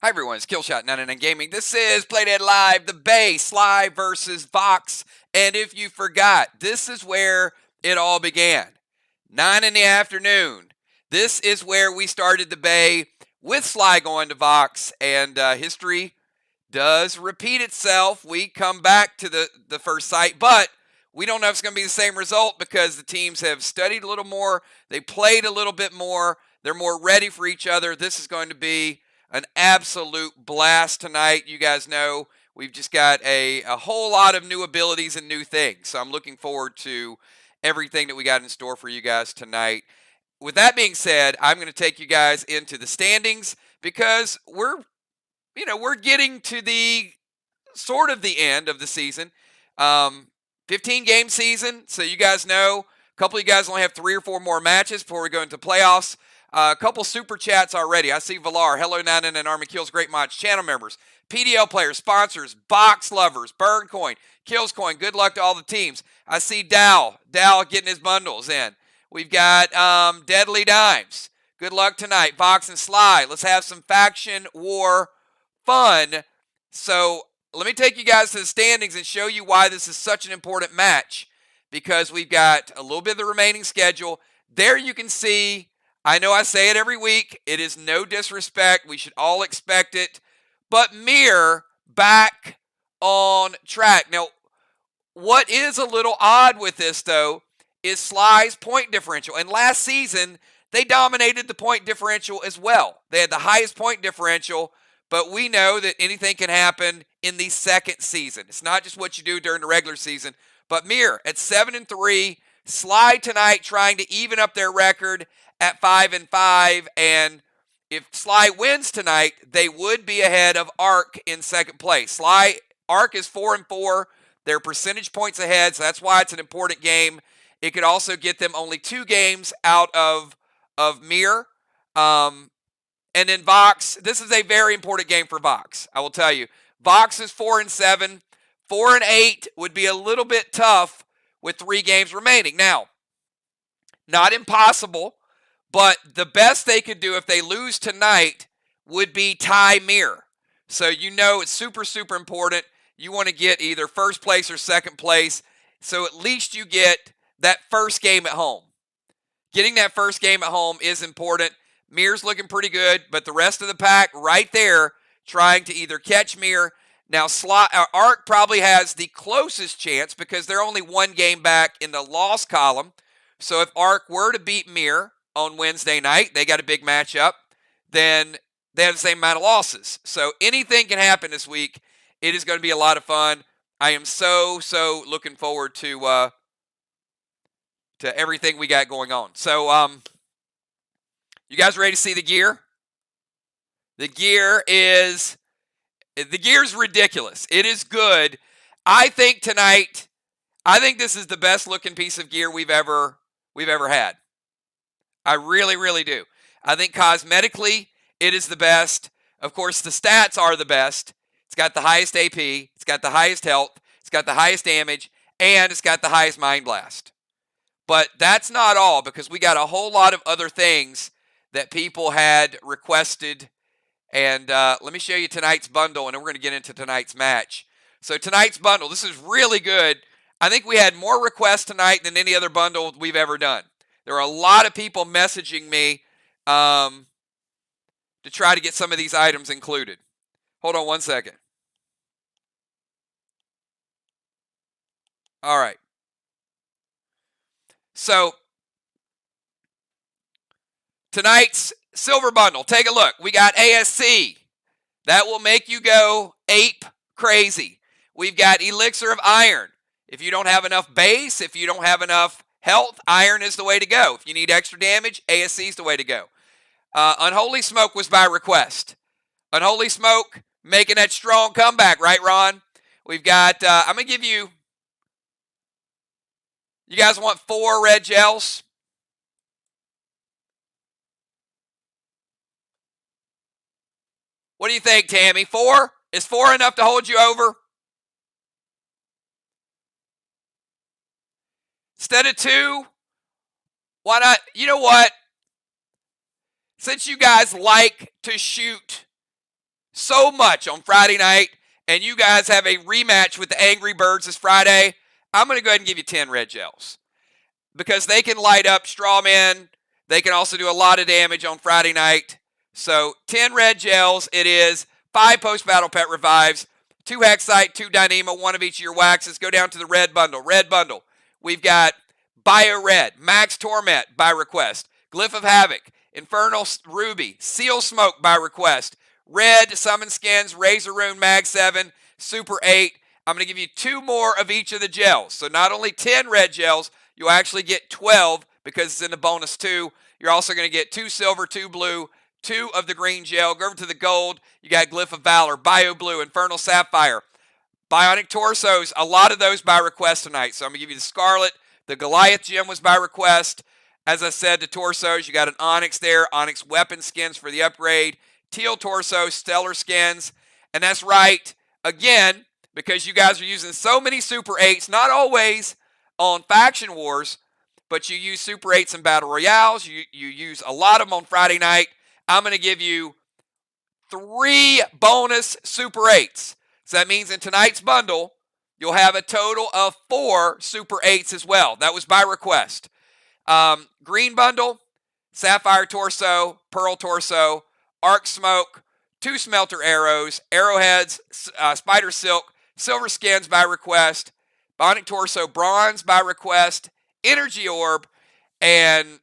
Hi everyone, it's Killshot99 Gaming. This is Playdead Live, the Bay SLY versus VOX. And if you forgot, this is where it all began. 9 in the afternoon. This is where we started the Bay with SLY going to VOX, and history does repeat itself. We come back to the first site, but we don't know if it's going to be the same result because the teams have studied a little more. They played a little bit more. They're more ready for each other. This is going to be an absolute blast tonight. You guys know we've just got a whole lot of new abilities and new things. So I'm looking forward to everything that we got in store for you guys tonight. With that being said, I'm going to take you guys into the standings because we're getting to the sort of the end of the season. 15 game season. So you guys know a couple of you guys only have 3 or 4 more matches before we go into playoffs. A couple super chats already. I see Valar, Hello Nanan and Army Kills, Great Mods, channel members, PDL players, sponsors, box lovers, Burn Coin, Kills Coin. Good luck to all the teams. I see Dow getting his bundles in. We've got Deadly Dimes. Good luck tonight. VOX and SLY. Let's have some faction war fun. So let me take you guys to the standings and show you why this is such an important match, because we've got a little bit of the remaining schedule. There you can see, I know I say it every week, it is no disrespect. We should all expect it. But Mir back on track. Now, what is a little odd with this, though, is SLY's point differential. And last season, they dominated the point differential as well. They had the highest point differential, but we know that anything can happen in the second season. It's not just what you do during the regular season. But Mir at 7-3, SLY tonight trying to even up their record at 5-5, and if SLY wins tonight, they would be ahead of ARC in second place. ARC is 4-4. They're percentage points ahead, so that's why it's an important game. It could also get them only 2 games out of Mir. And then VOX, this is a very important game for VOX, I will tell you. VOX is 4-7. 4-8 would be a little bit tough with 3 games remaining. Now, not impossible, but the best they could do if they lose tonight would be tie Mir. So you know it's super, super important. You want to get either first place or second place, so at least you get that first game at home. Getting that first game at home is important. Mir's looking pretty good, but the rest of the pack right there trying to either catch Mir. Now, ARC probably has the closest chance because they're only 1 game back in the loss column. So if ARC were to beat Mir on Wednesday night, they got a big matchup, then they have the same amount of losses. So anything can happen this week. It is going to be a lot of fun. I am so looking forward to everything we got going on. So, you guys ready to see the gear? The gear is ridiculous. It is good. I think tonight, this is the best looking piece of gear we've ever had. I really, really do. I think cosmetically, it is the best. Of course, the stats are the best. It's got the highest AP. It's got the highest health. It's got the highest damage. And it's got the highest Mind Blast. But that's not all, because we got a whole lot of other things that people had requested. And let me show you tonight's bundle, and then we're going to get into tonight's match. So tonight's bundle, this is really good. I think we had more requests tonight than any other bundle we've ever done. There are a lot of people messaging me to try to get some of these items included. Hold on one second. All right. So tonight's silver bundle, take a look. We got ASC. That will make you go ape crazy. We've got Elixir of Iron. If you don't have enough base, if you don't have enough health, iron is the way to go. If you need extra damage, ASC is the way to go. Unholy Smoke was by request. Unholy Smoke making that strong comeback, right, Ron? We've got, I'm going to give you, you guys want 4 red gels? What do you think, Tammy? 4? Is 4 enough to hold you over? Instead of 2? Why not? You know what? Since you guys like to shoot so much on Friday night, and you guys have a rematch with the Angry Birds this Friday, I'm going to go ahead and give you 10 red gels. Because they can light up straw men. They can also do a lot of damage on Friday night. So 10 red gels it is. 5 post-battle pet revives. 2 Hexite, 2 Dyneema, 1 of each of your waxes. Go down to the red bundle. Red bundle. We've got Bio Red, Max Torment by request. Glyph of Havoc, Infernal Ruby, Seal Smoke by request. Red, Summon Skins, Razor Rune, Mag 7, Super 8. I'm going to give you 2 more of each of the gels. So not only 10 red gels, you'll actually get 12 because it's in the bonus 2. You're also going to get 2 silver, 2 blue, 2 of the green gel. Go over to the gold. You got Glyph of Valor, Bio Blue, Infernal Sapphire, Bionic Torsos. A lot of those by request tonight. So I'm going to give you the Scarlet. The Goliath gem was by request. As I said, the Torsos, you got an Onyx there. Onyx weapon skins for the upgrade. Teal Torso, Stellar skins. And that's right, again, because you guys are using so many Super 8s, not always on Faction Wars, but you use Super 8s in Battle Royales. You use a lot of them on Friday night. I'm going to give you 3 bonus Super 8s. So that means in tonight's bundle, you'll have a total of 4 Super 8s as well. That was by request. Green bundle, Sapphire Torso, Pearl Torso, Arc Smoke, 2 Smelter Arrows, Arrowheads, Spider Silk, Silver Skins by request, Bionic Torso Bronze by request, Energy Orb, and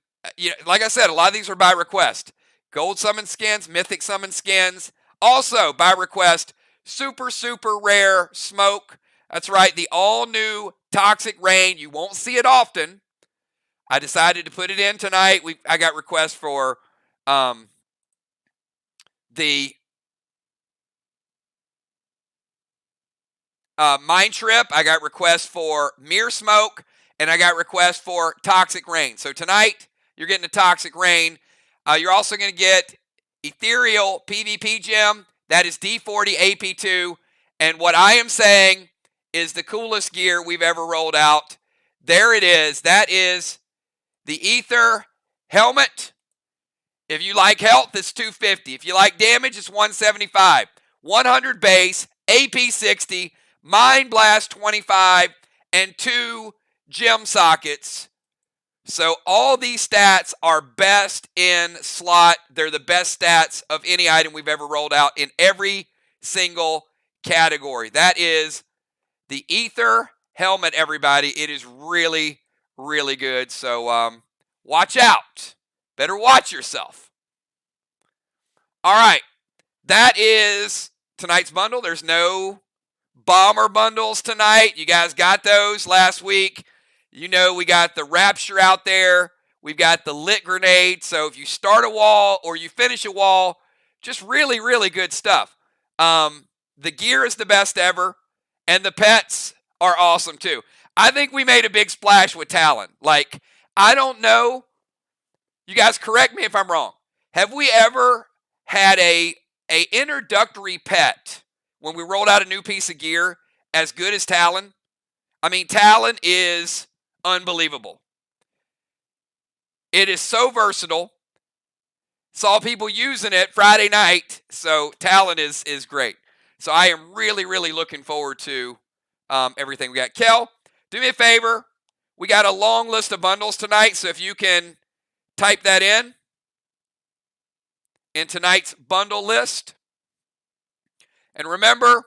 like I said, a lot of these are by request. Gold Summon Skins, Mythic Summon Skins, also by request, super, super rare Smoke. That's right, the all-new Toxic Rain. You won't see it often. I decided to put it in tonight. I got requests for the Mind Trip. I got requests for Mirror Smoke, and I got requests for Toxic Rain. So tonight, you're getting a Toxic Rain. You're also going to get Ethereal PvP Gem. That is D40 AP2. And what I am saying is the coolest gear we've ever rolled out. There it is. That is the Ether Helmet. If you like health, it's 250. If you like damage, it's 175. 100 base, AP 60, Mind Blast 25, and 2 gem sockets. So all these stats are best in slot. They're the best stats of any item we've ever rolled out in every single category. That is the Ether Helmet, everybody. It is really, really good. So watch out. Better watch yourself. All right. That is tonight's bundle. There's no bomber bundles tonight. You guys got those last week. You know, we got the Rapture out there. We've got the Lit Grenade. So if you start a wall or you finish a wall, just really, really good stuff. The gear is the best ever, and the pets are awesome too. I think we made a big splash with Talon. Like, I don't know. You guys correct me if I'm wrong. Have we ever had a introductory pet when we rolled out a new piece of gear as good as Talon? I mean, Talon is unbelievable. It is so versatile. Saw people using it Friday night, so Talon is great. So I am really, really looking forward to everything we got. Kel, do me a favor. We got a long list of bundles tonight, so if you can type that in tonight's bundle list. And remember,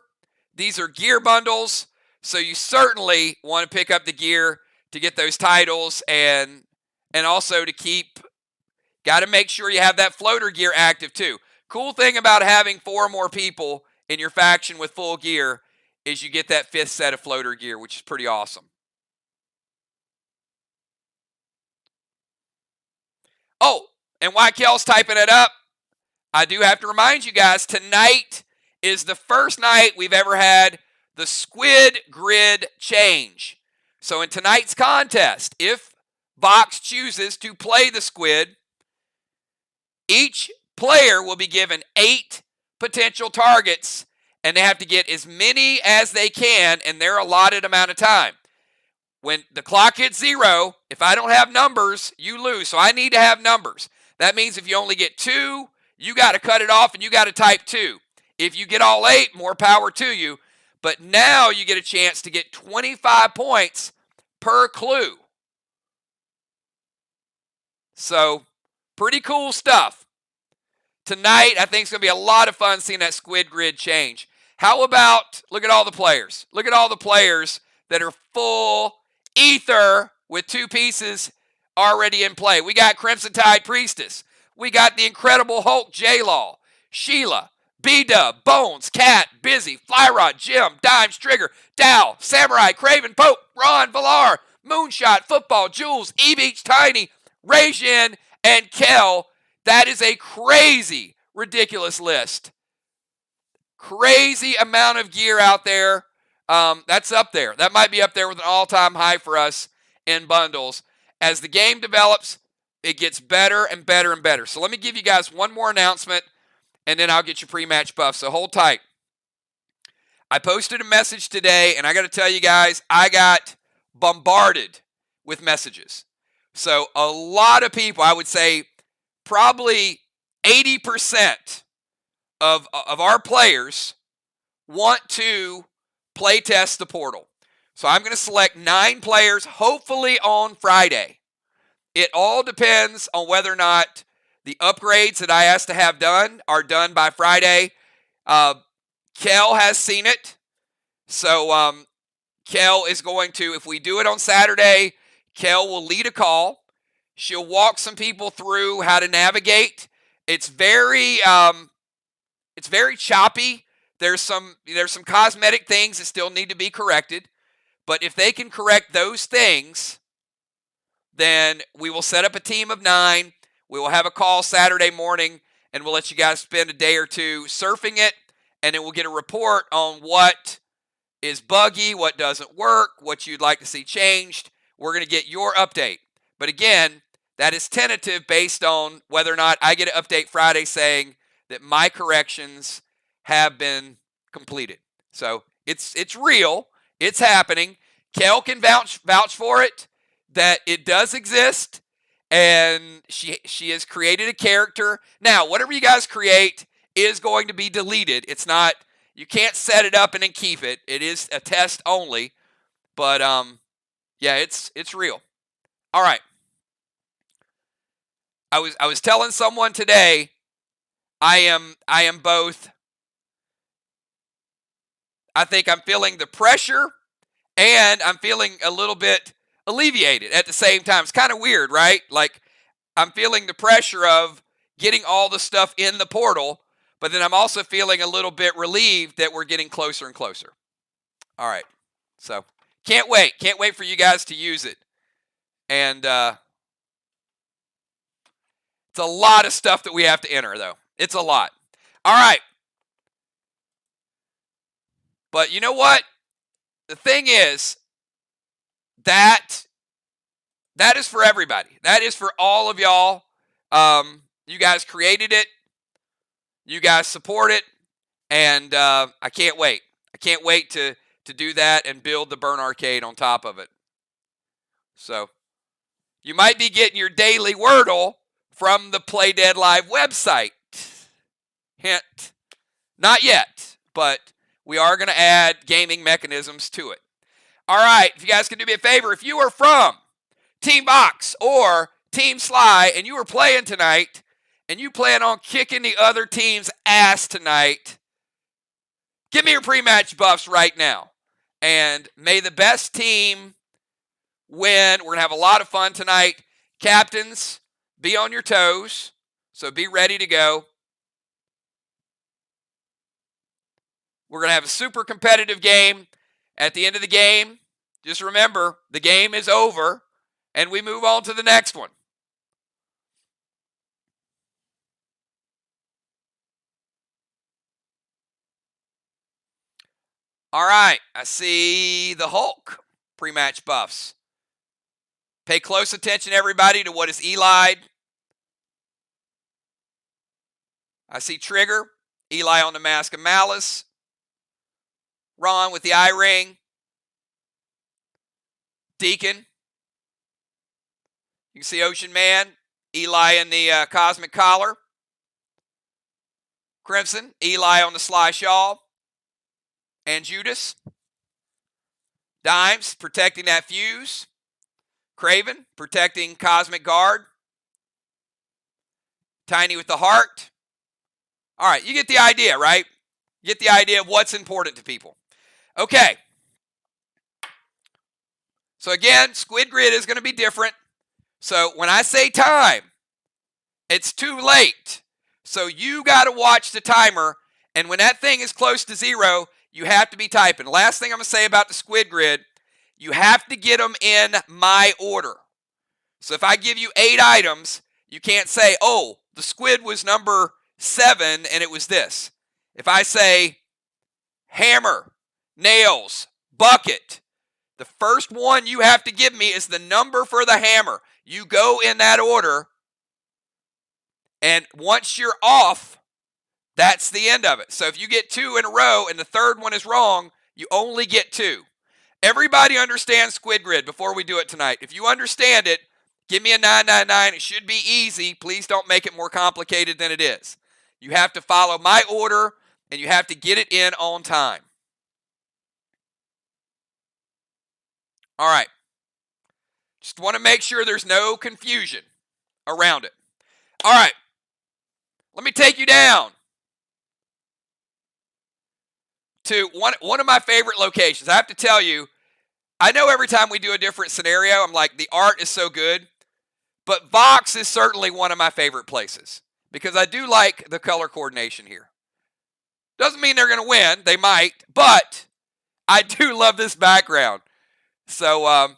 these are gear bundles, so you certainly want to pick up the gear to get those titles and also to got to make sure you have that floater gear active too. Cool thing about having 4 more people in your faction with full gear is you get that 5th set of floater gear, which is pretty awesome. Oh, and while Kel's typing it up, I do have to remind you guys, tonight is the first night we've ever had the Squid Grid change. So in tonight's contest, if VOX chooses to play the Squid, each player will be given 8 potential targets, and they have to get as many as they can in their allotted amount of time. When the clock hits 0, if I don't have numbers, you lose. So I need to have numbers. That means if you only get 2, you got to cut it off and you got to type 2. If you get all 8, more power to you. But now you get a chance to get 25 points per clue. So, pretty cool stuff. Tonight, I think it's going to be a lot of fun seeing that squid grid change. How about, look at all the players. Look at all the players that are full ether with 2 pieces already in play. We got Crimson Tide Priestess. We got the Incredible Hulk J-Law, Sheila, B-Dub, Bones, Cat, Busy, Flyrod, Jim, Dimes, Trigger, Dow, Samurai, Craven, Pope, Ron, Valar, Moonshot, Football, Jules, E-Beach, Tiny, Rajin, and Kel. That is a crazy, ridiculous list. Crazy amount of gear out there. That's up there. That might be up there with an all-time high for us in bundles. As the game develops, it gets better and better and better. So let me give you guys one more announcement, and then I'll get your pre-match buff. So hold tight. I posted a message today, and I got to tell you guys, I got bombarded with messages. So a lot of people, I would say probably 80% of our players want to play test the portal. So I'm going to select 9 players, hopefully on Friday. It all depends on whether or not the upgrades that I asked to have done are done by Friday. Kel has seen it. So Kel is going to, if we do it on Saturday, Kel will lead a call. She'll walk some people through how to navigate. It's very choppy. There's some cosmetic things that still need to be corrected. But if they can correct those things, then we will set up a team of 9. We will have a call Saturday morning, and we'll let you guys spend a day or two surfing it, and then we'll get a report on what is buggy, what doesn't work, what you'd like to see changed. We're going to get your update. But again, that is tentative based on whether or not I get an update Friday saying that my corrections have been completed. So it's real. It's happening. Kel can vouch for it, that it does exist, and she has created a character. Now, whatever you guys create is going to be deleted. It's not, you can't set it up and then keep it. It is a test only. But yeah, it's real. All right. I was telling someone today, I am both, I think I'm feeling the pressure and I'm feeling a little bit alleviated at the same time. It's kind of weird, right? Like, I'm feeling the pressure of getting all the stuff in the portal, but then I'm also feeling a little bit relieved that we're getting closer and closer. All right. So, can't wait. Can't wait for you guys to use it. And it's a lot of stuff that we have to enter, though. It's a lot. All right. But you know what? The thing is, that is for everybody. That is for all of y'all. You guys created it. You guys support it. And I can't wait. I can't wait to do that and build the Burn Arcade on top of it. So, you might be getting your daily Wordle from the Play Dead Live website. Hint. Not yet, but we are going to add gaming mechanisms to it. All right, if you guys can do me a favor, if you are from Team VOX or Team SLY and you are playing tonight and you plan on kicking the other team's ass tonight, give me your pre-match buffs right now. And may the best team win. We're going to have a lot of fun tonight. Captains, be on your toes, so be ready to go. We're going to have a super competitive game. At the end of the game, just remember, the game is over, and we move on to the next one. All right, I see the Hulk pre-match buffs. Pay close attention, everybody, to what is Eli'd. I see Trigger, Eli on the Mask of Malice, Ron with the eye ring, Deacon. You can see Ocean Man, Eli in the Cosmic Collar, Crimson, Eli on the Sly Shaw. And Judas. Dimes, protecting that fuse. Craven, protecting Cosmic Guard. Tiny with the heart. All right, you get the idea, right? You get the idea of what's important to people. Okay. So again, Squid Grid is going to be different. So when I say time, it's too late. So you got to watch the timer, and when that thing is close to 0, you have to be typing. Last thing I'm going to say about the Squid Grid, you have to get them in my order. So if I give you 8 items, you can't say, oh, the squid was number 7 and it was this. If I say hammer, nails, bucket, the first one you have to give me is the number for the hammer. You go in that order, and once you're off, that's the end of it. So if you get 2 in a row and the third one is wrong, you only get 2. Everybody understands Squid Grid before we do it tonight. If you understand it, give me a 999. It should be easy. Please don't make it more complicated than it is. You have to follow my order, and you have to get it in on time. All right. Just want to make sure there's no confusion around it. All right. Let me take you down to one of my favorite locations. I have to tell you, I know every time we do a different scenario, I'm like, the art is so good. But VOX is certainly one of my favorite places because I do like the color coordination here. Doesn't mean they're going to win. They might. But I do love this background. So,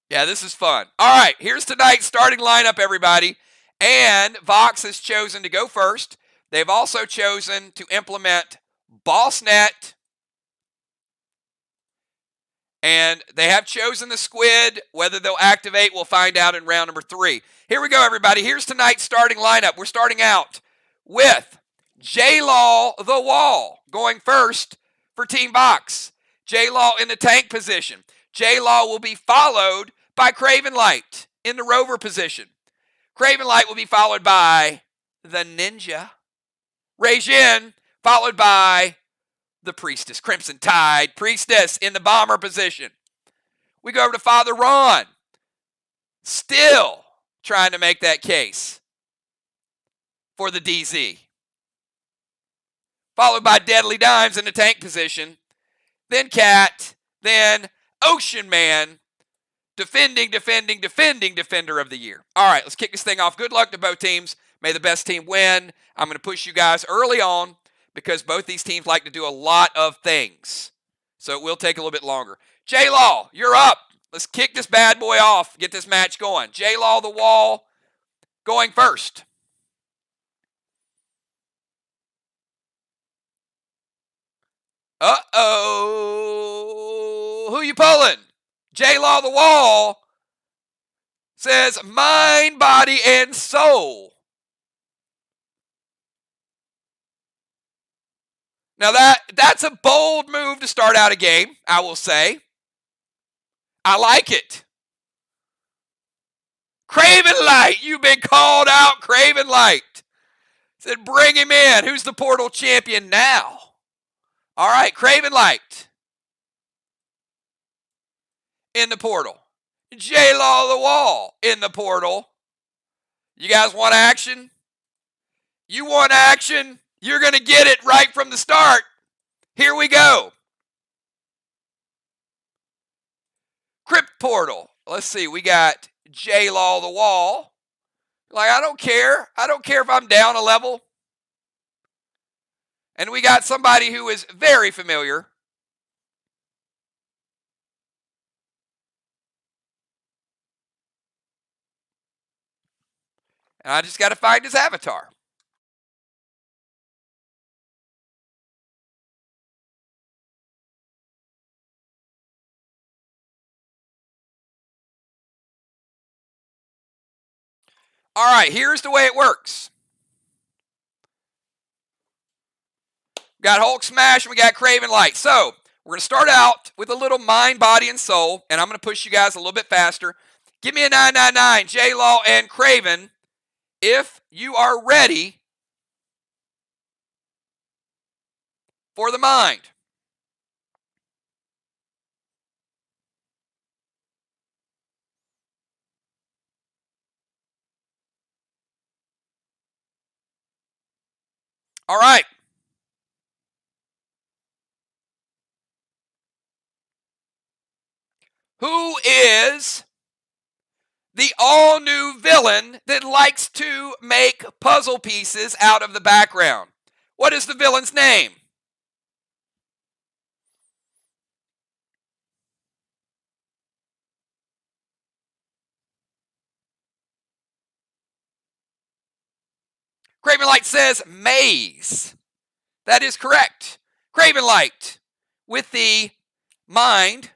yeah, this is fun. All right, here's tonight's starting lineup, everybody. And VOX has chosen to go first. They've also chosen to implement BossNet. And they have chosen the squid. Whether they'll activate, we'll find out in round number 3. Here we go, everybody. Here's tonight's starting lineup. We're starting out with J-Law the Wall going first for Team VOX. J-Law in the tank position. J-Law will be followed by Craven Light in the rover position. Craven Light will be followed by the Ninja. Rajin followed by the Priestess. Crimson Tide. Priestess in the bomber position. We go over to Father Ron. Still trying to make that case for the DZ. Followed by Deadly Dimes in the tank position. Then Cat. Then Ocean Man. Defending Defender of the Year. All right, let's kick this thing off. Good luck to both teams. May the best team win. I'm going to push you guys early on because both these teams like to do a lot of things. So it will take a little bit longer. J-Law, you're up. Let's kick this bad boy off. Get this match going. J-Law the Wall going first. Uh-oh. Who you pulling? J-Law the Wall says mind, body, and soul. Now that's a bold move to start out a game, I will say. I like it. Craven Light, you've been called out, Craven Light. Said bring him in. Who's the portal champion now? All right, Craven Light in the portal. J-Law the Wall in the portal. You guys want action? You want action? You're going to get it right from the start. Here we go. Crypt portal. Let's see. We got J-Law the Wall. Like, I don't care. I don't care if I'm down a level. And we got somebody who is very familiar. And I just got to find his avatar. All right, here's the way it works. We got Hulk Smash and we got Craven Light. So we're going to start out with a little mind, body, and soul. And I'm going to push you guys a little bit faster. Give me a 999, J-Law and Craven. If you are ready, for the mind. All right. Who is the all-new villain that likes to make puzzle pieces out of the background? What is the villain's name? Cravenlight says maze. That is correct. Cravenlight with the mind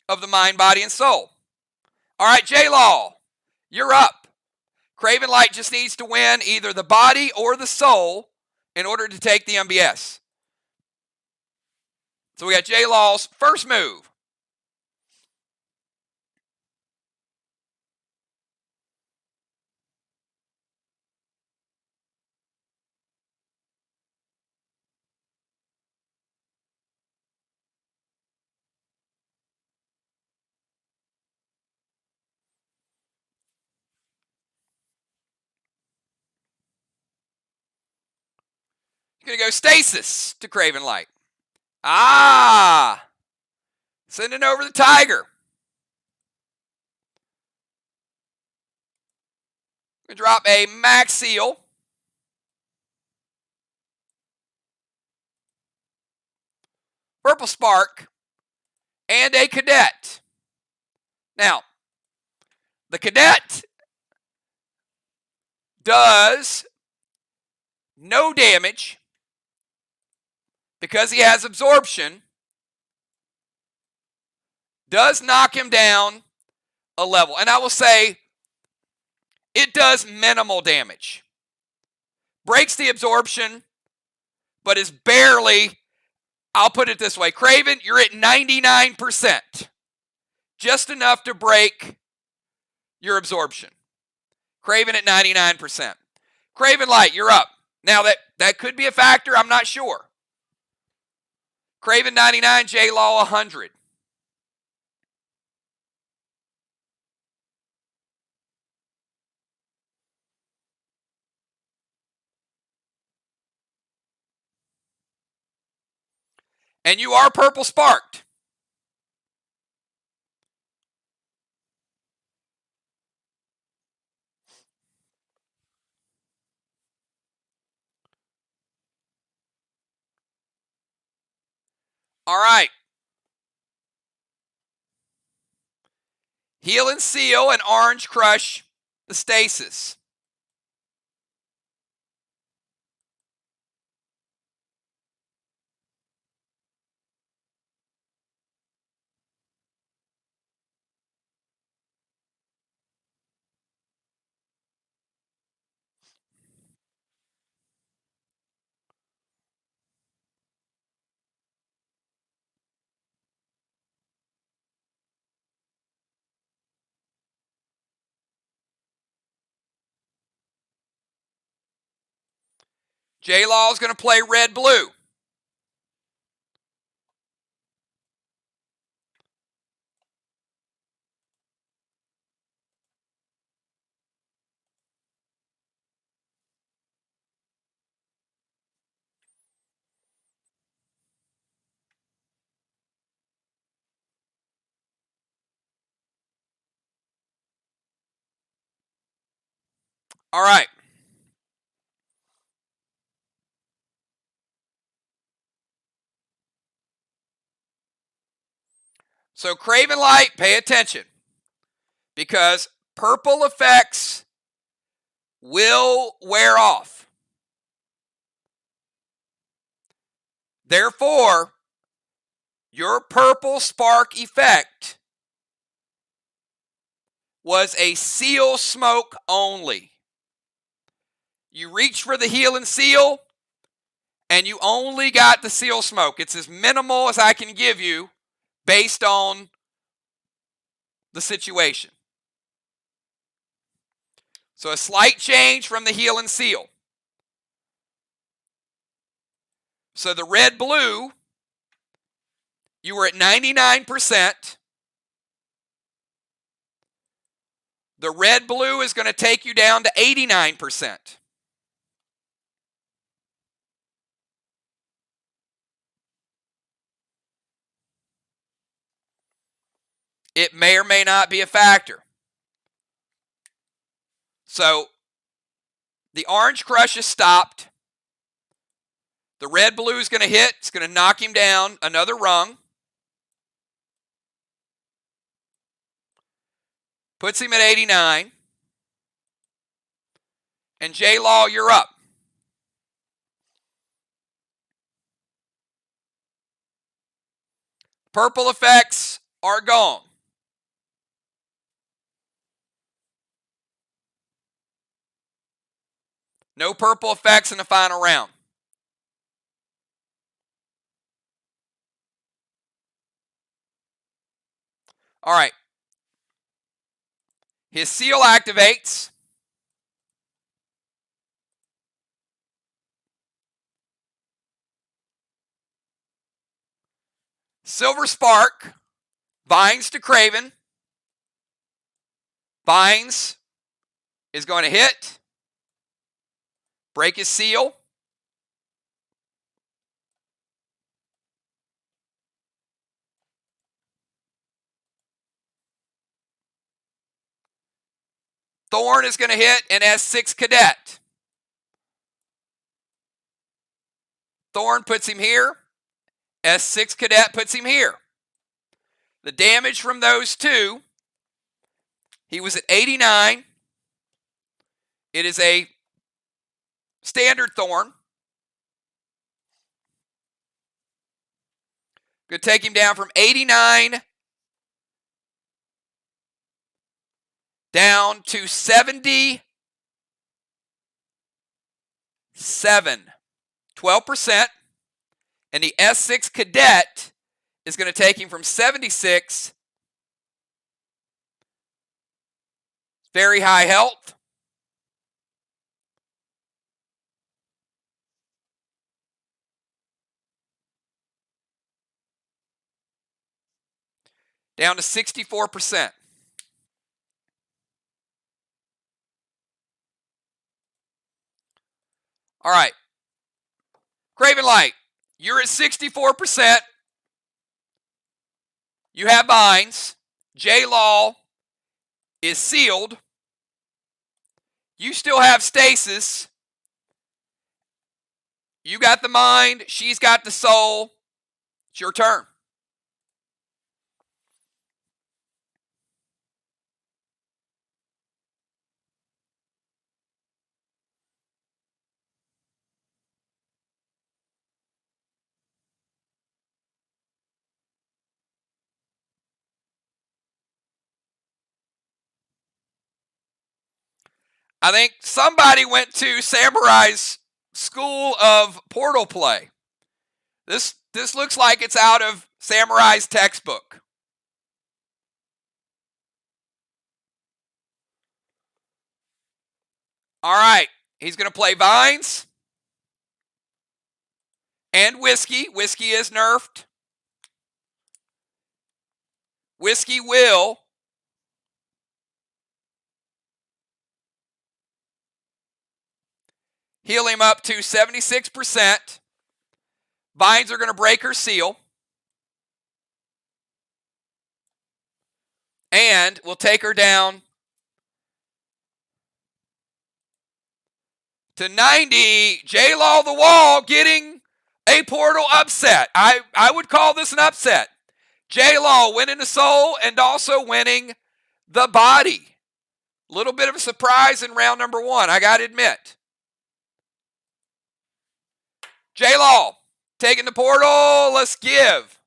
of the mind, body, and soul. All right, J-Law, you're up. Cravenlight just needs to win either the body or the soul in order to take the MBS. So we got J-Law's first move. You're going to go stasis to Cravenlight. Ah! Sending over the tiger. We're going to drop a max seal. Purple spark. And a cadet. Now, the cadet does no damage because he has absorption. Does knock him down a level. And I will say, it does minimal damage. Breaks the absorption, but is barely, I'll put it this way, Craven, you're at 99%. Just enough to break your absorption. Craven at 99%. Cravenlight, you're up. Now that could be a factor, I'm not sure. Craven 99, J-Law 100. And you are purple sparked. All right. Heal and seal and orange crush the stasis. J-Law is going to play red-blue. All right. So Cravenlight, pay attention, because purple effects will wear off. Therefore, your purple spark effect was a seal smoke only. You reach for the heal and seal, and you only got the seal smoke. It's as minimal as I can give you based on the situation. So a slight change from the heal and seal. So the red-blue, you were at 99%. The red-blue is going to take you down to 89%. It may or may not be a factor. So the orange crush is stopped. The red-blue is going to hit. It's going to knock him down another rung. Puts him at 89. And J-Law, you're up. Purple effects are gone. No purple effects in the final round. All right. His seal activates. Silver Spark binds to Craven. Binds is going to hit. Break his seal. Thorn is going to hit an S6 Cadet. Thorn puts him here. S6 Cadet puts him here. The damage from those two, he was at 89. It is a standard Thorn. Going to take him down from 89 down to 77. 12%. And the S6 Cadet is going to take him from 76. Very high health. Down to 64%. All right. Craven Light, you're at 64%. You have binds. J-Law is sealed. You still have stasis. You got the mind. She's got the soul. It's your turn. I think somebody went to Samurai's school of portal play. This looks like it's out of Samurai's textbook. All right. He's going to play Vines and Whiskey. Whiskey is nerfed. Whiskey will heal him up to 76%. Vines are going to break her seal. And we'll take her down to 90. J-Law the Wall getting a portal upset. I would call this an upset. J-Law winning the soul and also winning the body. A little bit of a surprise in round number 1, I got to admit. J-Law taking the portal. Let's give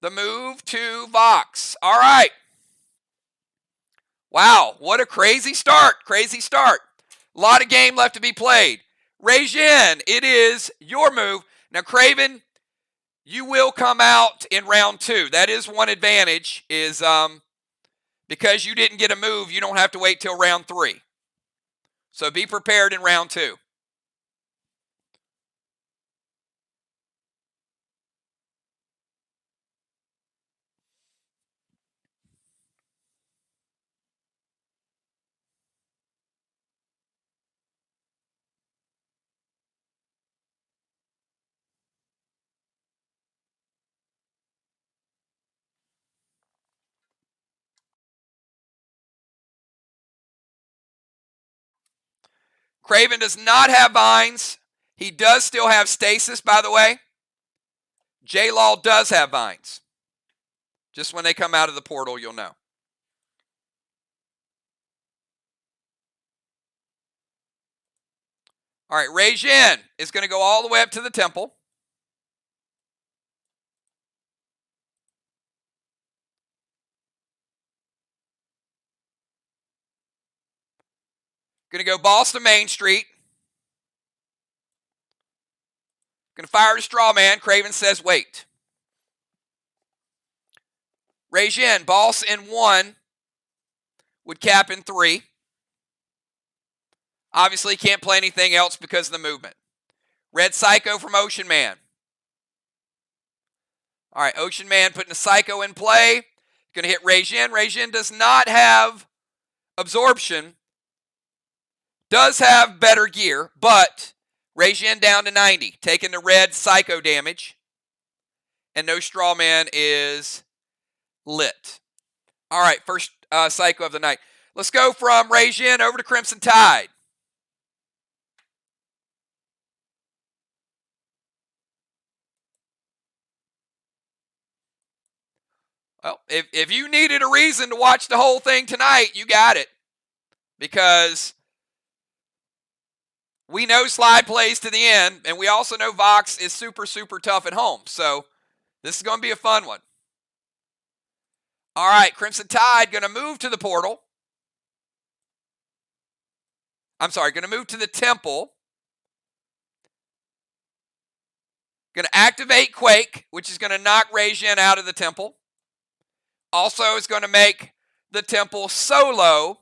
the move to VOX. All right. Wow, what a crazy start. Crazy start. A lot of game left to be played. Regine, it is your move. Now, Craven, you will come out in round 2. That is one advantage, is because you didn't get a move, you don't have to wait till round 3. So be prepared in round 2. Craven does not have vines. He does still have stasis, by the way. J-Law does have vines. Just when they come out of the portal, you'll know. All right, Rei Jin is going to go all the way up to the temple. Going to go boss to Main Street. Going to fire the straw man. Craven says wait. Rei Jin, boss in 1, would cap in 3. Obviously can't play anything else because of the movement. Red Psycho from Ocean Man. All right, Ocean Man putting a Psycho in play. Going to hit Rei Jin. Rei Jin does not have absorption. Does have better gear, but Rei Jin down to 90, taking the red Psycho damage. And no straw man is lit. All right, first Psycho of the night. Let's go from Rei Jin over to Crimson Tide. Well, if you needed a reason to watch the whole thing tonight, you got it. Because we know Sly plays to the end, and we also know VOX is super, super tough at home. So this is going to be a fun one. All right, Crimson Tide going to move to the portal. I'm sorry, going to move to the temple. Going to activate Quake, which is going to knock Rei Jin out of the temple. Also is going to make the temple solo.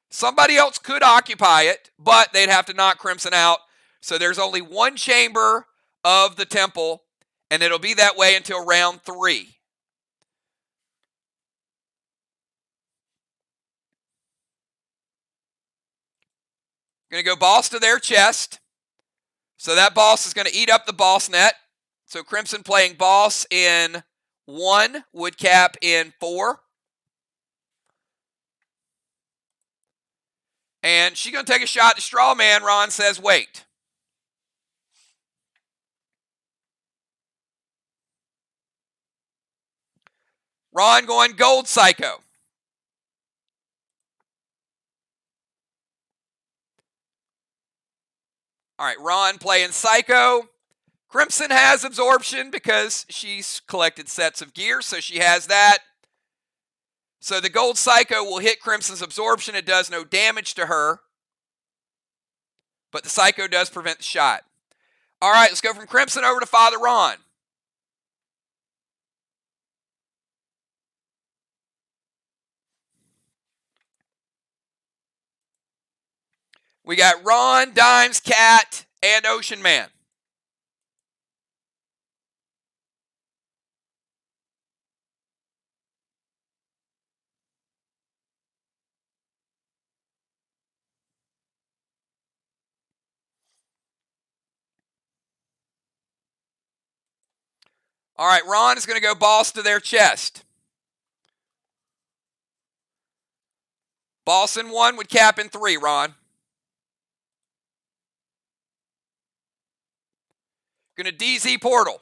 Somebody else could occupy it, but they'd have to knock Crimson out. So there's only one chamber of the temple, and it'll be that way until round 3. Going to go boss to their chest. So that boss is going to eat up the boss net. So Crimson playing boss in 1, would cap in 4. And she's going to take a shot to Straw Man. Ron says wait. Ron going Gold Psycho. All right, Ron playing Psycho. Crimson has absorption because she's collected sets of gear, so she has that. So the Gold Psycho will hit Crimson's absorption. It does no damage to her. But the Psycho does prevent the shot. All right, let's go from Crimson over to Father Ron. We got Ron, Dimes, Cat, and Ocean Man. All right, Ron is going to go boss to their chest. Boss in 1 would cap in 3, Ron. Going to DZ portal.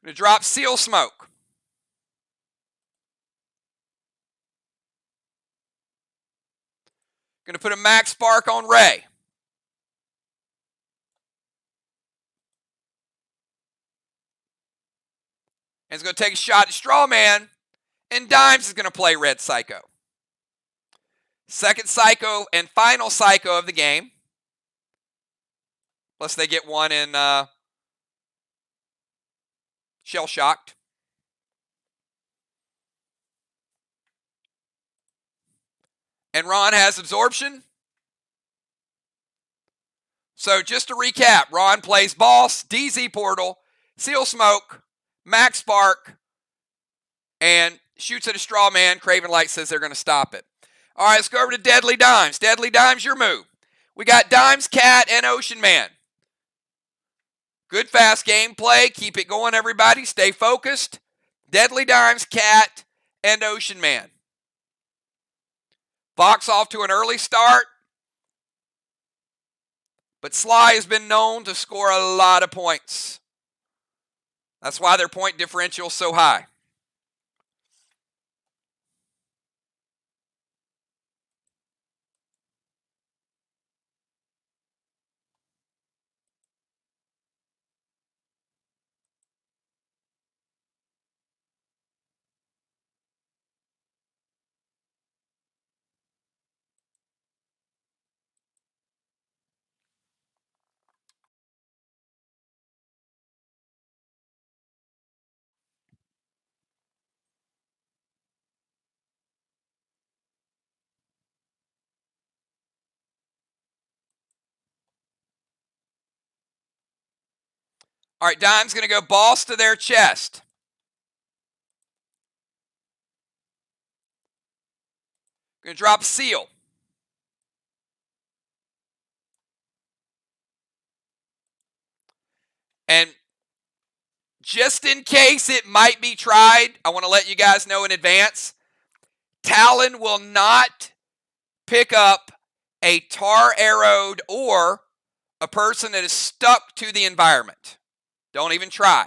Going to drop Seal Smoke. Going to put a Max Spark on Ray. And he's going to take a shot at Straw Man. And Dimes is going to play Red Psycho. Second Psycho and final Psycho of the game. Plus they get one in Shell Shocked. And Ron has absorption. So just to recap, Ron plays boss, DZ portal, Seal Smoke, Max Spark, and shoots at a straw man. Craven Light says they're going to stop it. All right, let's go over to Deadly Dimes. Deadly Dimes, your move. We got Dimes, Cat, and Ocean Man. Good fast gameplay. Keep it going, everybody. Stay focused. Deadly Dimes, Cat, and Ocean Man. VOX off to an early start. But SLY has been known to score a lot of points. That's why their point differential is so high. All right, Dime's going to go boss to their chest. Going to drop Seal. And just in case it might be tried, I want to let you guys know in advance, Talon will not pick up a tar arrowed or a person that is stuck to the environment. Don't even try.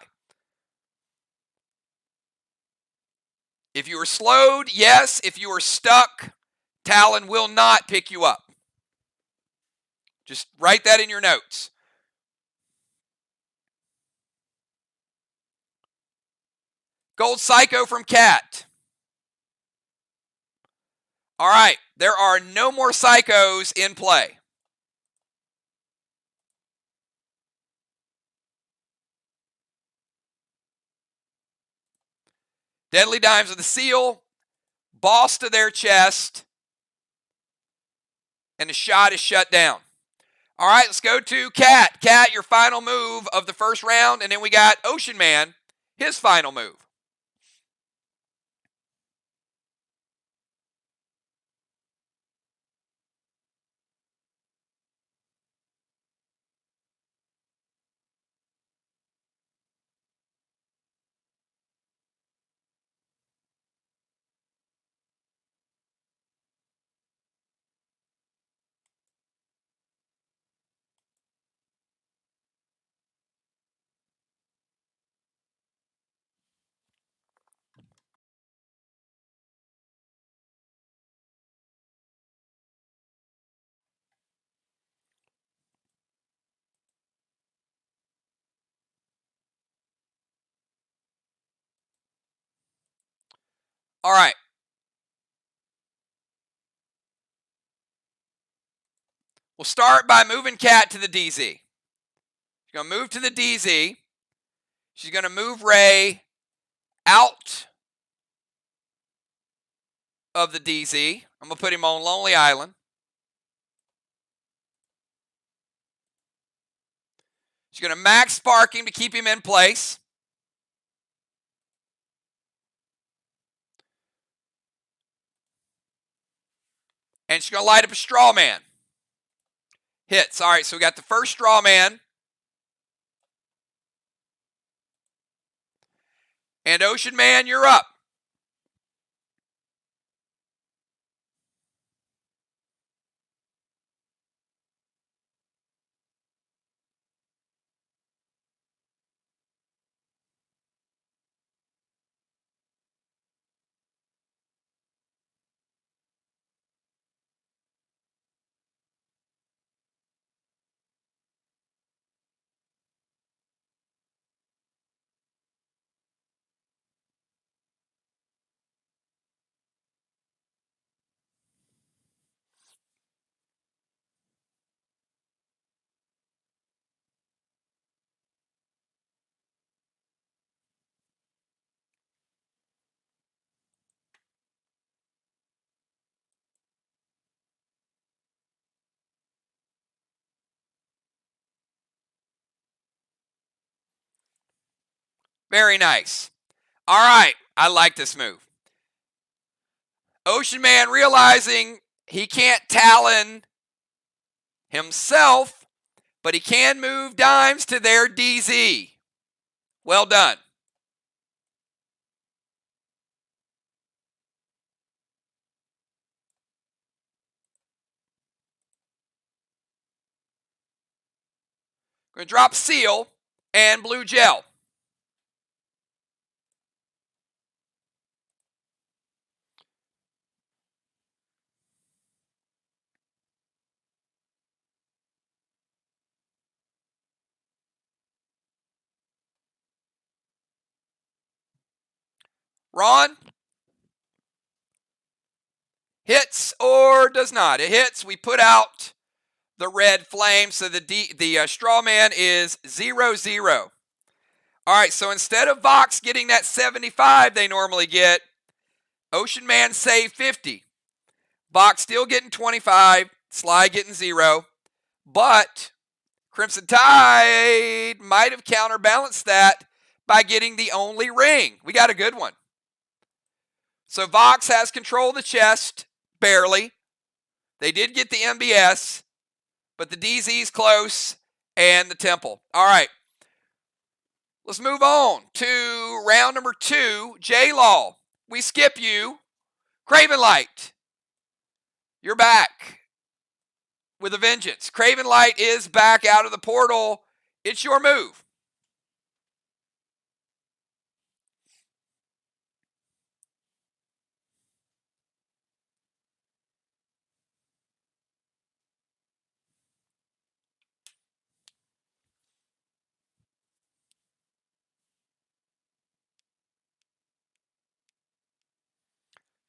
If you were slowed, yes. If you were stuck, Talon will not pick you up. Just write that in your notes. Gold Psycho from Cat. All right, there are no more Psychos in play. Deadly Dimes of the Seal, boss to their chest, and the shot is shut down. All right, let's go to Cat. Cat, your final move of the first round, and then we got Ocean Man, his final move. All right. We'll start by moving Cat to the DZ. She's going to move to the DZ. She's going to move Ray out of the DZ. I'm going to put him on Lonely Island. She's going to max spark him to keep him in place. And she's going to light up a straw man. Hits. All right, so we got the first straw man. And Ocean Man, you're up. Very nice. All right, I like this move. Ocean Man realizing he can't Talon himself, but he can move dimes to their DZ. Well done. Going to drop seal and blue gel. Ron? Hits or does not? It hits. We put out the red flame, so the straw man is 0-0. All right, so instead of VOX getting that 75 they normally get, Ocean Man saved 50. VOX still getting 25, Sly getting 0, but Crimson Tide might have counterbalanced that by getting the only ring. We got a good one. So VOX has control of the chest, barely. They did get the MBS, but the DZ's close and the temple. All right. Let's move on to round number 2. J-Law. We skip you. Craven Light. You're back with a vengeance. Craven Light is back out of the portal. It's your move.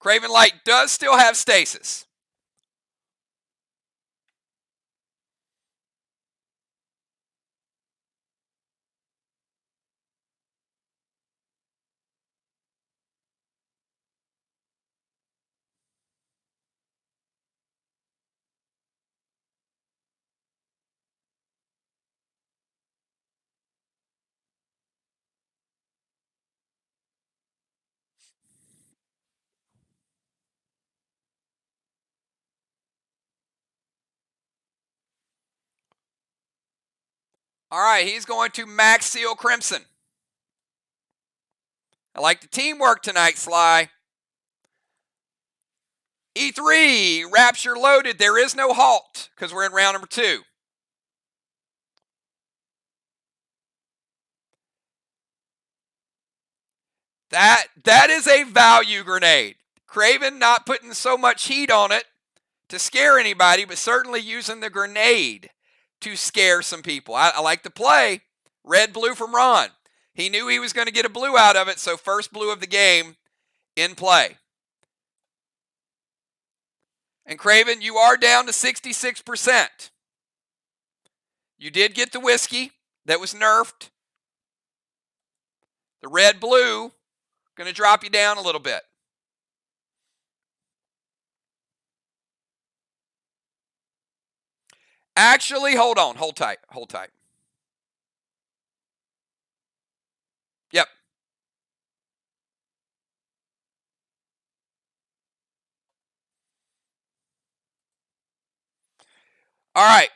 Craven Light does still have stasis. All right, he's going to max seal Crimson. I like the teamwork tonight, Sly. E3, Rapture loaded. There is no halt because we're in round number 2. That is a value grenade. Craven not putting so much heat on it to scare anybody, but certainly using the grenade to scare some people. I like the play. Red, blue from Ron. He knew he was going to get a blue out of it, so first blue of the game in play. And Craven, you are down to 66%. You did get the whiskey that was nerfed. The red, blue, going to drop you down a little bit. Actually, hold on. Hold tight. Hold tight. Yep. All right.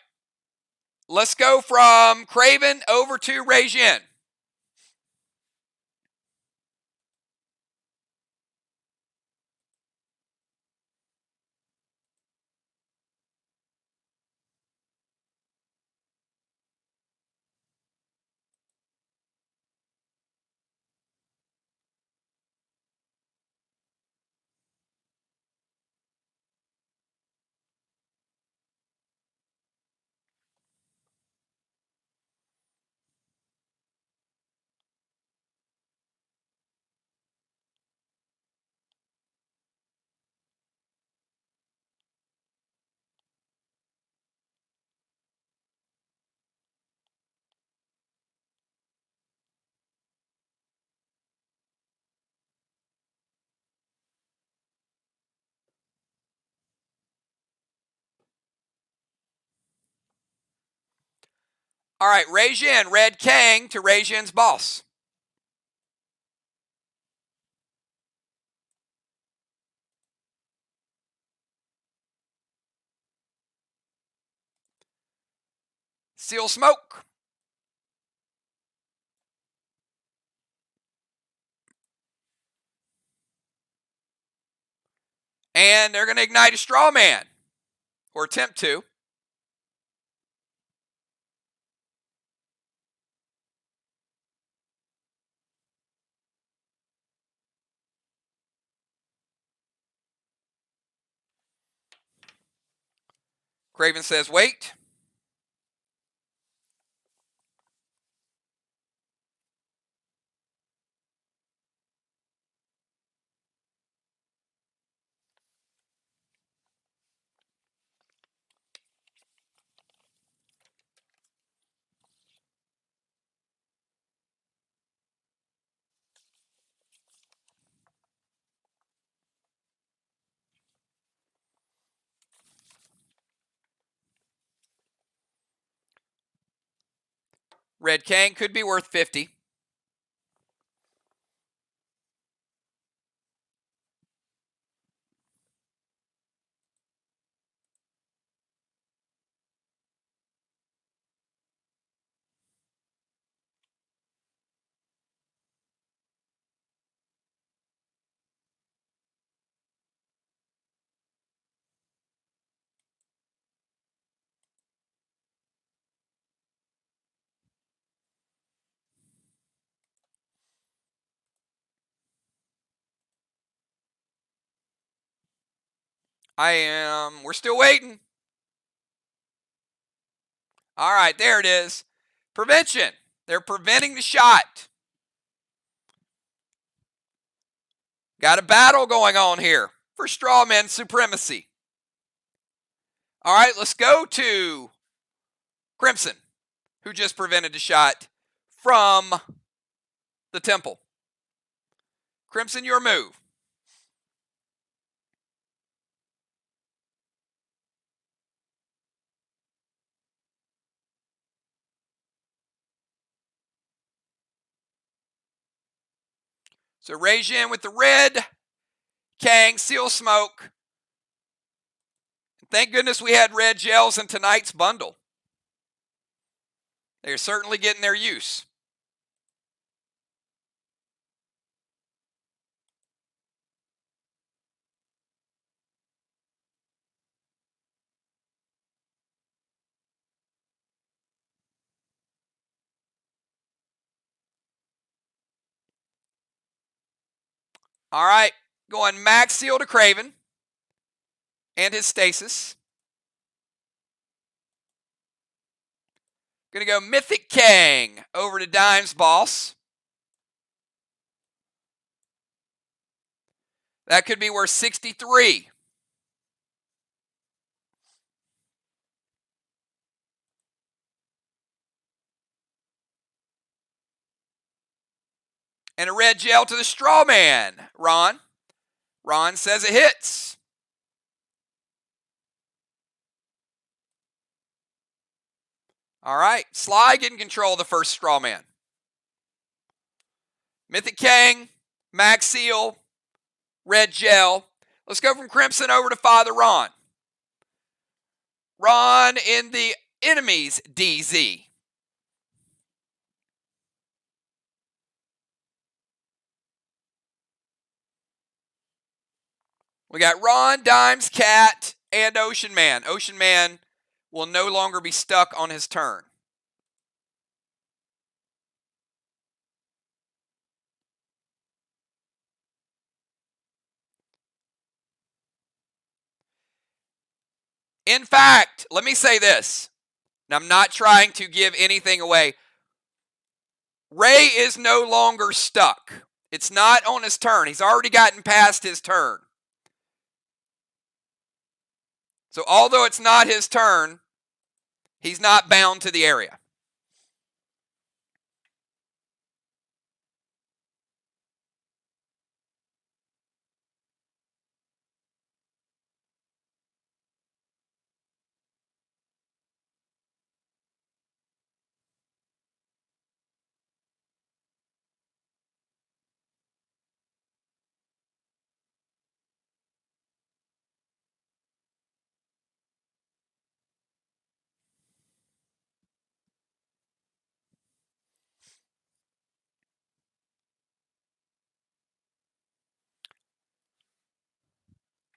Let's go from Craven over to Regin. All right, Regin, Red Kang to Regin's boss. Seal smoke. And they're going to ignite a straw man, or attempt to. Craven says, wait. Red King could be worth 50. We're still waiting. All right, there it is. Prevention. They're preventing the shot. Got a battle going on here for strawman supremacy. All right, let's go to Crimson, who just prevented the shot from the temple. Crimson, your move. So Rajin with the red, Kang, Seal Smoke. Thank goodness we had red gels in tonight's bundle. They're certainly getting their use. All right, going Max Seal to Craven and his stasis. Going to go Mythic Kang over to Dime's Boss. That could be worth 63. And a red gel to the straw man, Ron. Ron says it hits. All right, Sly getting control of the first straw man. Mythic Kang, Max Seal, red gel. Let's go from Crimson over to Father Ron. Ron in the enemy's DZ. We got Ron, Dimes, Cat, and Ocean Man. Ocean Man will no longer be stuck on his turn. In fact, let me say this, and I'm not trying to give anything away. Ray is no longer stuck. It's not on his turn. He's already gotten past his turn. So although it's not his turn, he's not bound to the area.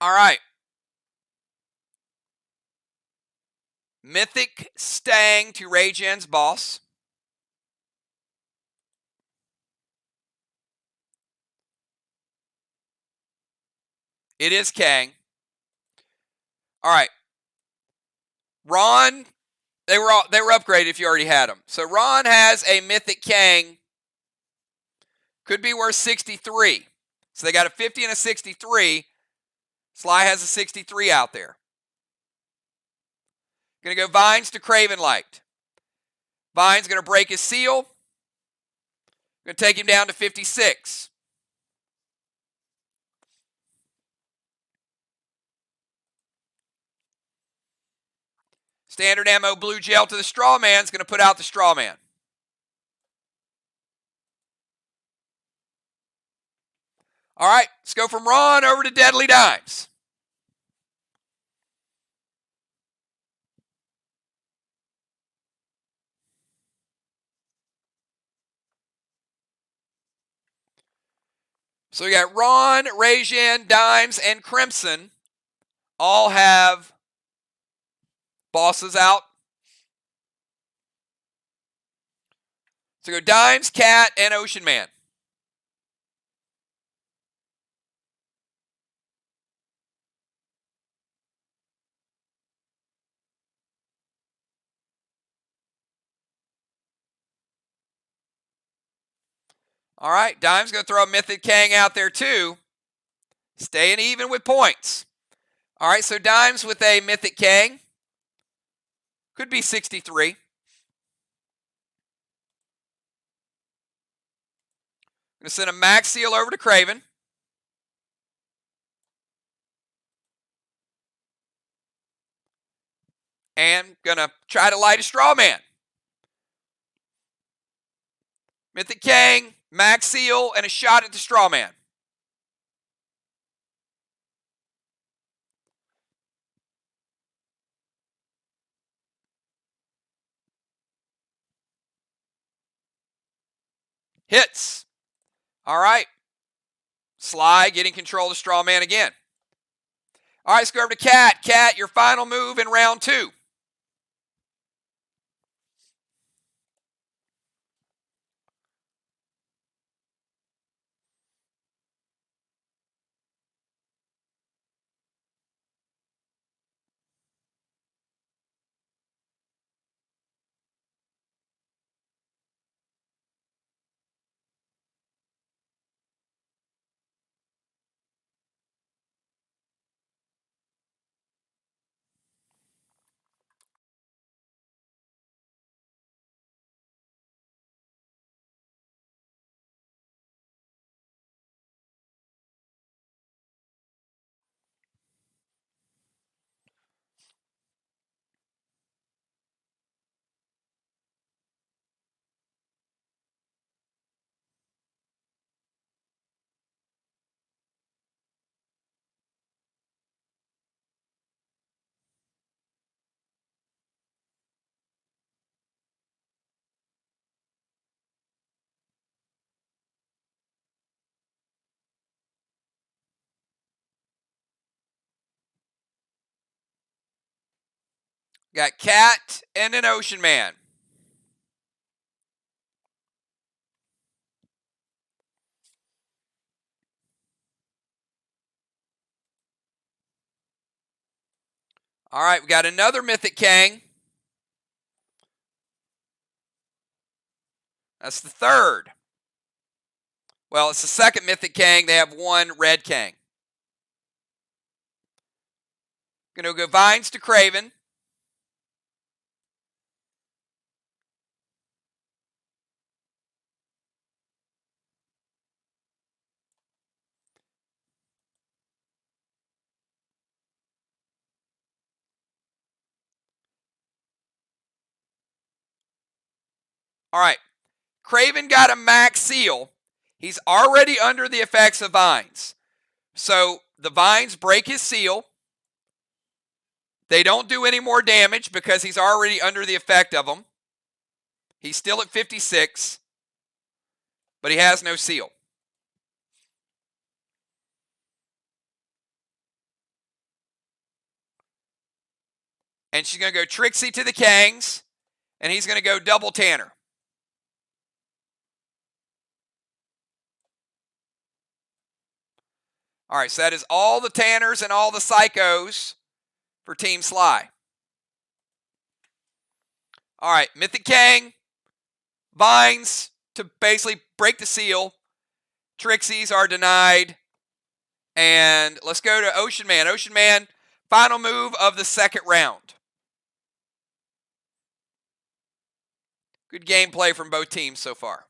All right. Mythic Stang to Raygen's boss. It is Kang. All right. Ron, they were upgraded if you already had them. So Ron has a Mythic Kang. Could be worth 63. So they got a 50 and a 63. Sly has a 63 out there. Going to go Vines to Craven Light. Vines going to break his seal. Going to take him down to 56. Standard ammo blue gel to the Straw Man is going to put out the Straw Man. All right, let's go from Ron over to Deadly Dimes. So we got Ron, Raygen, Dimes, and Crimson all have bosses out. So go Dimes, Cat, and Ocean Man. All right, Dime's going to throw a Mythic Kang out there too. Staying even with points. All right, so Dimes with a Mythic Kang. Could be 63. I'm going to send a Max Seal over to Craven. And going to try to light a Straw Man. Mythic Kang, Max Seal, and a shot at the Straw Man. Hits. All right. Sly getting control of the Straw Man again. All right, let's go over to Cat. Cat, your final move in round 2. Got Cat and an Ocean Man. All right, we got another Mythic Kang. That's the third. Well, it's the second Mythic Kang. They have one Red Kang. Going to go Vines to Craven. All right. Craven got a Max Seal. He's already under the effects of Vines. So the Vines break his seal. They don't do any more damage because he's already under the effect of them. He's still at 56, but he has no seal. And she's going to go Trixie to the Kangs. And he's going to go double Tanner. All right, so that is all the Tanners and all the Psychos for Team Sly. All right, Mythic Kang, Vines to basically break the seal. Trixies are denied. And let's go to Ocean Man. Ocean Man, final move of the second round. Good gameplay from both teams so far.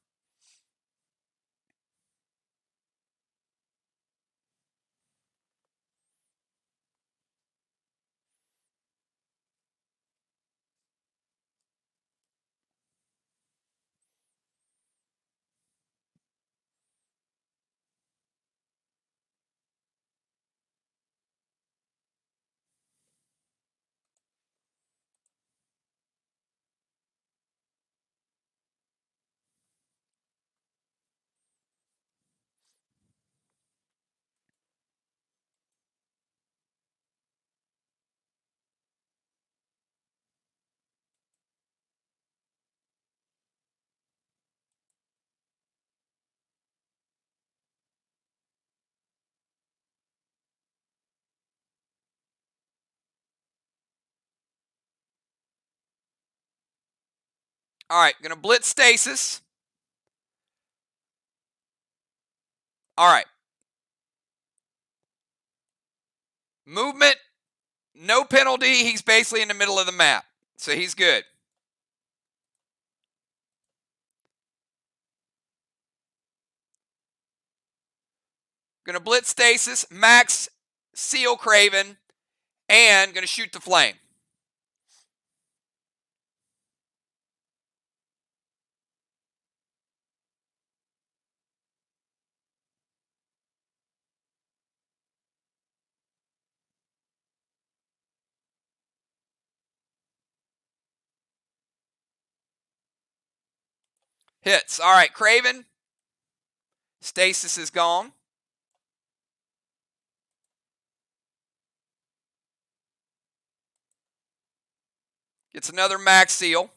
All right, going to blitz Stasis. All right. Movement, no penalty. He's basically in the middle of the map, so he's good. Going to blitz Stasis, max seal Craven, and going to shoot the flame. Hits. All right, Craven. Stasis is gone. Gets another max seal.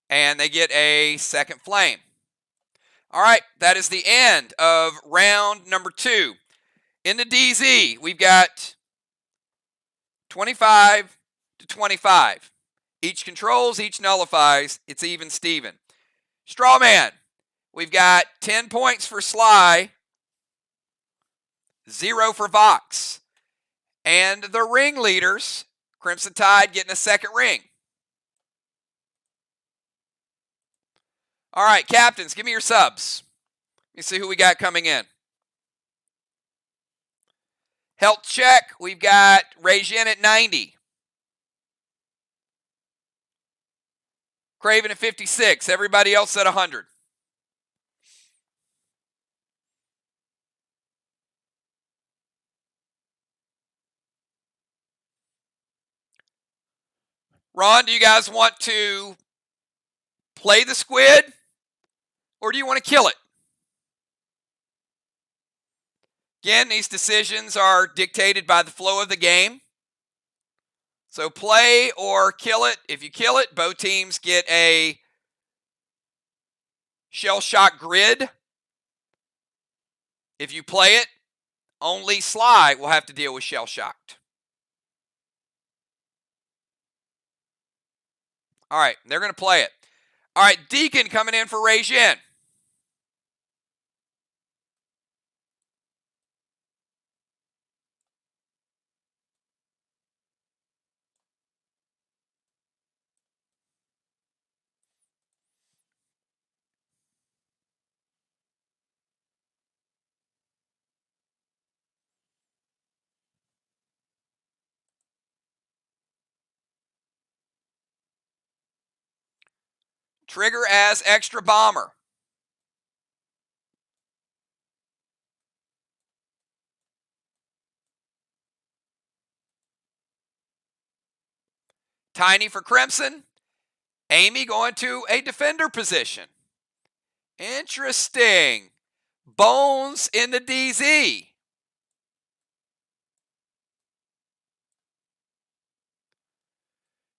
And they get a second flame. All right, that is the end of round number 2. In the DZ, we've got 25 to 25. Each controls, each nullifies. It's even Steven. Strawman, we've got 10 points for Sly, 0 for Vox. And the ringleaders, Crimson Tide getting a second ring. All right, captains, give me your subs. Let me see who we got coming in. Health check, we've got Regin at 90. Craven at 56. Everybody else at 100. Ron, do you guys want to play the squid, or do you want to kill it? Again, these decisions are dictated by the flow of the game. So play or kill it. If you kill it, both teams get a shell shock grid. If you play it, only Sly will have to deal with shell shocked. All right, they're going to play it. All right, Deacon coming in for Regin. Trigger as extra bomber. Tiny for Crimson. Amy going to a defender position. Interesting. Bones in the DZ.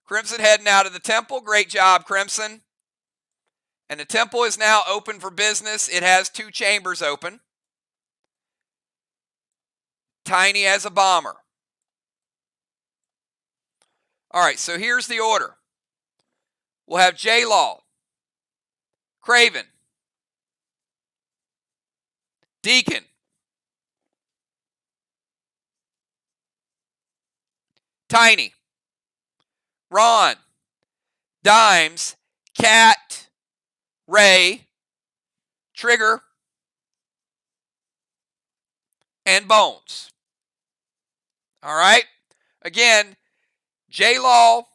Crimson heading out of the temple. Great job, Crimson. And the temple is now open for business. It has 2 chambers open. Tiny as a bomber. All right, so here's the order. We'll have J-Law, Craven, Deacon, Tiny, Ron, Dimes, Cat, Ray, Trigger, and Bones. All right? Again, J-Law,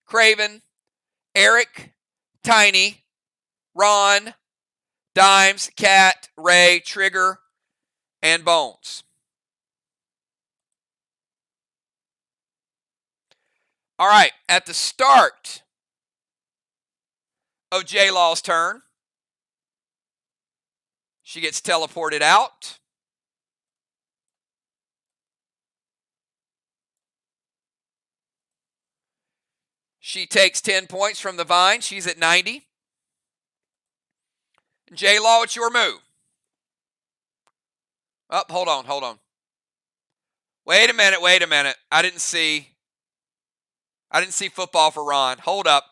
Craven, Eric, Tiny, Ron, Dimes, Cat, Ray, Trigger, and Bones. All right, at the start of J-Law's turn, she gets teleported out. She takes 10 points from the vine. She's at 90. J-Law, it's your move. Oh, hold on. Wait a minute. I didn't see football for Ron. Hold up.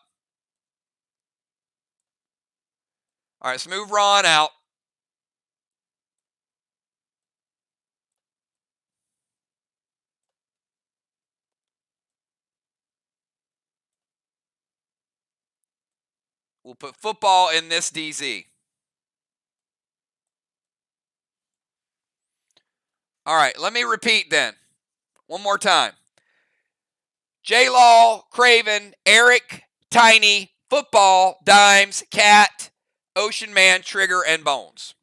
All right, let's move Ron out. We'll put football in this DZ. All right, let me repeat then. One more time. J-Law, Craven, Eric, Tiny, Football, Dimes, Cat, Ocean Man, Trigger, and Bones.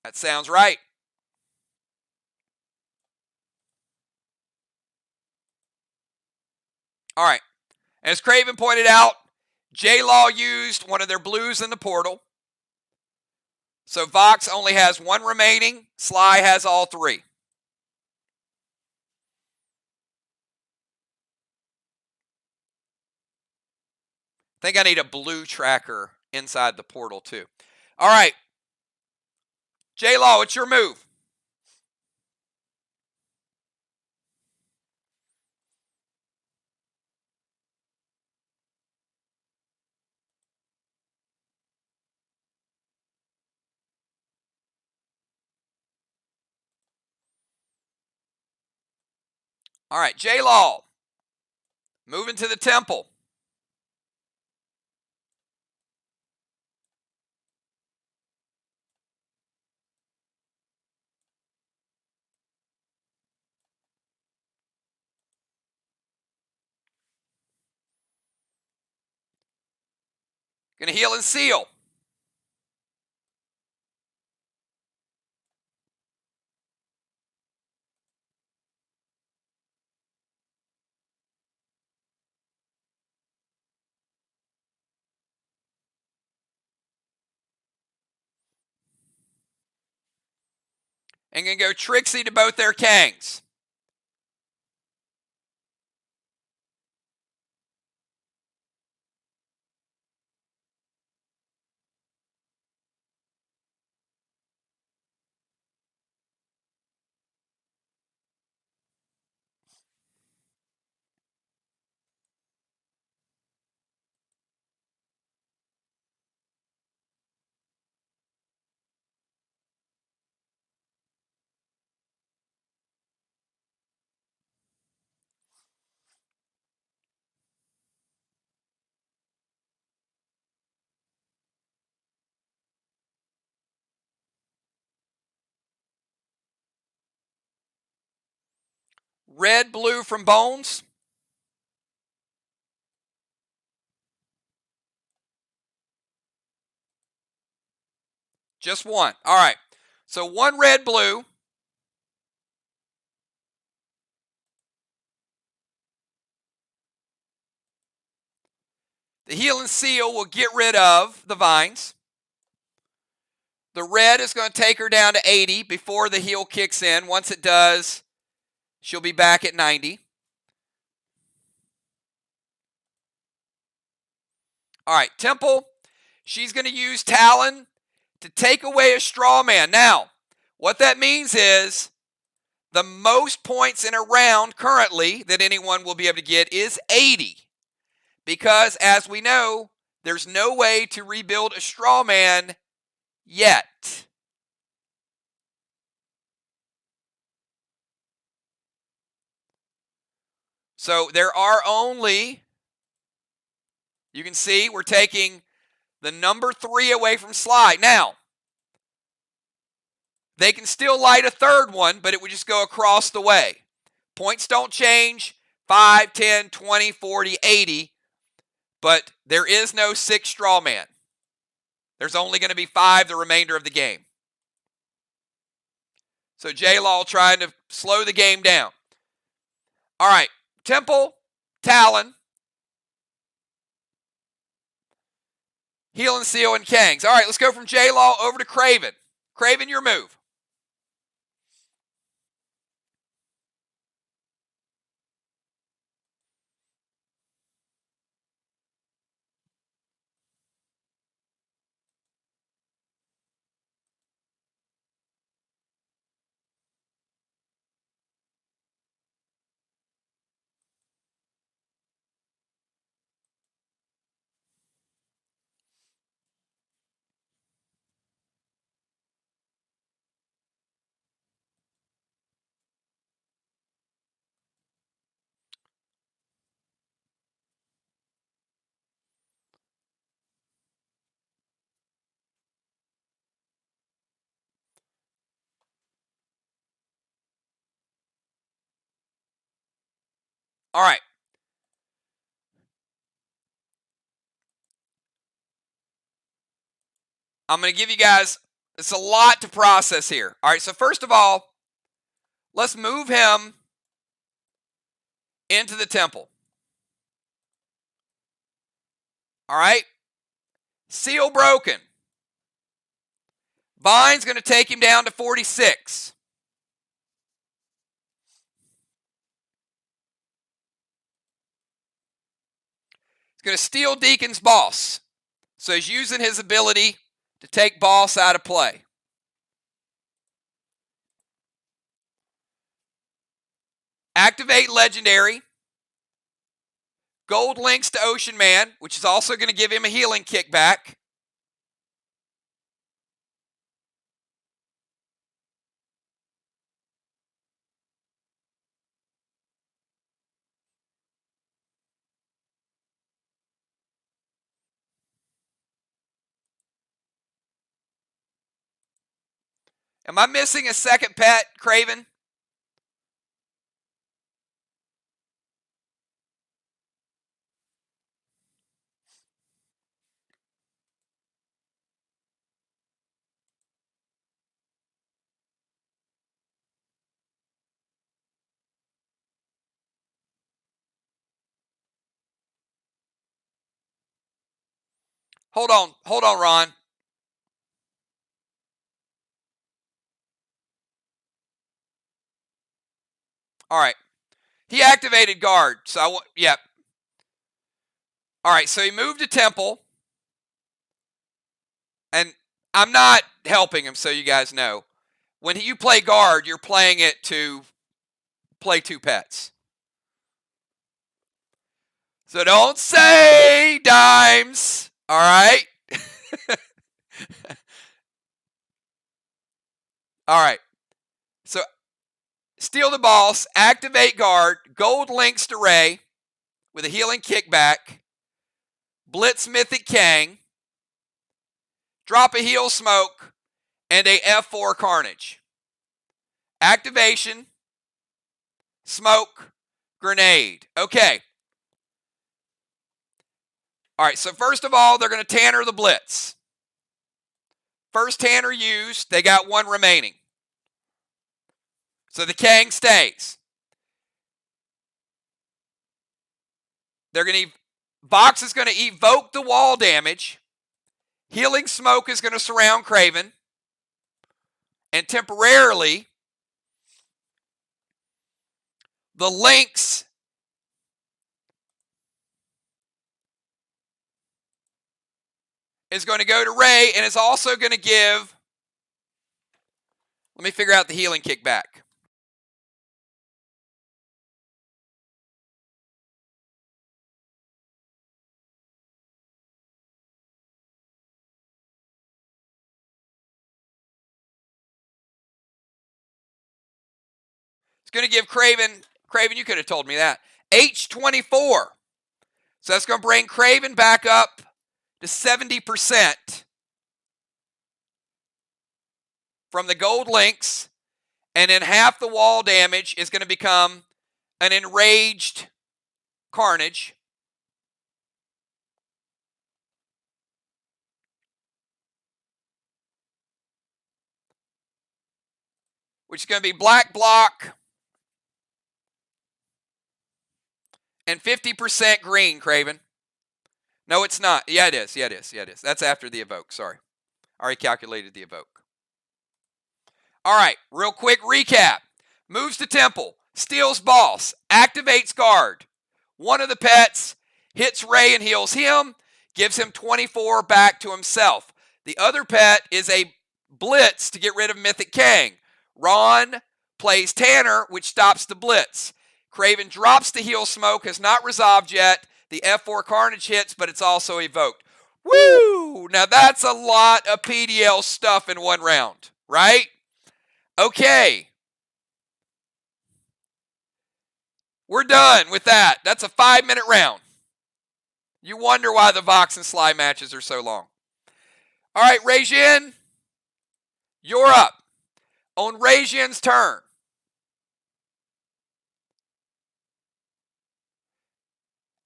That sounds right. All right. As Craven pointed out, J-Law used one of their blues in the portal. So VOX only has 1 remaining. Sly has all 3. I think I need a blue tracker inside the portal too. All right. J-Law, it's your move. All right, J-Law. Moving to the temple. Gonna heal and seal. And gonna go Trixie to both their Kangs. Red, blue from Bones. Just 1. All right. So 1 red, blue. The Heal and Seal will get rid of the vines. The red is going to take her down to 80 before the heal kicks in. Once it does, she'll be back at 90. All right, Temple, she's going to use Talon to take away a straw man. Now, what that means is the most points in a round currently that anyone will be able to get is 80. Because, as we know, there's no way to rebuild a straw man yet. So there are only, you can see we're taking the number 3 away from SLY. Now, they can still light a third one, but it would just go across the way. Points don't change, 5, 10, 20, 40, 80, but there is no 6 straw man. There's only going to be 5 the remainder of the game. So J-Law trying to slow the game down. All right, Temple, Talon, Heal and Seal, and Kangs. All right, let's go from J-Law over to Craven. Craven, your move. All right. I'm going to give you guys, it's a lot to process here. All right, so first of all, let's move him into the temple. All right. Seal broken. Vine's going to take him down to 46. He's going to steal Deacon's boss. So he's using his ability to take boss out of play. Activate legendary. Gold links to Ocean Man, which is also going to give him a healing kickback. Am I missing a second pet, Craven? Hold on, Ron. All right. He activated guard, so yeah. All right, so he moved to temple. And I'm not helping him, so you guys know. When you play guard, you're playing it to play 2 pets. So don't say dimes, all right? All right. So steal the boss, activate guard, gold links to Ray with a healing kickback, blitz mythic Kang, drop a heal smoke, and a F4 carnage. Activation, smoke, grenade. Okay. All right, so first of all, they're going to Tanner the blitz. First Tanner used, they got 1 remaining. So the Kang stays. They're going to VOX is going to evoke the wall damage. Healing Smoke is going to surround Craven. And temporarily, the Lynx is going to go to Ray, and it's also going to give... Let me figure out the healing kickback. It's going to give Craven, you could have told me that, H24. So that's going to bring Craven back up to 70% from the gold links, and then half the wall damage is going to become an enraged Carnage. Which is going to be black block and 50% green, Craven. No, it's not. Yeah, it is. Yeah, it is. Yeah, it is. That's after the evoke. Sorry. I already calculated the evoke. All right, real quick recap. Moves to Temple, steals boss, activates guard. One of the pets hits Ray and heals him, gives him 24 back to himself. The other pet is a blitz to get rid of Mythic Kang. Ron plays Tanner, which stops the blitz. Craven drops the heal smoke, has not resolved yet. The F4 Carnage hits, but it's also evoked. Woo! Now that's a lot of PDL stuff in one round, right? Okay. We're done with that. That's a 5-minute round. You wonder why the VOX and SLY matches are so long. All right, Rajin, you're up. On Rajin's turn,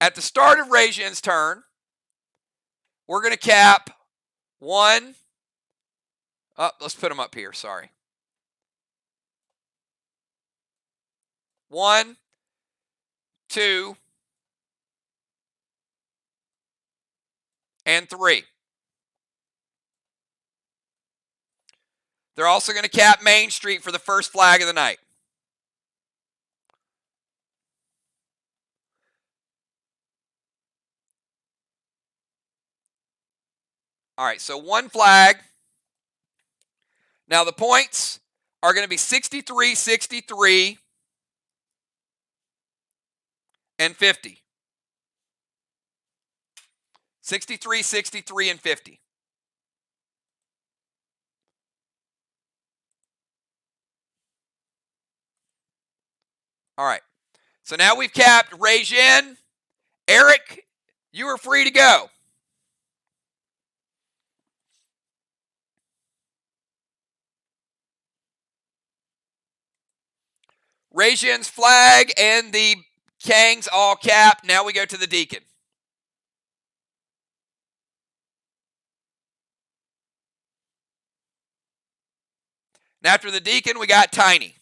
at the start of Rajin's turn, we're going to cap one. Oh, let's put them up here. Sorry. 1, 2, and 3. They're also going to cap Main Street for the first flag of the night. All right, so 1 flag. Now the points are going to be 63, 63, and 50. 63, 63, and 50. All right. So now we've capped Rajin. Eric, you are free to go. Rajin's flag and the Kang's all capped. Now we go to the Deacon. And after the Deacon, we got Tiny.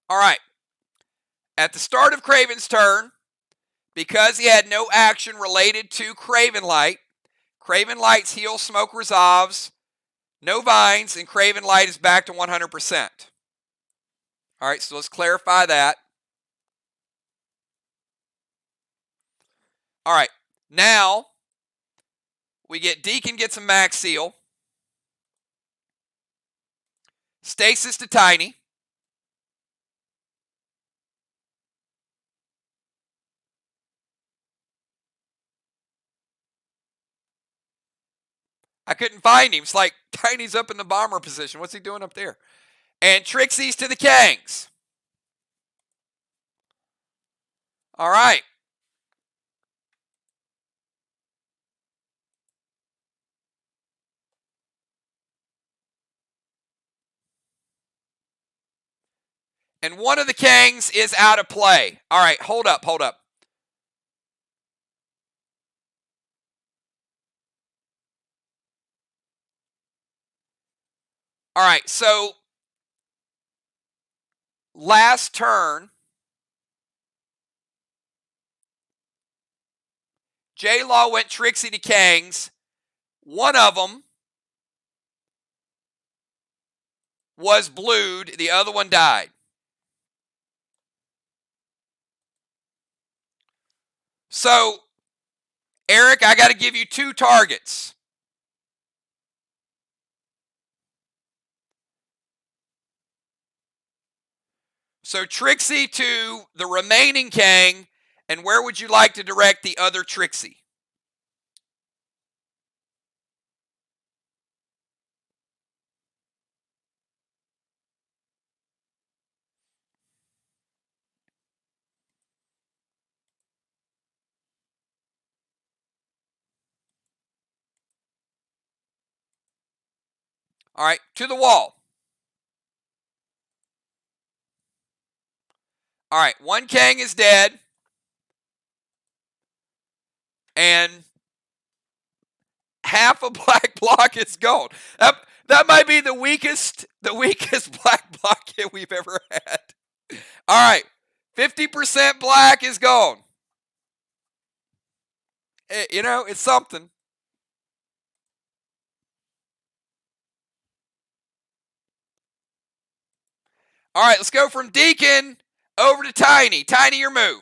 All right. At the start of Craven's turn, because he had no action related to Craven Light, Craven Light's heal smoke resolves, no vines, and Craven Light is back to 100%. All right, so let's clarify that. All right, now we get Deacon gets a max seal. Stasis to Tiny. I couldn't find him. It's like Tiny's up in the bomber position. What's he doing up there? And Trixie's to the Kangs. All right. And one of the Kangs is out of play. All right, hold up. All right, so last turn, J-Law went Trixie to Kangs. One of them was blued. The other one died. So, Eric, I got to give you 2 targets. So, Trixie to the remaining Kang, and where would you like to direct the other Trixie? All right, to the wall. All right, one Kang is dead. And half a black block is gone. That might be the weakest black block hit we've ever had. All right, 50% black is gone. You know, it's something. All right, let's go from Deacon over to Tiny. Tiny, your move.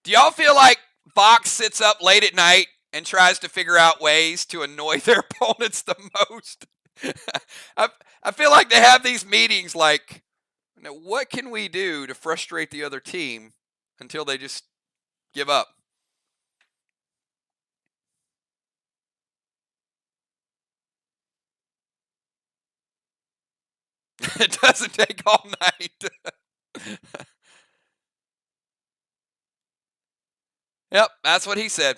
Do y'all feel like VOX sits up late at night and tries to figure out ways to annoy their opponents the most? I feel like they have these meetings like, what can we do to frustrate the other team until they just give up? It doesn't take all night. Yep, that's what he said.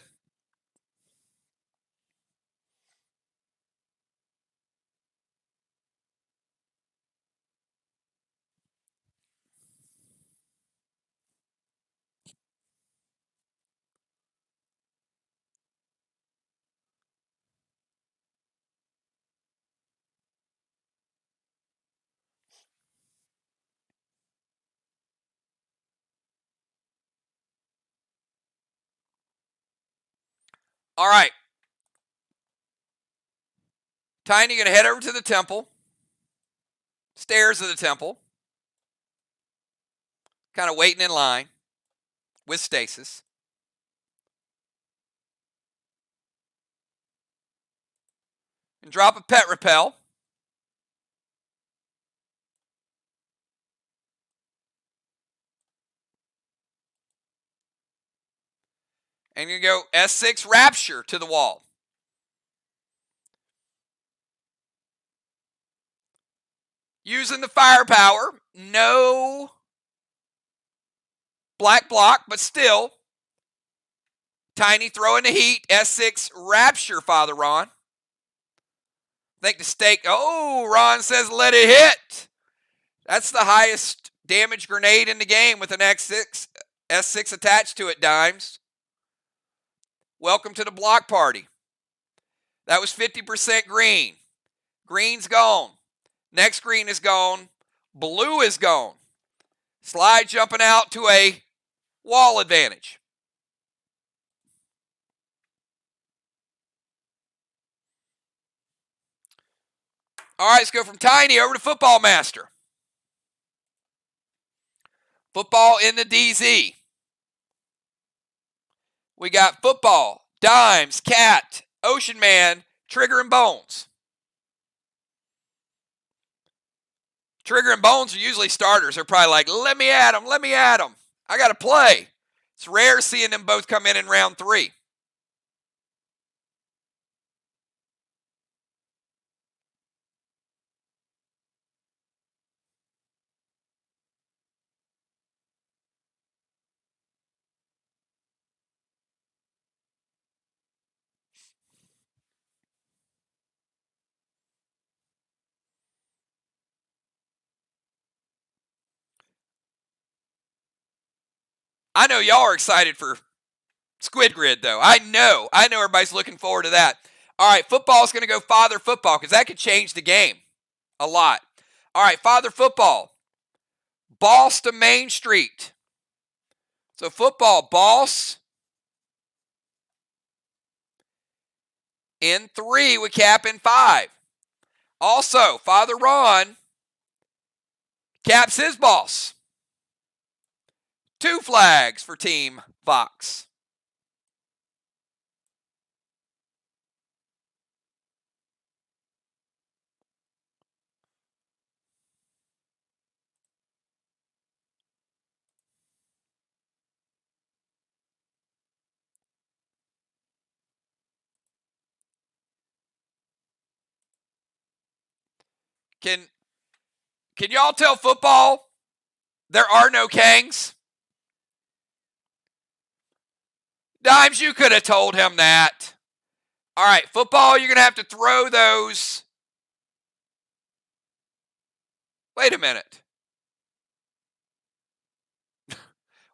All right. Tiny, you're going to head over to the temple. Stairs of the temple. Kind of waiting in line with stasis. And drop a pet repel. And you're going to go S6 Rapture to the wall. Using the firepower. No black block, but still. Tiny throwing the heat. S6 Rapture, Father Ron. I think the stake. Oh, Ron says let it hit. That's the highest damage grenade in the game with an S6 attached to it, Dimes. Welcome to the block party. That was 50% green. Green's gone. Next green is gone. Blue is gone. Sly jumping out to a wall advantage. All right, let's go from Tiny over to Football Master. Football in the DZ. We got Football, Dimes, Cat, Ocean Man, Trigger and Bones. Trigger and Bones are usually starters. They're probably like, let me at him, let me at him. I got to play. It's rare seeing them both come in round 3. I know y'all are excited for Squid Grid, though. I know everybody's looking forward to that. All right, football is going to go Father Football because that could change the game a lot. All right, Father Football. Boss to Main Street. So football, Boss in 3 with Cap in 5. Also, Father Ron caps his boss. 2 flags for Team VOX. Can y'all tell football there are no Kangs? Dimes, you could have told him that. All right, football, you're going to have to throw those. Wait a minute.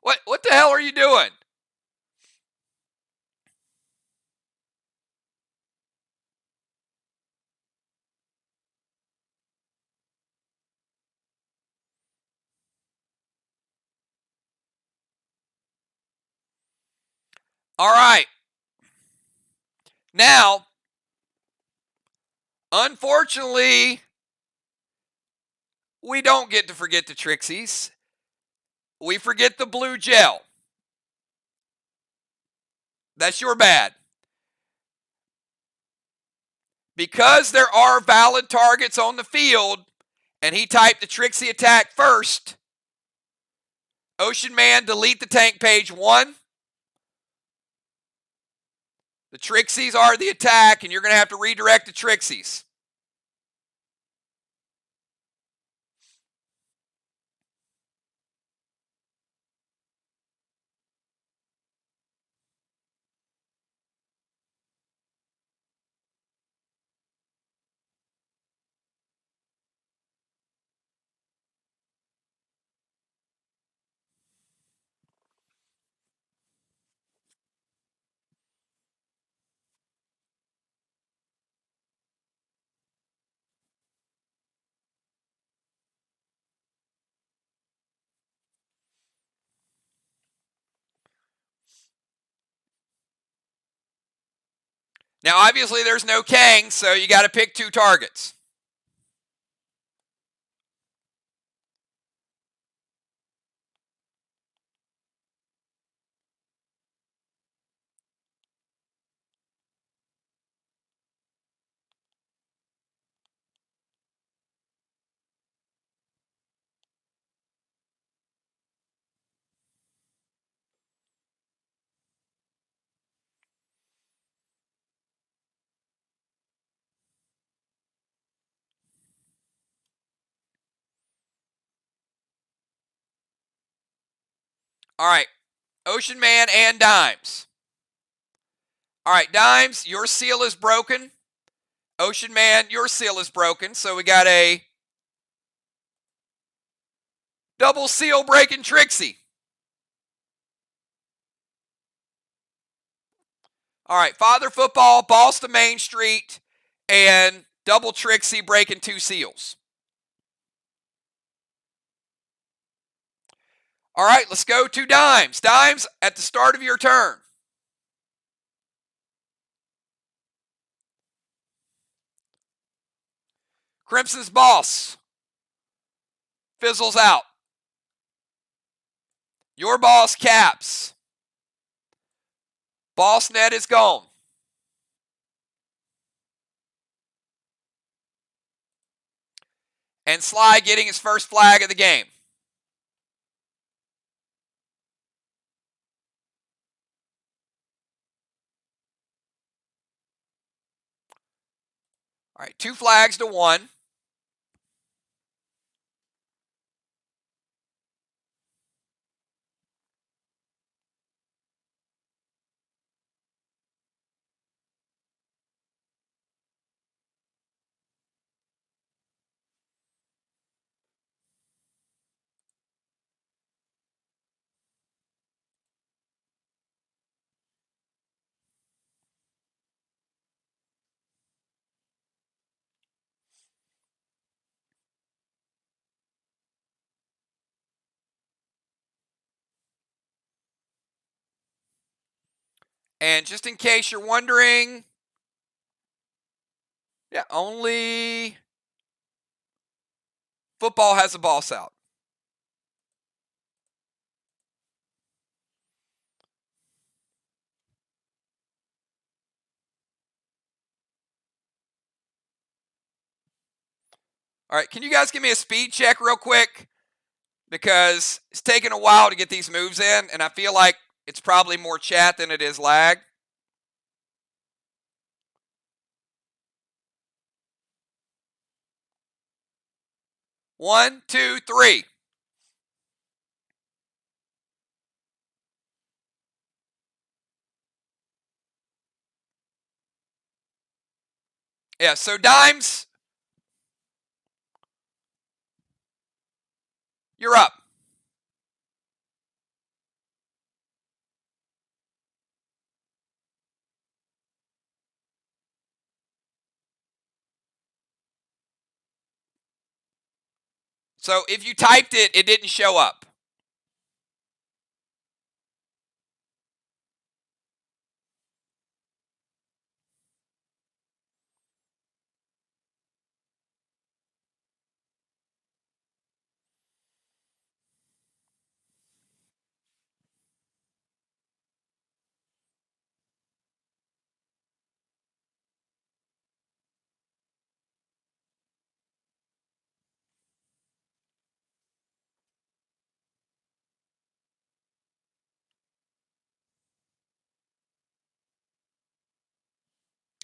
What the hell are you doing? All right. Now, unfortunately, we don't get to forget the Trixies. We forget the blue gel. That's your bad. Because there are valid targets on the field, and he typed the Trixie attack first, Ocean Man, delete the tank page 1. The Trixies are the attack, and you're going to have to redirect the Trixies. Now, obviously, there's no Kang, so you got to pick 2 targets. All right, Ocean Man and Dimes. All right, Dimes, your seal is broken. Ocean Man, your seal is broken. So we got a double seal breaking Trixie. All right, Father Football, Boss to Main Street, and double Trixie breaking 2 seals. All right, let's go to Dimes. Dimes, at the start of your turn. Crimson's boss fizzles out. Your boss caps. Boss net is gone. And SLY getting his first flag of the game. All right, 2 flags to 1. And just in case you're wondering, yeah, only football has a boss out. All right, can you guys give me a speed check real quick? Because it's taking a while to get these moves in, and I feel like it's probably more chat than it is lag. One, two, three. Yeah, so Dimes, you're up. So if you typed it, it didn't show up.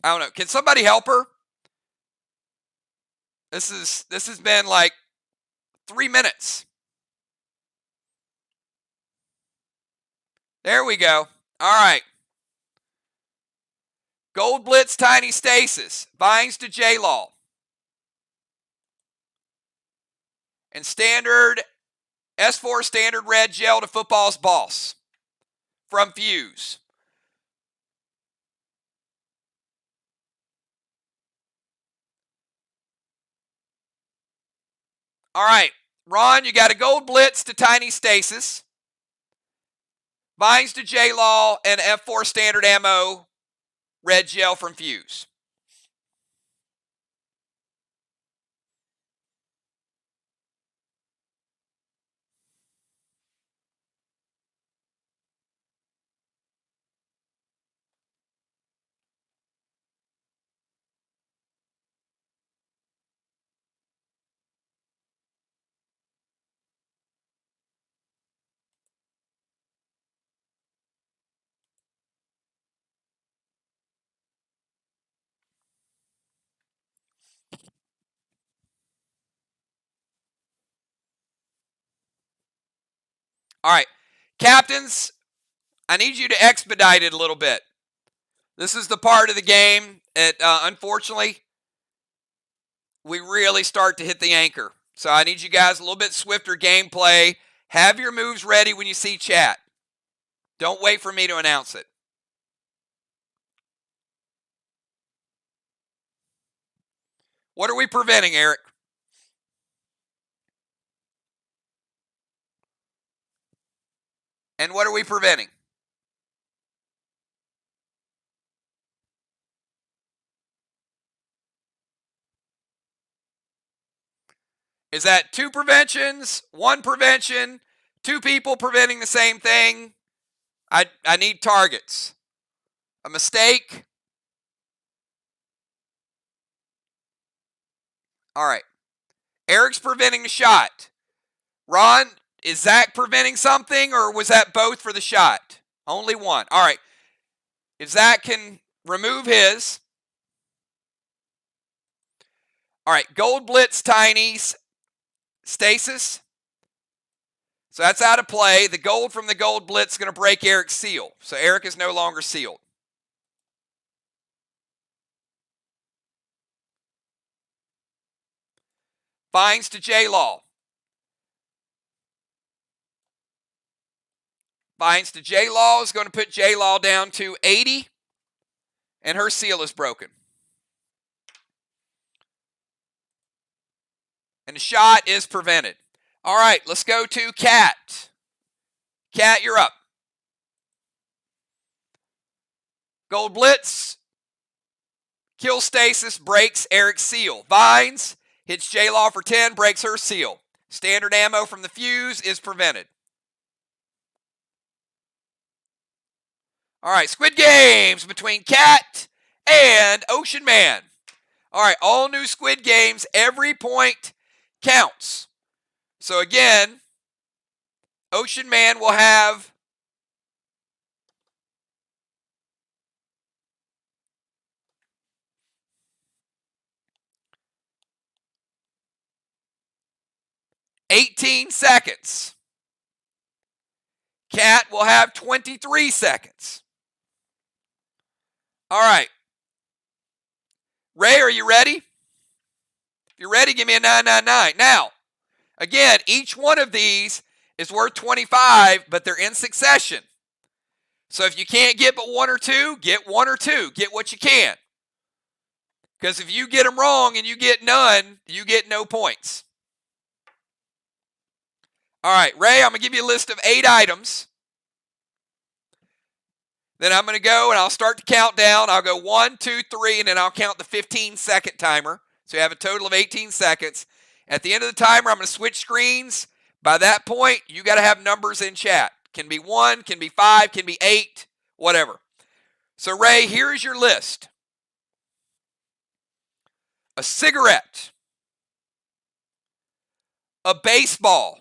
I don't know. Can somebody help her? This has been like 3 minutes. There we go. All right. Gold Blitz, Tiny Stasis. Vines to J-Law. And standard S4 standard red gel to Football's Boss from Fuse. All right. Ron, you got a Gold Blitz to Tiny Stasis. Vines to J-Law and F4 standard ammo red gel from Fuse. All right. Captains, I need you to expedite it a little bit. This is the part of the game that, unfortunately, we really start to hit the anchor. So I need you guys a little bit swifter gameplay. Have your moves ready when you see chat. Don't wait for me to announce it. What are we preventing, Eric? And what are we preventing? Is that 2 preventions, 1 prevention, 2 people preventing the same thing? I need targets. A mistake? All right. Eric's preventing the shot. Ron, is Zach preventing something, or was that both for the shot? Only one. All right. If Zach can remove his. All right. Gold Blitz Tiny's stasis. So that's out of play. The gold from the Gold Blitz is going to break Eric's seal. So Eric is no longer sealed. Fines to J-Law. Fines to J-Law is going to put J-Law down to 80. And her seal is broken. And the shot is prevented. All right, let's go to Cat. Cat, you're up. Gold Blitz. Kill stasis, breaks Eric's seal. Vines hits J-Law for 10, breaks her seal. Standard ammo from the fuse is prevented. All right, Squid Games between Cat and Ocean Man. All right, all new Squid Games, every point counts. So again, Ocean Man will have $18 seconds. Cat will have 23 seconds. All right. Ray, are you ready? If you're ready, give me a 999. Now, again, each one of these is worth 25, but they're in succession. So if you can't get but one or two, get one or two. Get what you can. Because if you get them wrong and you get none, you get no points. All right, Ray, I'm going to give you a list of 8 items. Then I'm going to go and I'll start the countdown. I'll go 1, 2, 3, and then I'll count the 15-second timer. So you have a total of 18 seconds. At the end of the timer, I'm going to switch screens. By that point, you got to have numbers in chat. Can be 1, can be 5, can be 8, whatever. So Ray, here's your list. A cigarette. A baseball.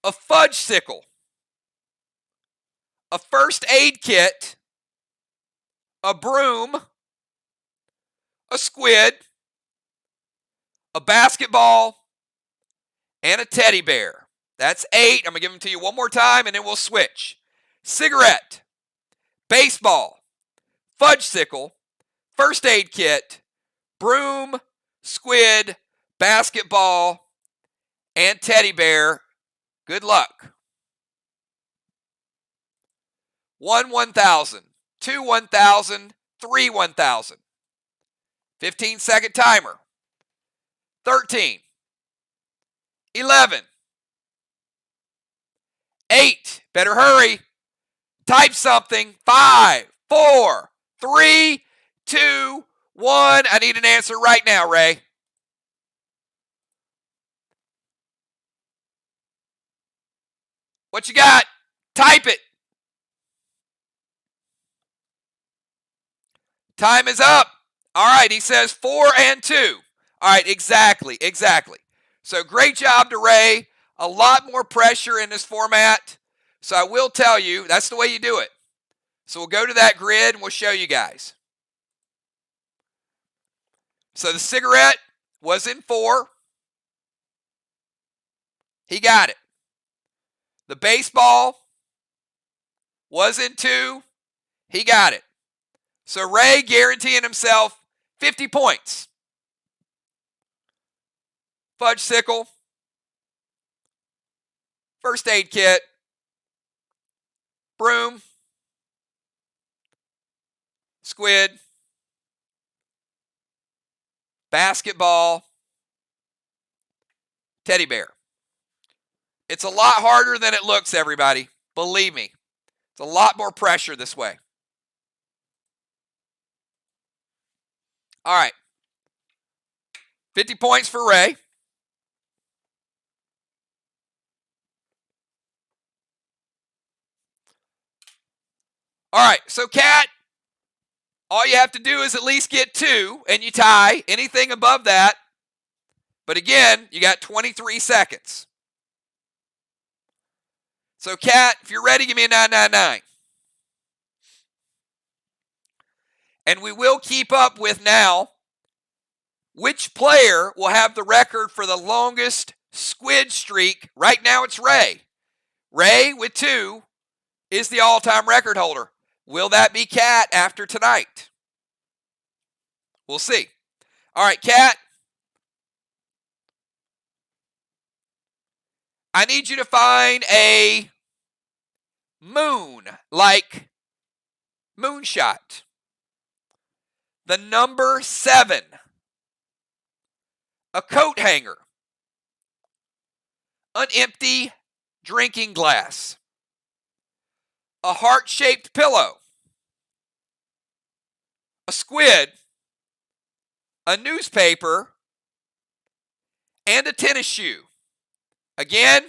A fudge sickle. A first aid kit. A broom. A squid. A basketball. And a teddy bear. That's 8. I'm going to give them to you one more time and then we'll switch. Cigarette. Baseball. Fudge sickle. First aid kit. Broom. Squid. Basketball. And teddy bear. Good luck. 1, 1,000. 2, 1,000. 3, 1,000. 15-second timer. 13. 11. 8. Better hurry. Type something. 5, 4, 3, 2, 1. I need an answer right now, Ray. What you got? Type it. Time is up. All right, he says 4 and 2. All right, exactly. So great job to Ray. A lot more pressure in this format. So I will tell you, that's the way you do it. So we'll go to that grid and we'll show you guys. So the cigarette was in 4. He got it. The baseball was in 2. He got it. So Ray guaranteeing himself 50 points. Fudge sickle. First aid kit. Broom. Squid. Basketball. Teddy bear. It's a lot harder than it looks, everybody. Believe me. It's a lot more pressure this way. All right. 50 points for Ray. All right, so Cat, all you have to do is at least get 2, and you tie. Anything above that, But again, you got 23 seconds. So, Kat, if you're ready, give me a 999. And we will keep up with now which player will have the record for the longest squid streak. Right now it's Ray. Ray, with 2, is the all-time record holder. Will that be Kat after tonight? We'll see. All right, Kat. I need you to find a moon, like moonshot. The number 7. A coat hanger. An empty drinking glass. A heart-shaped pillow. A squid. A newspaper. And a tennis shoe. Again,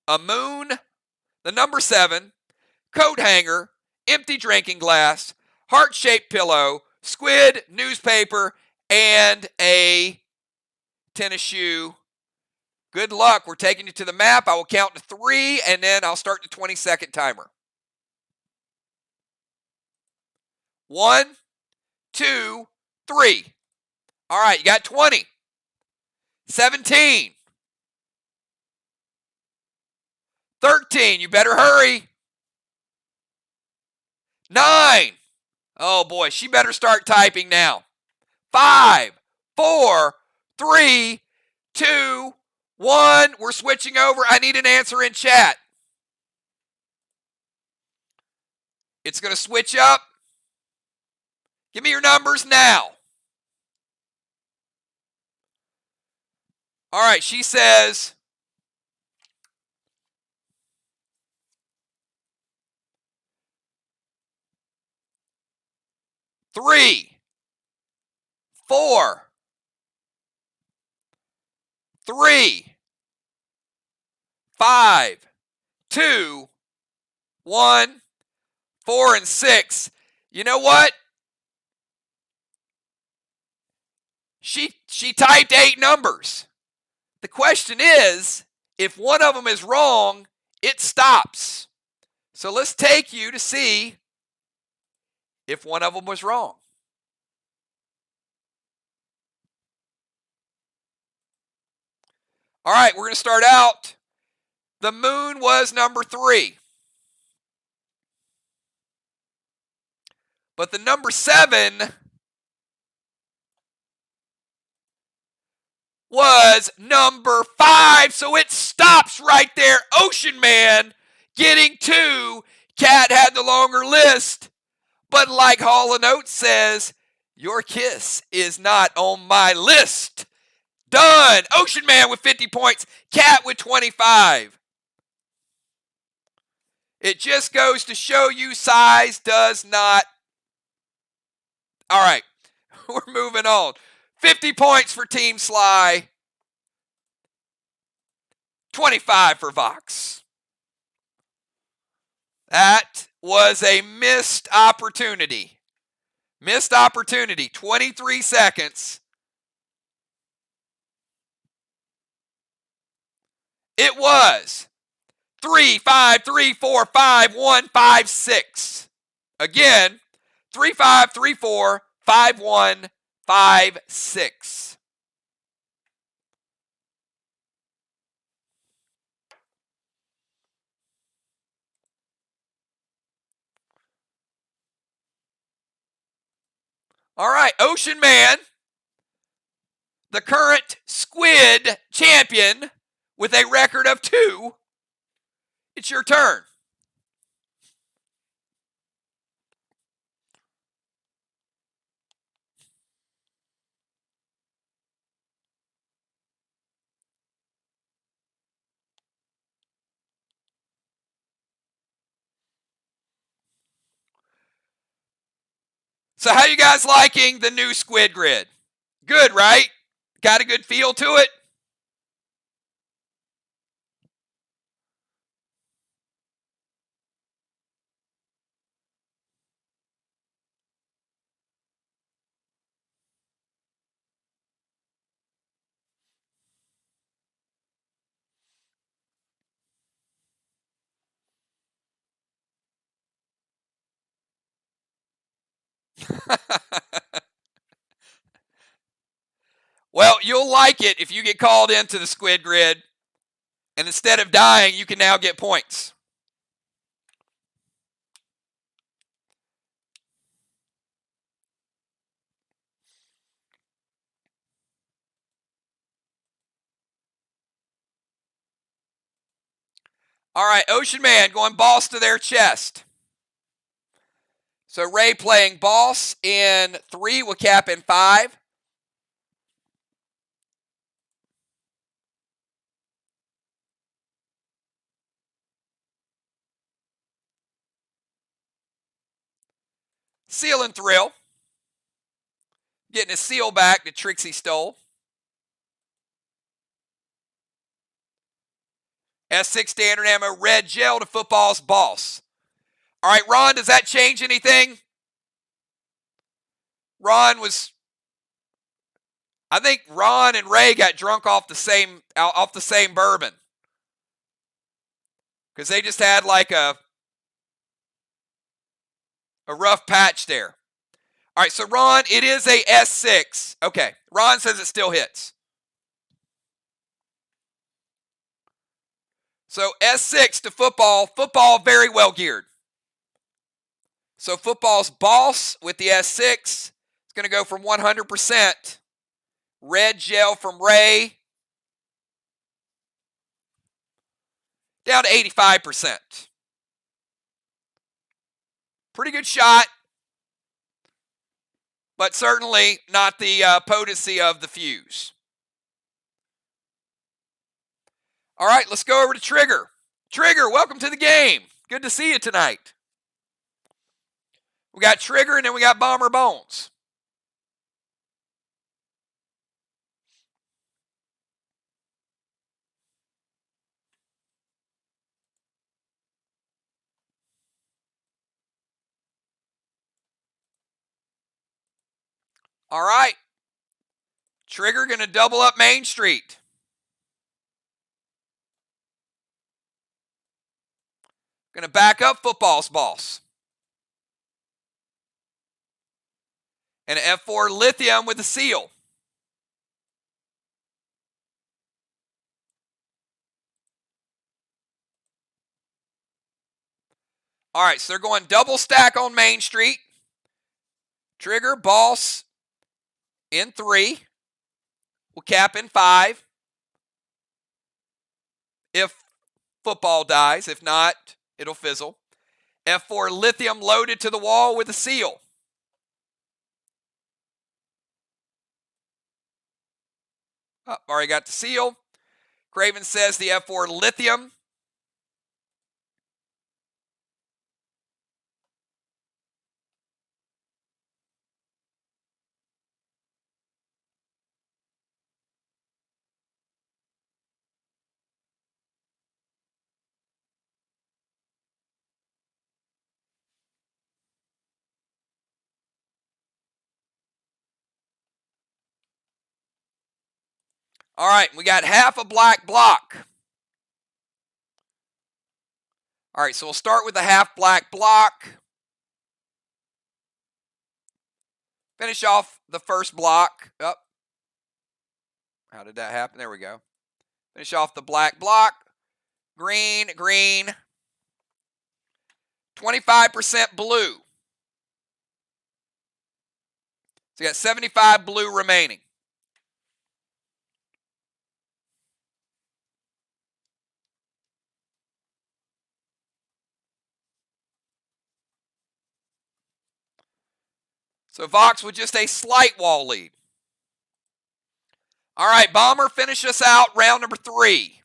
a moon, the number 7, coat hanger, empty drinking glass, heart-shaped pillow, squid, newspaper, and a tennis shoe. Good luck. We're taking you to the map. I will count to 3, and then I'll start the 20-second timer. 1, 2, 3. All right, you got 20. 17. 13, you better hurry. 9. Oh boy, she better start typing now. 5, 4, 3, 2, 1. We're switching over. I need an answer in chat. It's going to switch up. Give me your numbers now. All right, she says 3, 4, 3, 5, 2, 1, 4, and 6. You know what? She typed 8 numbers. The question is, if one of them is wrong, it stops. So let's take you to see if one of them was wrong. All right, we're going to start out. The moon was number 3. But the number 7 was number 5, so it stops right there. Ocean Man getting 2. Kat had the longer list, but like Hall & Oates says, your kiss is not on my list. Done. Ocean Man with 50 points. Kat with 25. It just goes to show you size does not. All right, we're moving on. 50 points for Team Sly. 25 for VOX. That was a missed opportunity. Missed opportunity. 23 seconds. It was 3, 5, 3, 4, 5, 1, 5, 6. Again, 3, 5, 3, 4, 5, 1, 5, 6. All right, Ocean Man, the current squid champion with a record of 2. It's your turn. So how you guys liking the new squid grid? Good, right? Got a good feel to it? Well, you'll like it if you get called into the squid grid, and instead of dying, you can now get points. All right, Ocean Man going boss to their chest. So Ray playing boss in 3 will cap in 5. Seal and Thrill. Getting a seal back that Trixie stole. S6 standard ammo, red gel to football's boss. All right, Ron, does that change anything? I think Ron and Ray got drunk off the same bourbon. Because they just had like a rough patch there. All right, so Ron, it is a S6. Okay, Ron says it still hits. So S6 to football. Football very well geared. So football's boss with the S6 is going to go from 100%. Red gel from Ray down to 85%. Pretty good shot, but certainly not the potency of the fuse. All right, let's go over to Trigger. Trigger, welcome to the game. Good to see you tonight. We got Trigger, and then we got Bomber Bones. All right. Trigger going to double up Main Street. Going to back up football's boss. And an F4 lithium with a seal. All right, so they're going double stack on Main Street. Trigger, boss in 3. Will cap in 5. If football dies. If not, it'll fizzle. F4 lithium loaded to the wall with a seal. Oh, already got the seal. Craven says the F4 lithium. All right, we got half a black block. All right, so we'll start with the half black block. Finish off the first block. Oh, how did that happen? There we go. Finish off the black block. Green, green. 25% blue. So you got 75 blue remaining. So VOX with just a slight wall lead. All right, Bomber, finish us out round number 3.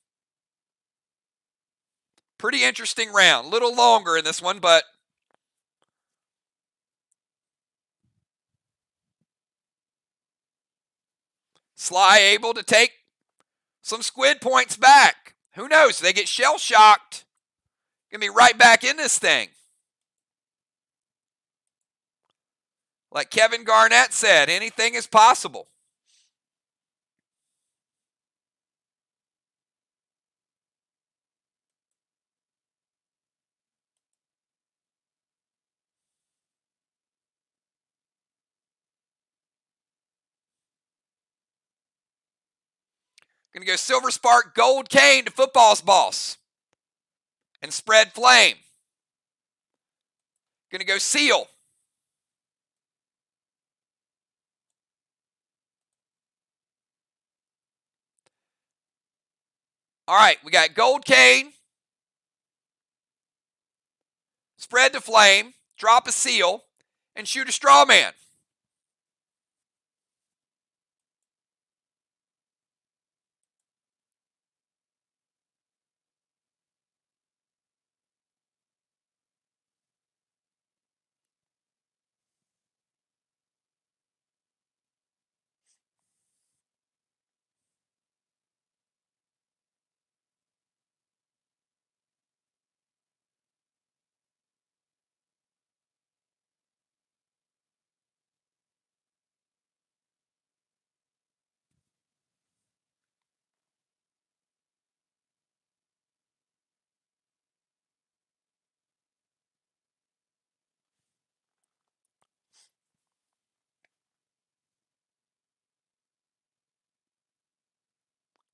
Pretty interesting round. A little longer in this one, but Sly able to take some squid points back. Who knows? They get shell-shocked. Gonna be right back in this thing. Like Kevin Garnett said, anything is possible. Going to go Silver Spark, Gold Cane to Football's Boss. And Spread Flame. Going to go Seal. All right, we got Gold Cane. Spread to Flame. Drop a Seal. And shoot a Straw Man.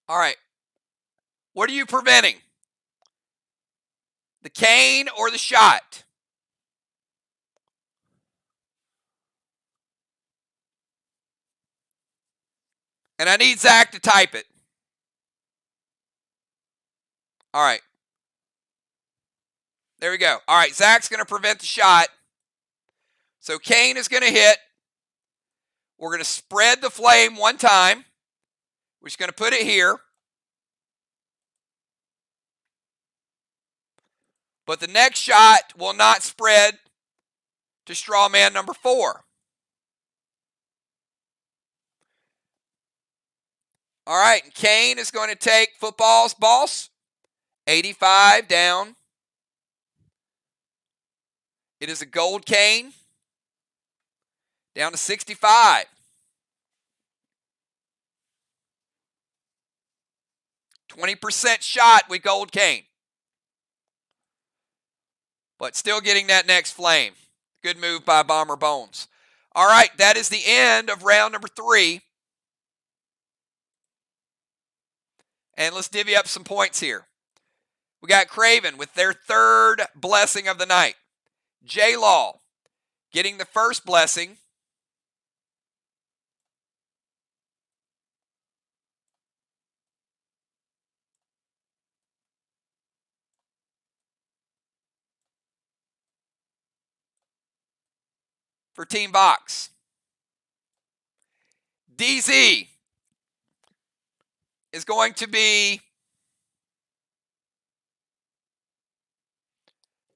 All right. What are you preventing? The cane or the shot? And I need Zach to type it. All right. There we go. All right, Zach's going to prevent the shot. So cane is going to hit. We're going to spread the flame one time. We're just going to put it here. But the next shot will not spread to straw man number 4. All right, and Kane is going to take Football's Boss. 85 down. It is a Gold Cane. Down to 65. %, shot with Gold Cane. But still getting that next flame. Good move by Bomber Bones. All right, that is the end of round number 3. And let's divvy up some points here. We got Craven with their 3rd blessing of the night. J-Law getting the 1st blessing. For Team VOX. DZ is going to be...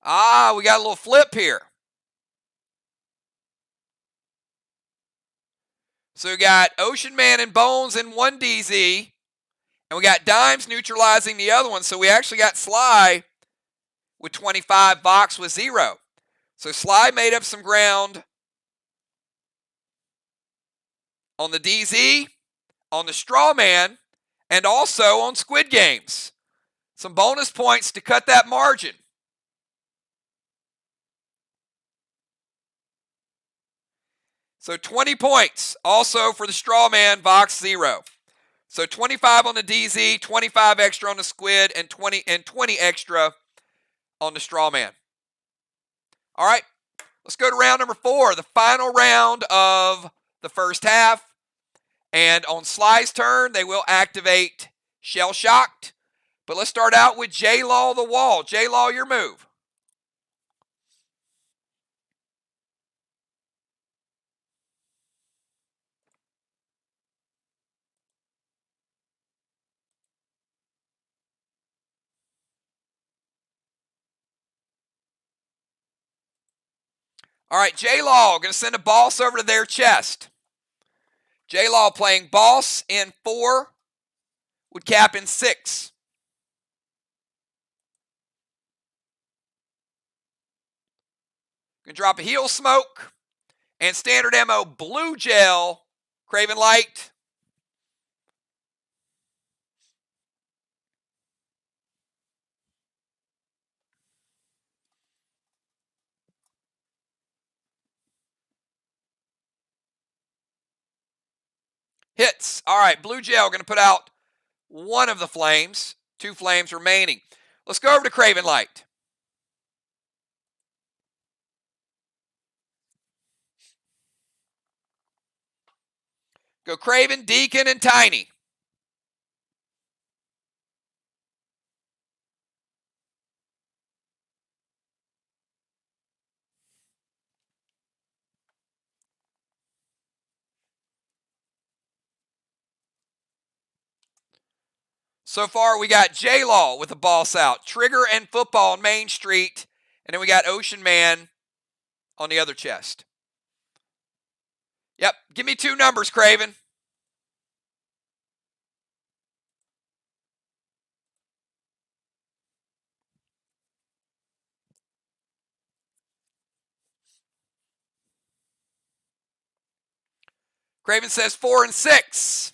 we got a little flip here. So we got Ocean Man and Bones in one DZ. And we got Dimes neutralizing the other one. So we actually got Sly with 25, VOX with 0. So Sly made up some ground on the DZ, on the Straw Man, and also on Squid Games. Some bonus points to cut that margin. So 20 points also for the Straw Man, VOX 0. So 25 on the DZ, 25 extra on the Squid, and 20 extra on the Straw Man. All right, let's go to round number 4, the final round of the first half. And on Sly's turn, they will activate Shell Shocked. But let's start out with J-Law the Wall. J-Law, your move. All right, J-Law going to send a boss over to their chest. J-Law playing boss in 4, would cap in 6. Going to drop a Heal Smoke and standard ammo Blue Gel, Craven Light. Hits. All right, Blue Gel going to put out one of the flames. 2 flames remaining. Let's go over to Craven Light. Go Craven, Deacon, and Tiny. So far, we got J-Law with a boss out. Trigger and Football on Main Street. And then we got Ocean Man on the other chest. Yep, give me 2 numbers, Craven. Craven says 4 and 6.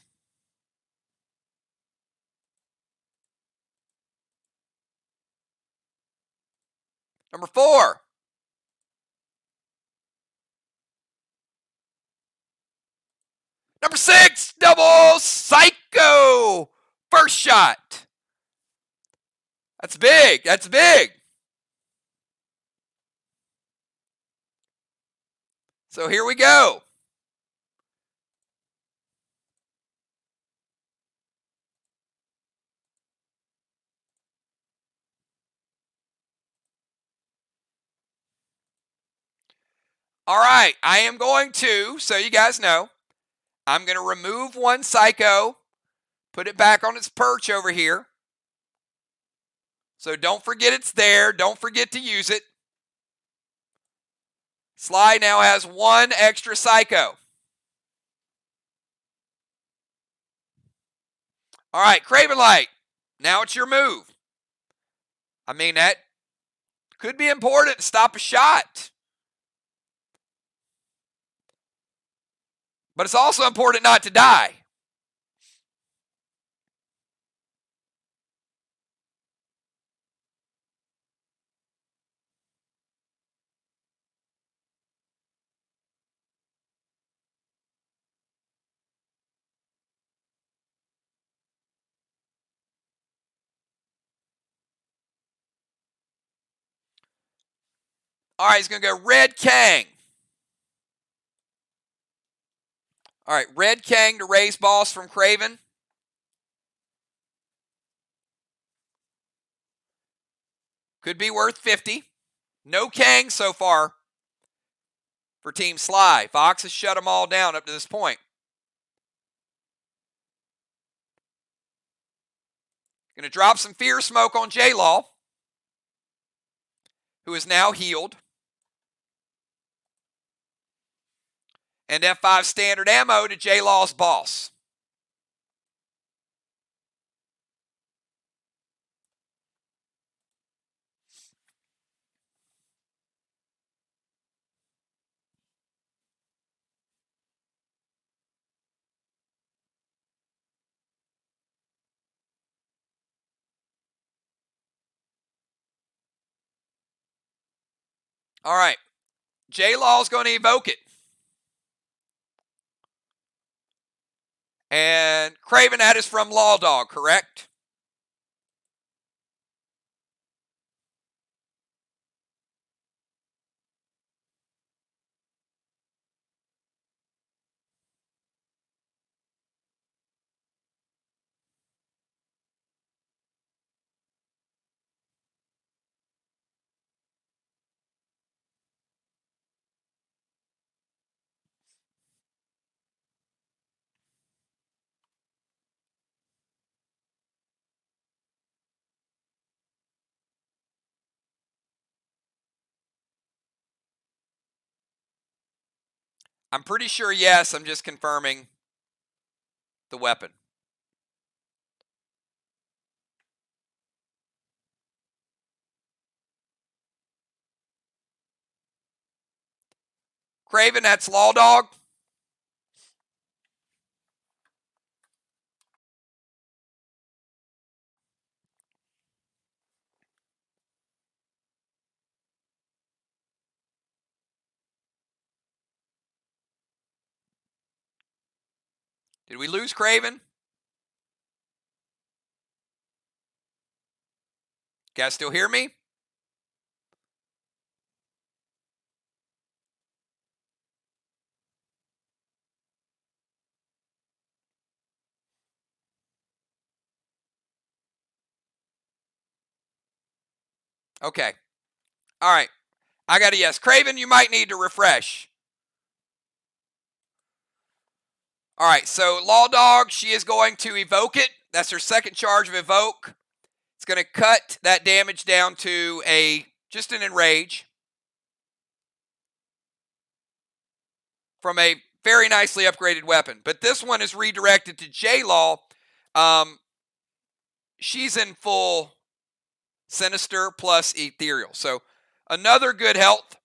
Number 4. Number 6, double psycho. First shot. That's big. That's big. So here we go. All right, I am going to, so you guys know, I'm going to remove 1 psycho, put it back on its perch over here. So don't forget it's there. Don't forget to use it. Sly now has 1 extra psycho. All right, Craven Light. Now it's your move. I mean, that could be important to stop a shot. But it's also important not to die. All right, he's going to go Red Kang. All right, Red Kang to raise boss from Craven. Could be worth 50. No Kang so far for Team Sly. Fox has shut them all down up to this point. Going to drop some Fear Smoke on J-Law, who is now healed. And F5 standard ammo to J-Law's boss. All right. J-Law's going to evoke it. And Craven, that is from Law Dog, correct? I'm pretty sure yes. I'm just confirming the weapon. Craven, that's Law Dog. Did we lose Craven? Guys still hear me? Okay. All right. I got a yes. Craven, you might need to refresh. All right. So Law Dog, she is going to evoke it. That's her second charge of evoke. It's going to cut that damage down to just an enrage from a very nicely upgraded weapon. But this one is redirected to J-Law. She's in full Sinister plus Ethereal. So another good health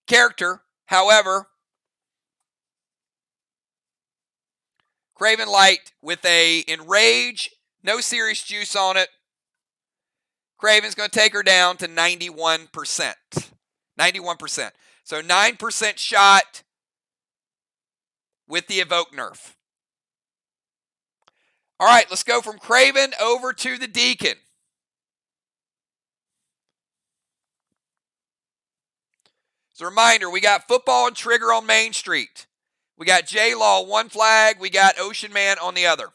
character. However, Craven Light with a Enrage, no serious juice on it. Craven's going to take her down to 91%. 91%. So 9% shot with the Evoke nerf. All right, let's go from Craven over to the Deacon. As a reminder, we got Football and Trigger on Main Street. We got J-Law one flag. We got Ocean Man on the other.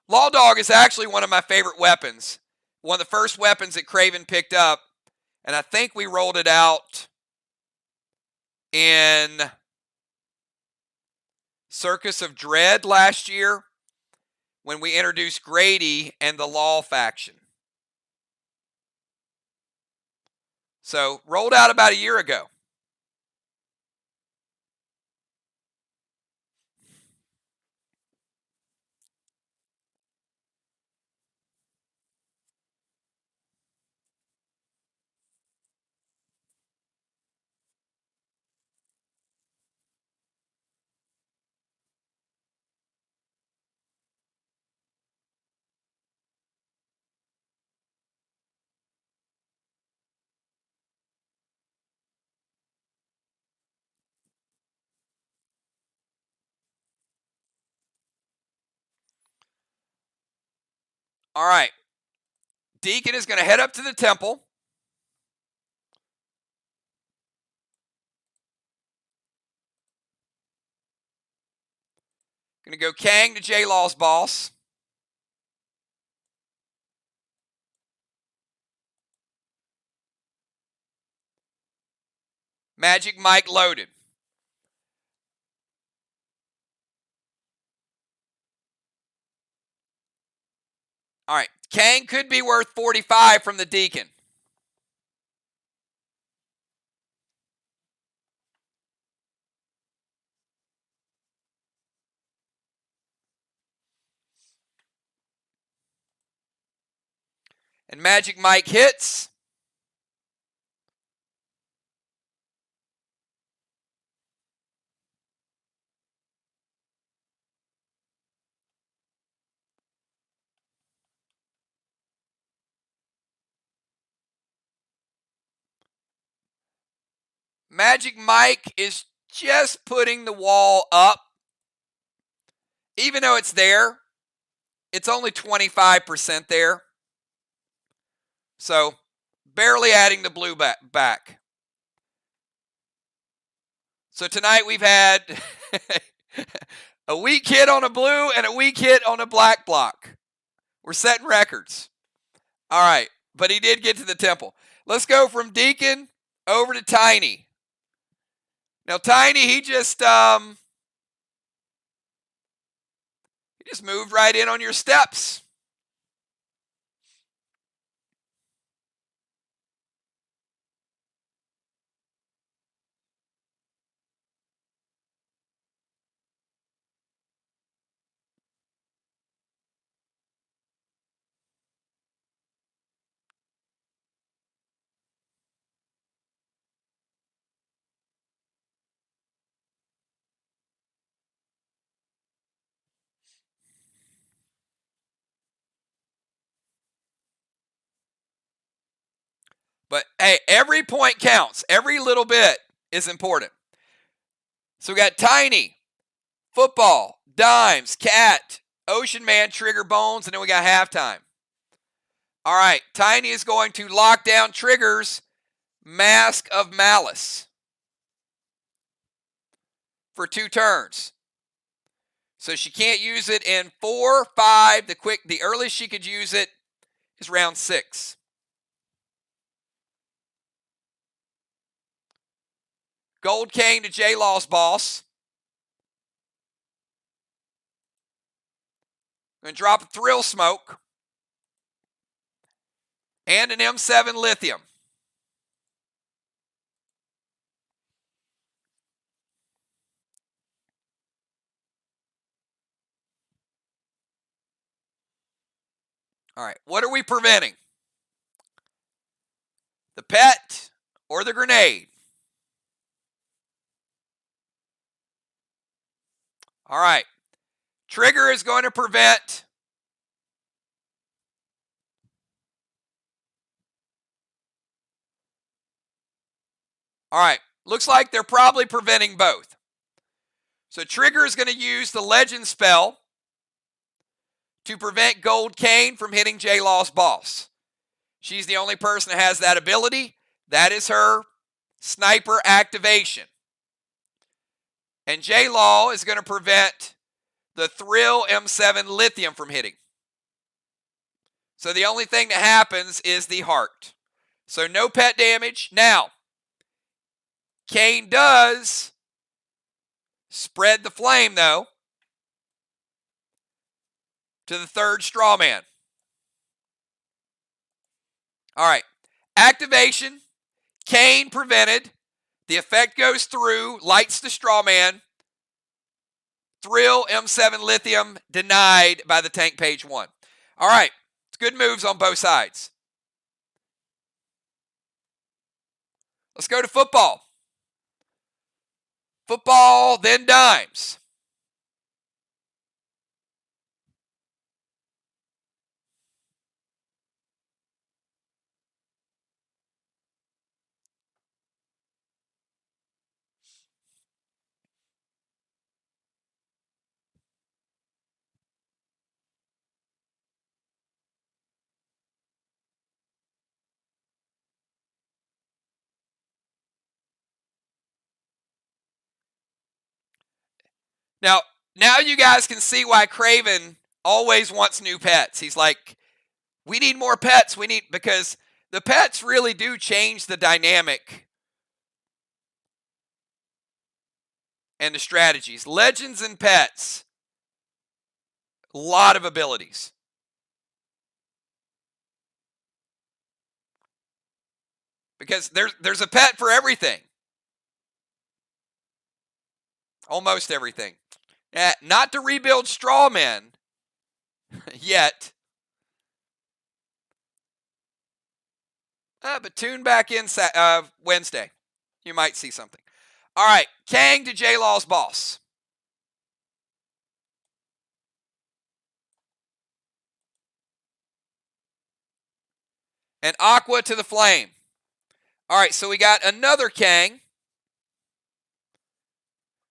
Law Dog is actually one of my favorite weapons. One of the first weapons that Craven picked up. And I think we rolled it out in Circus of Dread last year when we introduced Grady and the Law faction. So rolled out about a year ago. All right. Deacon is going to head up to the temple. Going to go Kang to J-Law's boss. Magic Mike loaded. All right. Kang could be worth 45 from the Deacon. And Magic Mike hits. Magic Mike is just putting the wall up. Even though it's there, it's only 25% there. So barely adding the blue back. So tonight we've had a weak hit on a blue and a weak hit on a black block. We're setting records. All right, but he did get to the temple. Let's go from Deacon over to Tiny. Now Tiny, he just moved right in on your steps. But hey, every point counts. Every little bit is important. So we got Tiny, Football, Dimes, Cat, Ocean Man, Trigger, Bones, and then we got Halftime. All right, Tiny is going to lock down Trigger's Mask of Malice for 2 turns. So she can't use it in 4, 5. The earliest she could use it is round 6. Gold Cane to J-Law's Boss. I'm going to drop a Thrill Smoke and an M7 Lithium. All right, what are we preventing? The pet or the grenade? All right, Trigger is going to prevent all right, looks like they're probably preventing both. So Trigger is going to use the Legend spell to prevent Gold Cane from hitting J-Law's Boss. She's the only person that has that ability. That is her sniper activation. And J-Law is going to prevent the Thrill M7 Lithium from hitting. So the only thing that happens is the heart. So no pet damage. Now, Cane does spread the flame, though, to the 3rd straw man. All right. Activation. Cane prevented. The effect goes through, lights the straw man. Thrill M7 Lithium denied by the tank page 1. All right. It's good moves on both sides. Let's go to football. Football, then Dimes. Now you guys can see why Craven always wants new pets. He's like, we need more pets. Because the pets really do change the dynamic and the strategies. Legends and pets, a lot of abilities. Because there's a pet for everything. Almost everything. Not to rebuild straw men yet. But tune back in Wednesday. You might see something. All right, Kang to J-Law's Boss. And Aqua to the Flame. All right, so we got another Kang.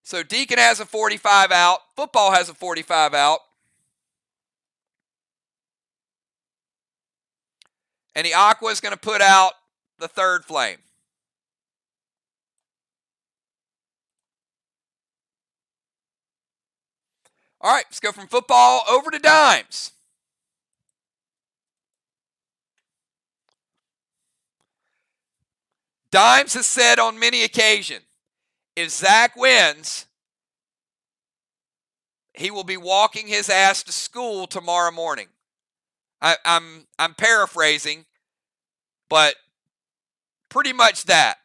So Deacon has a 45 out. Football has a 45 out. And the Aqua is going to put out the 3rd flame. All right, let's go from football over to Dimes. Dimes has said on many occasions, if Zach wins, he will be walking his ass to school tomorrow morning. I'm paraphrasing, but pretty much that.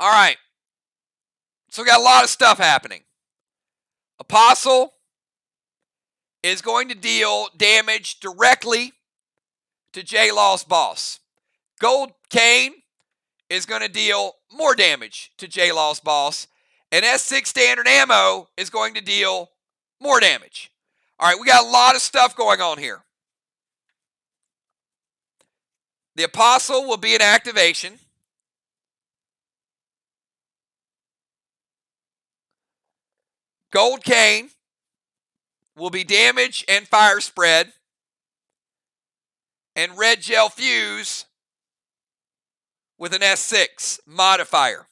All right. So we got a lot of stuff happening. Apostle is going to deal damage directly to J-Law's boss. Gold Cane is going to deal more damage to J-Law's boss. And S6 standard ammo is going to deal more damage. All right, we got a lot of stuff going on here. The Apostle will be an activation. Gold Cane will be damage and fire spread. And Red Gel Fuse with an S6 modifier.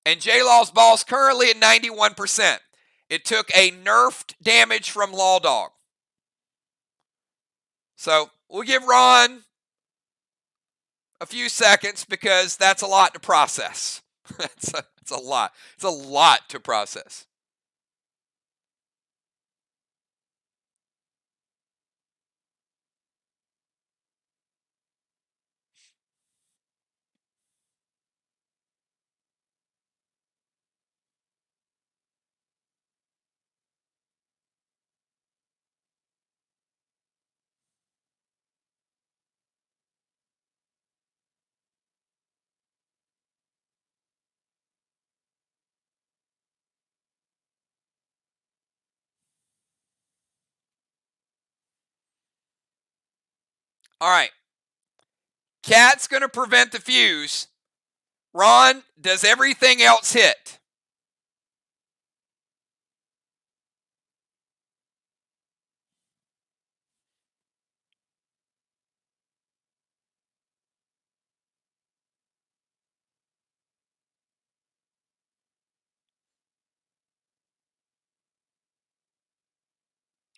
And J-Law's boss currently at 91%. It took a nerfed damage from Law Dog. So we'll give Ron a few seconds because that's a lot to process. It's a lot. It's a lot to process. All right. Cat's going to prevent the fuse. Ron, does everything else hit?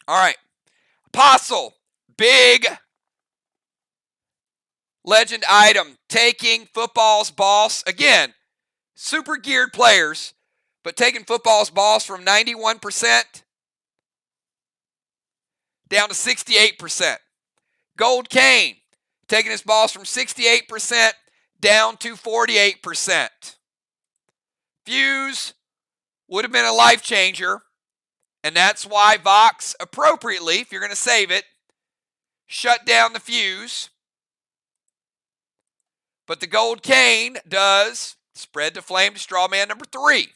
All right. Apostle, big legend item, taking football's boss. Again, super geared players, but taking football's boss from 91% down to 68%. Gold Cane, taking his boss from 68% down to 48%. Fuse would have been a life changer, and that's why VOX appropriately, if you're going to save it, shut down the fuse. But the Gold Cane does spread to flame to straw man number 3.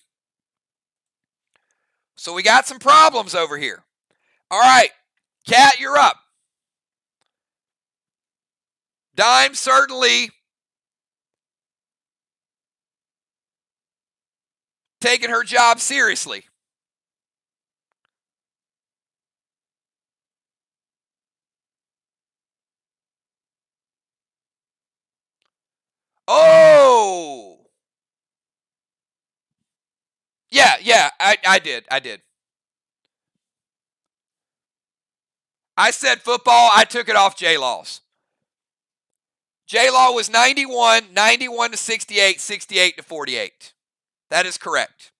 So we got some problems over here. All right, Cat, you're up. Dime certainly taking her job seriously. Oh! Yeah, I did. I said football, I took it off J-Law's. J-Law was 91 to 68, 68 to 48. That is correct.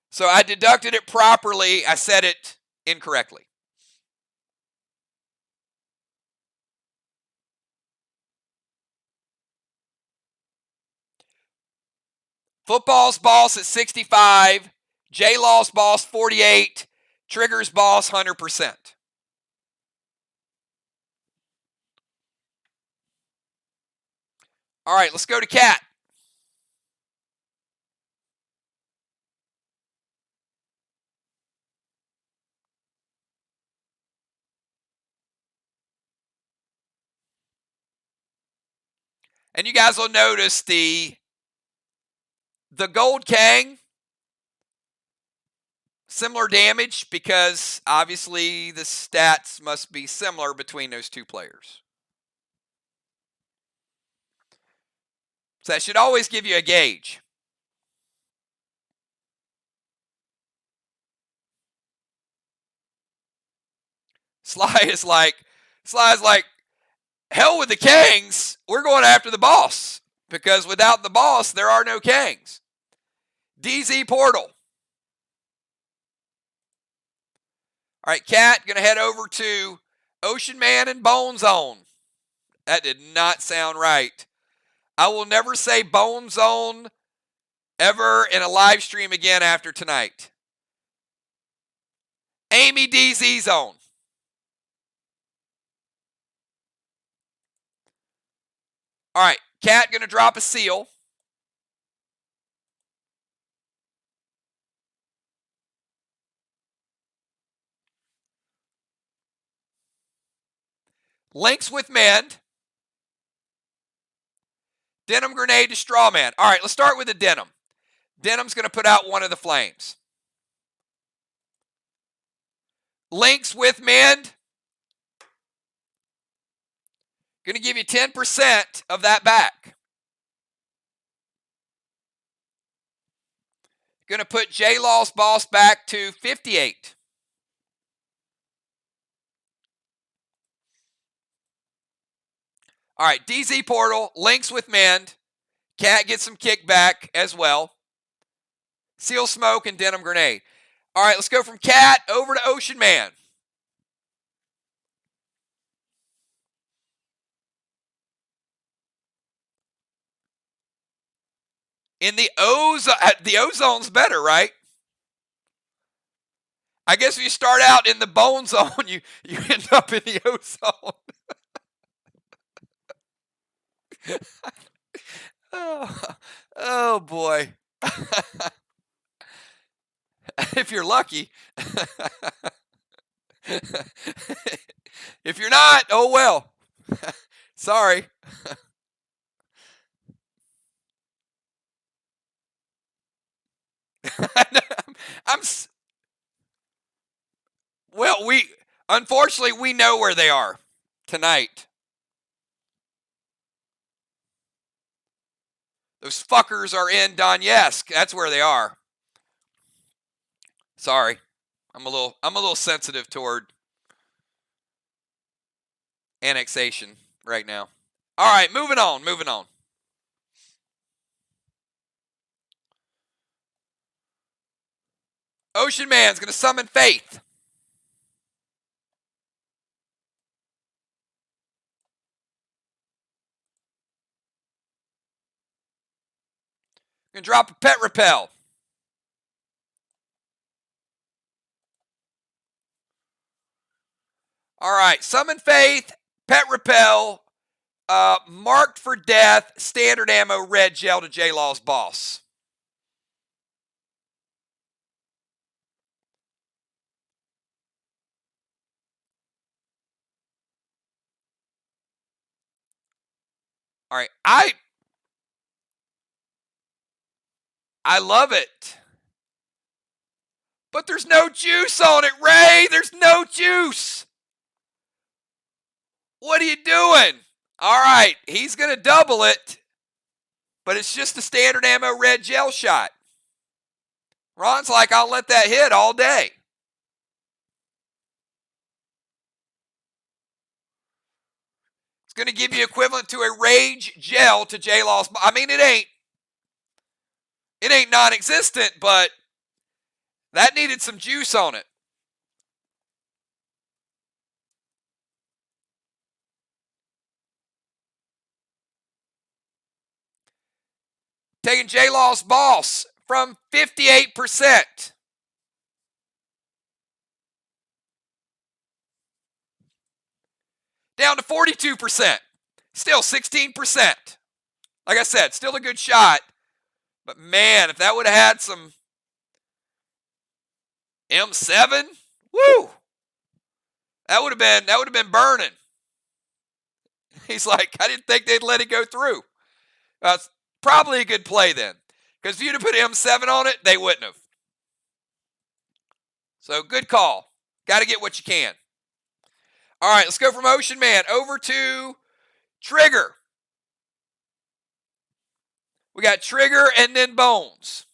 So I deducted it properly. I said it incorrectly. Football's boss at 65. J-Law's boss 48. Trigger's boss 100%. All right, let's go to Cat. And you guys will notice the Gold Kang, similar damage because obviously the stats must be similar between those two players. So that should always give you a gauge. Sly is like, hell with the Kangs. We're going after the boss. Because without the boss, there are no Kangs. DZ Portal. All right, Cat, going to head over to Ocean Man and Bone Zone. That did not sound right. I will never say Bone Zone ever in a live stream again after tonight. Amy DZ Zone. All right, Cat going to drop a seal. Links with Mend. Denim Grenade to Strawman. All right, let's start with the Denim. Denim's going to put out one of the flames. Links with Mend. Going to give you 10% of that back. Going to put J-Law's boss back to 58. All right, DZ Portal, Links with Mend. Cat gets some kickback as well. Seal Smoke and Denim Grenade. All right, let's go from Cat over to Ocean Man. In the O-Zone's better, right? I guess if you start out in the Bone Zone, you end up in the O-Zone. Oh boy. If you're lucky. If you're not, oh well. Sorry. Well, unfortunately we know where they are tonight. Those fuckers are in Donetsk. That's where they are. Sorry. I'm a little sensitive toward annexation right now. All right, moving on. Ocean Man's going to summon Faith. Going to drop a Pet Repel. All right, summon Faith, Pet Repel, marked for death, standard ammo, red gel to J-Law's boss. All right, I love it. But there's no juice on it, Ray. There's no juice. What are you doing? All right, he's going to double it, but it's just a standard ammo red gel shot. Ron's like, I'll let that hit all day. It's going to give you equivalent to a rage gel to J-Law's. I mean, it ain't non-existent, but that needed some juice on it. Taking J-Law's boss from 58%. Down to 42%. Still 16%. Like I said, still a good shot. But man, if that would have had some M7, woo! That would have been burning. He's like, I didn't think they'd let it go through. That's probably a good play then. Because if you'd have put M7 on it, they wouldn't have. So good call. Got to get what you can. All right, let's go from Ocean Man over to Trigger. We got Trigger and then Bones.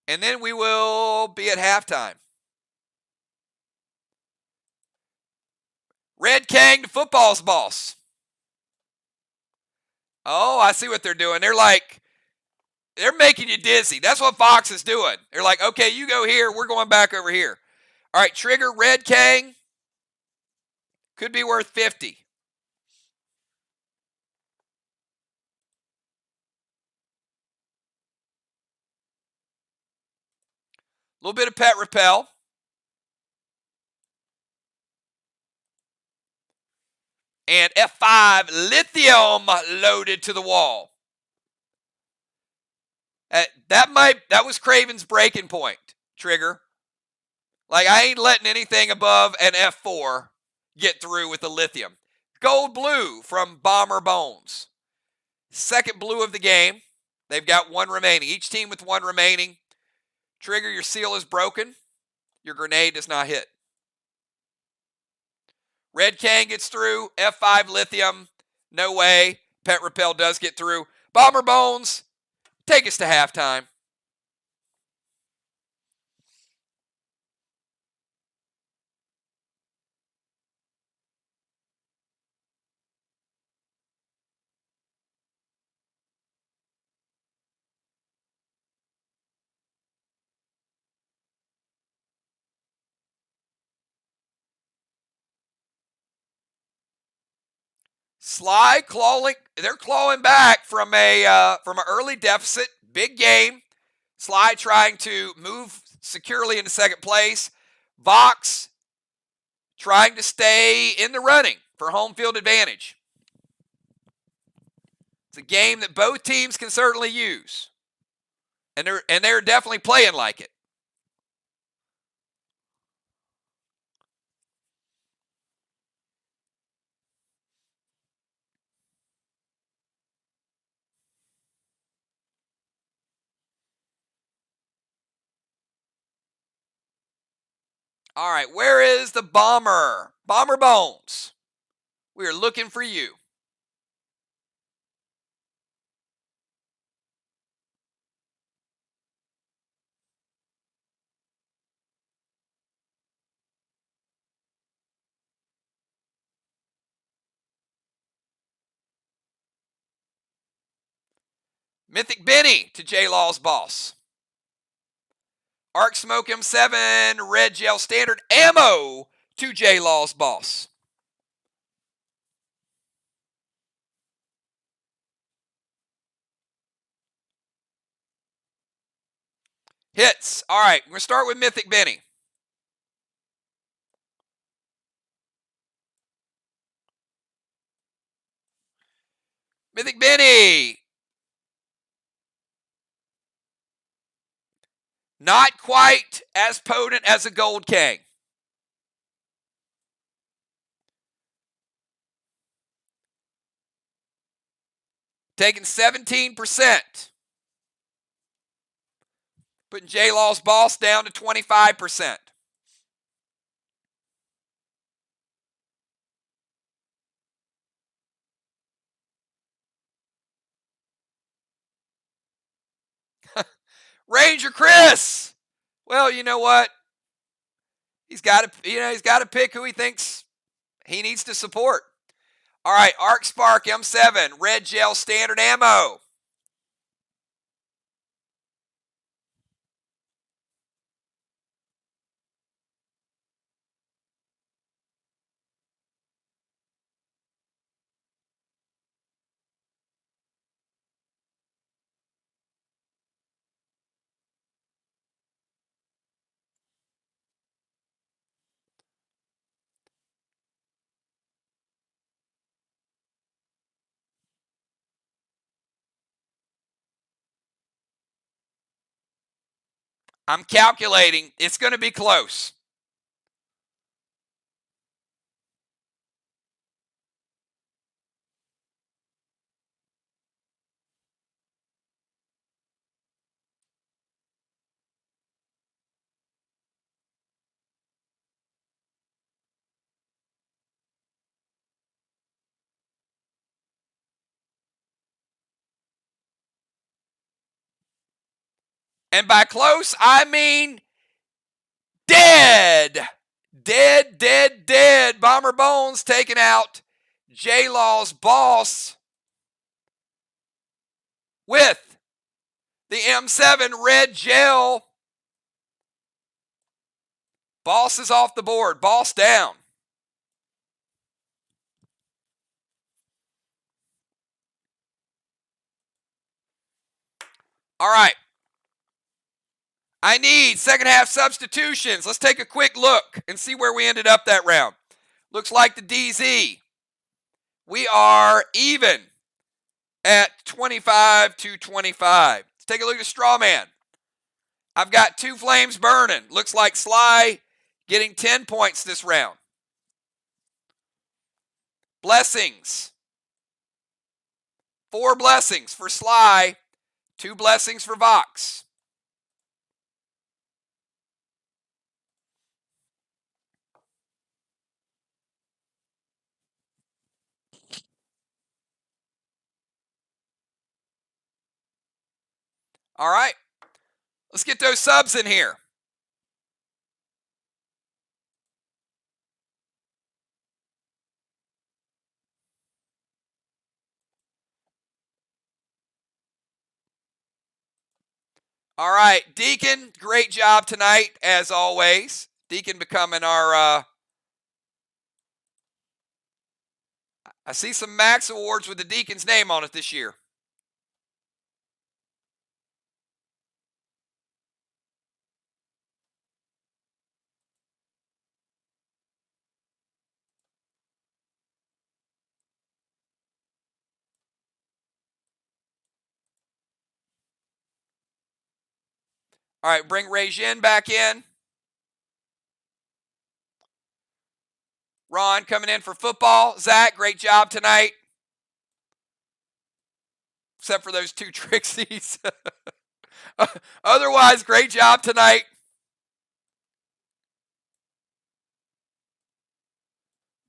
And then we will be at halftime. Red Kang to football's boss. Oh, I see what they're doing. They're making you dizzy. That's what VOX is doing. They're like, okay, you go here. We're going back over here. All right, trigger Red Kang. Could be worth 50. A little bit of pet repel. And F5 lithium loaded to the wall. That was Craven's breaking point, trigger. Like, I ain't letting anything above an F4 get through with the lithium. Gold blue from Bomber Bones. Second blue of the game. They've got one remaining. Each team with one remaining. Trigger, your seal is broken. Your grenade does not hit. Red Kang gets through. F5 lithium. No way. Pet repel does get through. Bomber Bones, take us to halftime. Sly clawing, they're clawing back from an early deficit. Big game. Sly trying to move securely into second place. VOX trying to stay in the running for home field advantage. It's a game that both teams can certainly use. And they're definitely playing like it. All right, where is the bomber? Bomber Bones. We are looking for you. Mythic Benny to J-Law's boss. Arc Smoke M7, Red Gel Standard Ammo to J-Law's boss. Hits. All right, we're going to start with Mythic Benny. Mythic Benny. Not quite as potent as a Gold Kang. Taking 17%. Putting J-Law's boss down to 25%. Ranger Chris. Well, you know what? He's got to pick who he thinks he needs to support. All right, Arc Spark M7, Red Gel Standard Ammo. I'm calculating it's going to be close. And by close, I mean dead. Dead, dead, dead. Bomber Bones taking out J-Law's boss with the M7 red gel. Boss is off the board. Boss down. All right. I need second half substitutions. Let's take a quick look and see where we ended up that round. Looks like the DZ. We are even at 25 to 25. Let's take a look at Strawman. I've got 2 flames burning. Looks like Sly getting 10 points this round. Blessings. 4 blessings for Sly, 2 blessings for VOX. All right, let's get those subs in here. All right, Deacon, great job tonight, as always. Deacon becoming our, I see some Max Awards with the Deacon's name on it this year. All right, bring Regine back in. Ron coming in for football. Zach, great job tonight. Except for those 2 Trixies. Otherwise, great job tonight.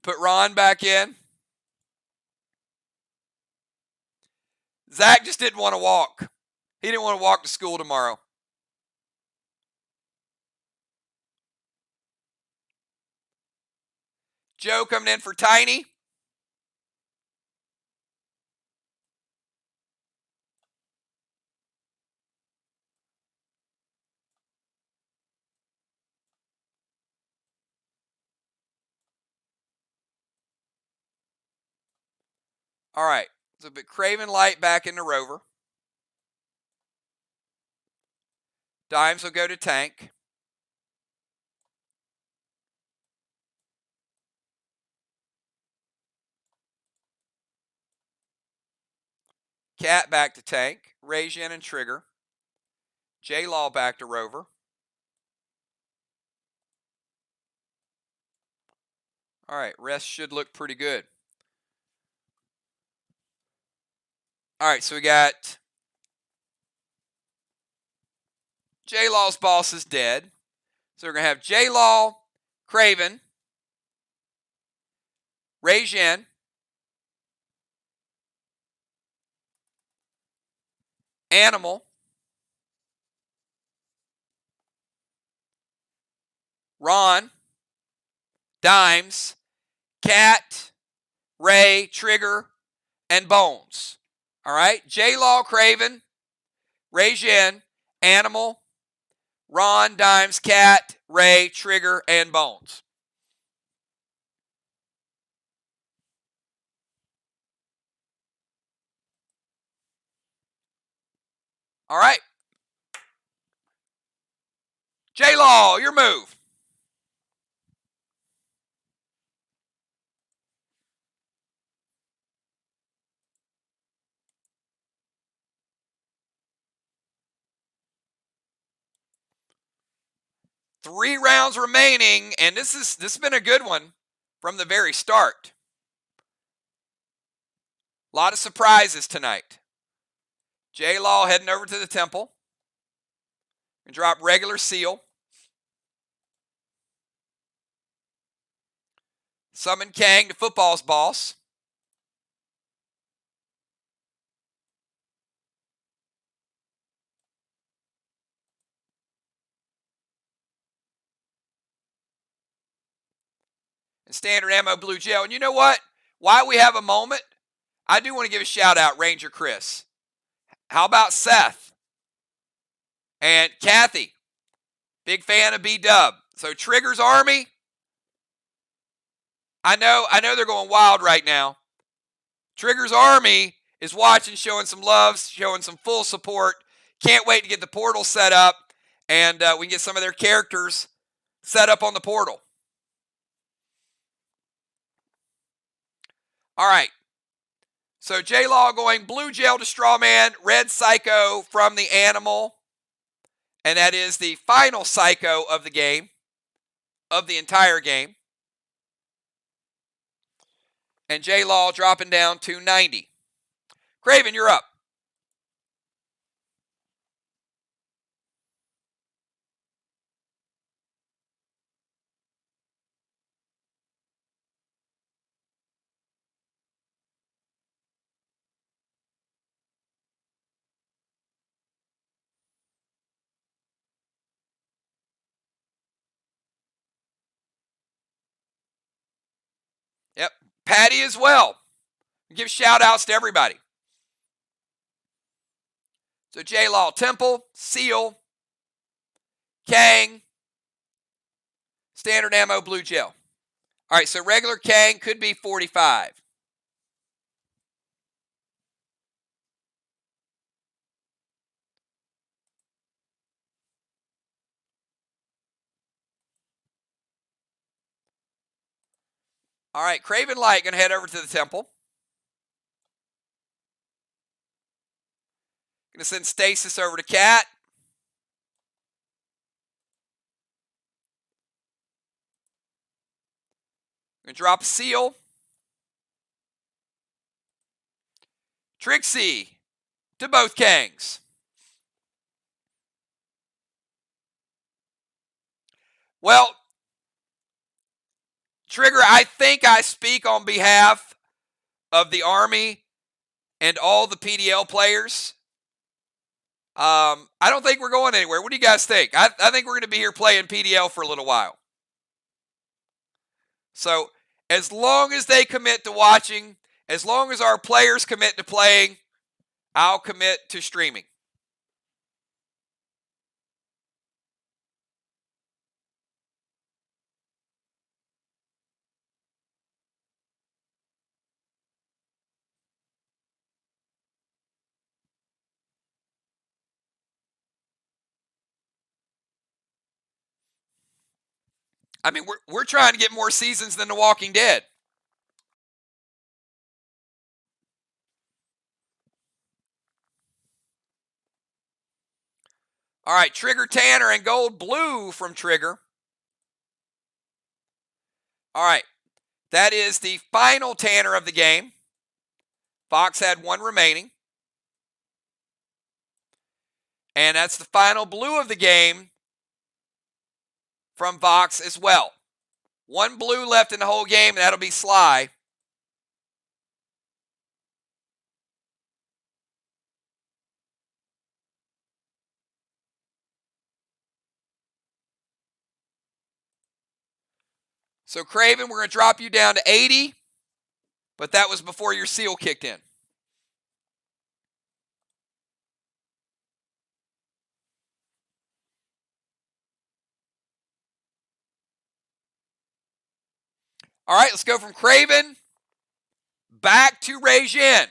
Put Ron back in. Zach just didn't want to walk. He didn't want to walk to school tomorrow. Joe coming in for Tiny. All right. So put Craven Light back in the Rover. Dimes will go to Tank. Cat back to Tank. Regine and Trigger. J-Law back to Rover. All right, rest should look pretty good. All right, so we got J-Law's boss is dead. So we're going to have J-Law, Craven, Regine, Animal, Ron, Dimes, Cat, Ray, Trigger, and Bones. All right, J-Law, Craven, Regine, Animal, Ron, Dimes, Cat, Ray, Trigger, and Bones. All right. J-Law, your move. Three rounds remaining, and this has been a good one from the very start. A lot of surprises tonight. J-Law heading over to the temple. And drop regular seal. Summon Kang to football's boss. and standard ammo blue gel. And you know what? While we have a moment, I do want to give a shout out, Ranger Chris. How about Seth? And Kathy, big fan of B-Dub. So Trigger's Army, I know they're going wild right now. Trigger's Army is watching, showing some love, showing some full support. Can't wait to get the portal set up, and we can get some of their characters set up on the portal. All right. So J-Law going blue gel to Strawman, red Psycho from the Animal. And that is the final Psycho of the game, of the entire game. And J-Law dropping down to 90. Craven, you're up. Yep. Patty as well. Give shout outs to everybody. So J-Law, Temple, Seal, Kang, standard ammo, blue gel. All right, so regular Kang could be 45. All right, Craven Light going to head over to the Temple. Going to send Stasis over to Cat. Going to drop a Seal. Trixie to both Kangs. Well, Trigger, I think I speak on behalf of the Army and all the PDL players. I don't think we're going anywhere. What do you guys think? I think we're going to be here playing PDL for a little while. So as long as they commit to watching, as long as our players commit to playing, I'll commit to streaming. I mean, we're trying to get more seasons than The Walking Dead. All right, Trigger Tanner and Gold Blue from Trigger. All right, that is the final Tanner of the game. Fox had one remaining. And that's the final blue of the game from VOX as well. One blue left in the whole game, and that'll be Sly. So, Craven, we're going to drop you down to 80, but that was before your seal kicked in. All right, let's go from Craven back to Regin.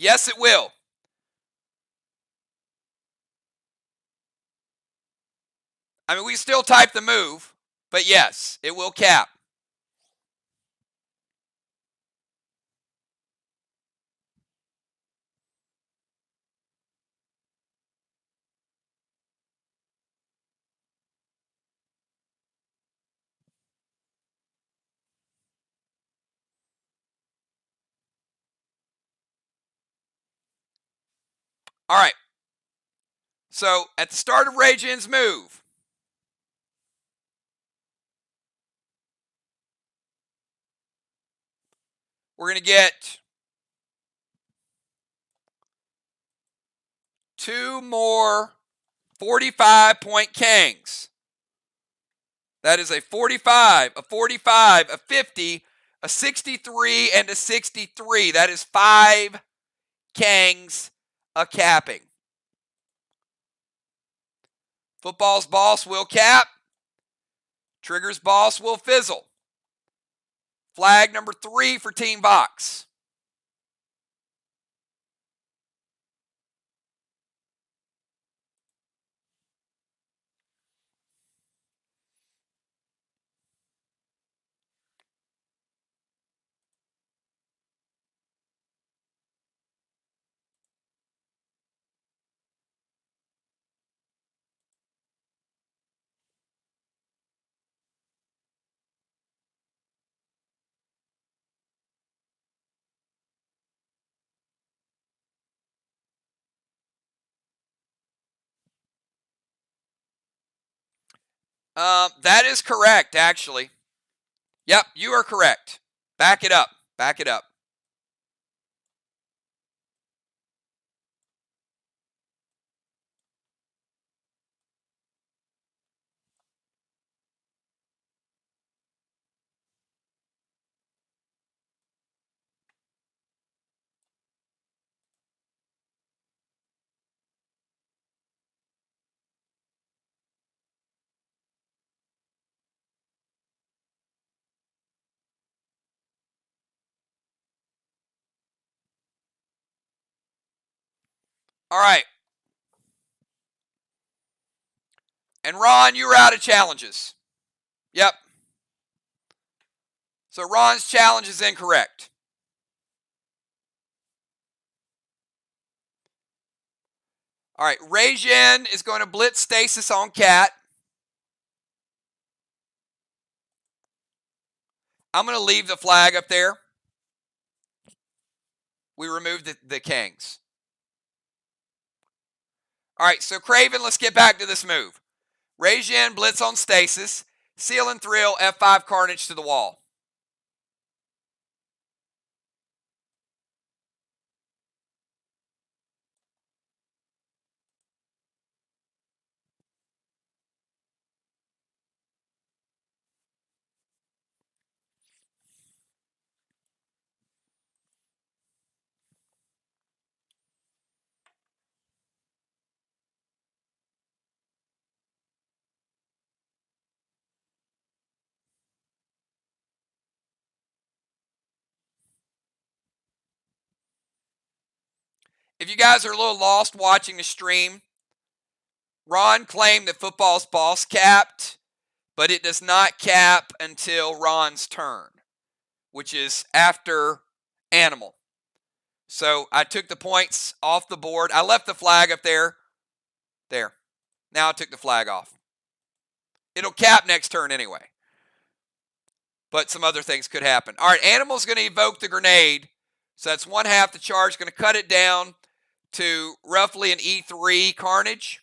Yes, it will. I mean, we still type the move, but yes, it will cap. All right. So at the start of Rage In's move, we're going to get 2 more 45-point Kangs. That is a 45, a 45, a 50, a 63, and a 63. That is 5 Kangs a capping. Football's boss will cap. Trigger's boss will fizzle. Flag number 3 for Team VOX. That is correct, actually. Yep, you are correct. Back it up. Back it up. All right. And Ron, you were out of challenges. Yep. So Ron's challenge is incorrect. All right. Rajin is going to blitz stasis on Cat. I'm going to leave the flag up there. We removed the Kangs. All right, so Craven, let's get back to this move. Rajin, blitz on stasis. Seal and thrill, F5 Carnage to the wall. If you guys are a little lost watching the stream, Ron claimed that football's boss capped, but it does not cap until Ron's turn, which is after Animal. So I took the points off the board. I left the flag up there. There. Now I took the flag off. It'll cap next turn anyway. But some other things could happen. All right, Animal's going to evoke the grenade. So that's 1/2 the charge. Going to cut it down to roughly an E3 Carnage.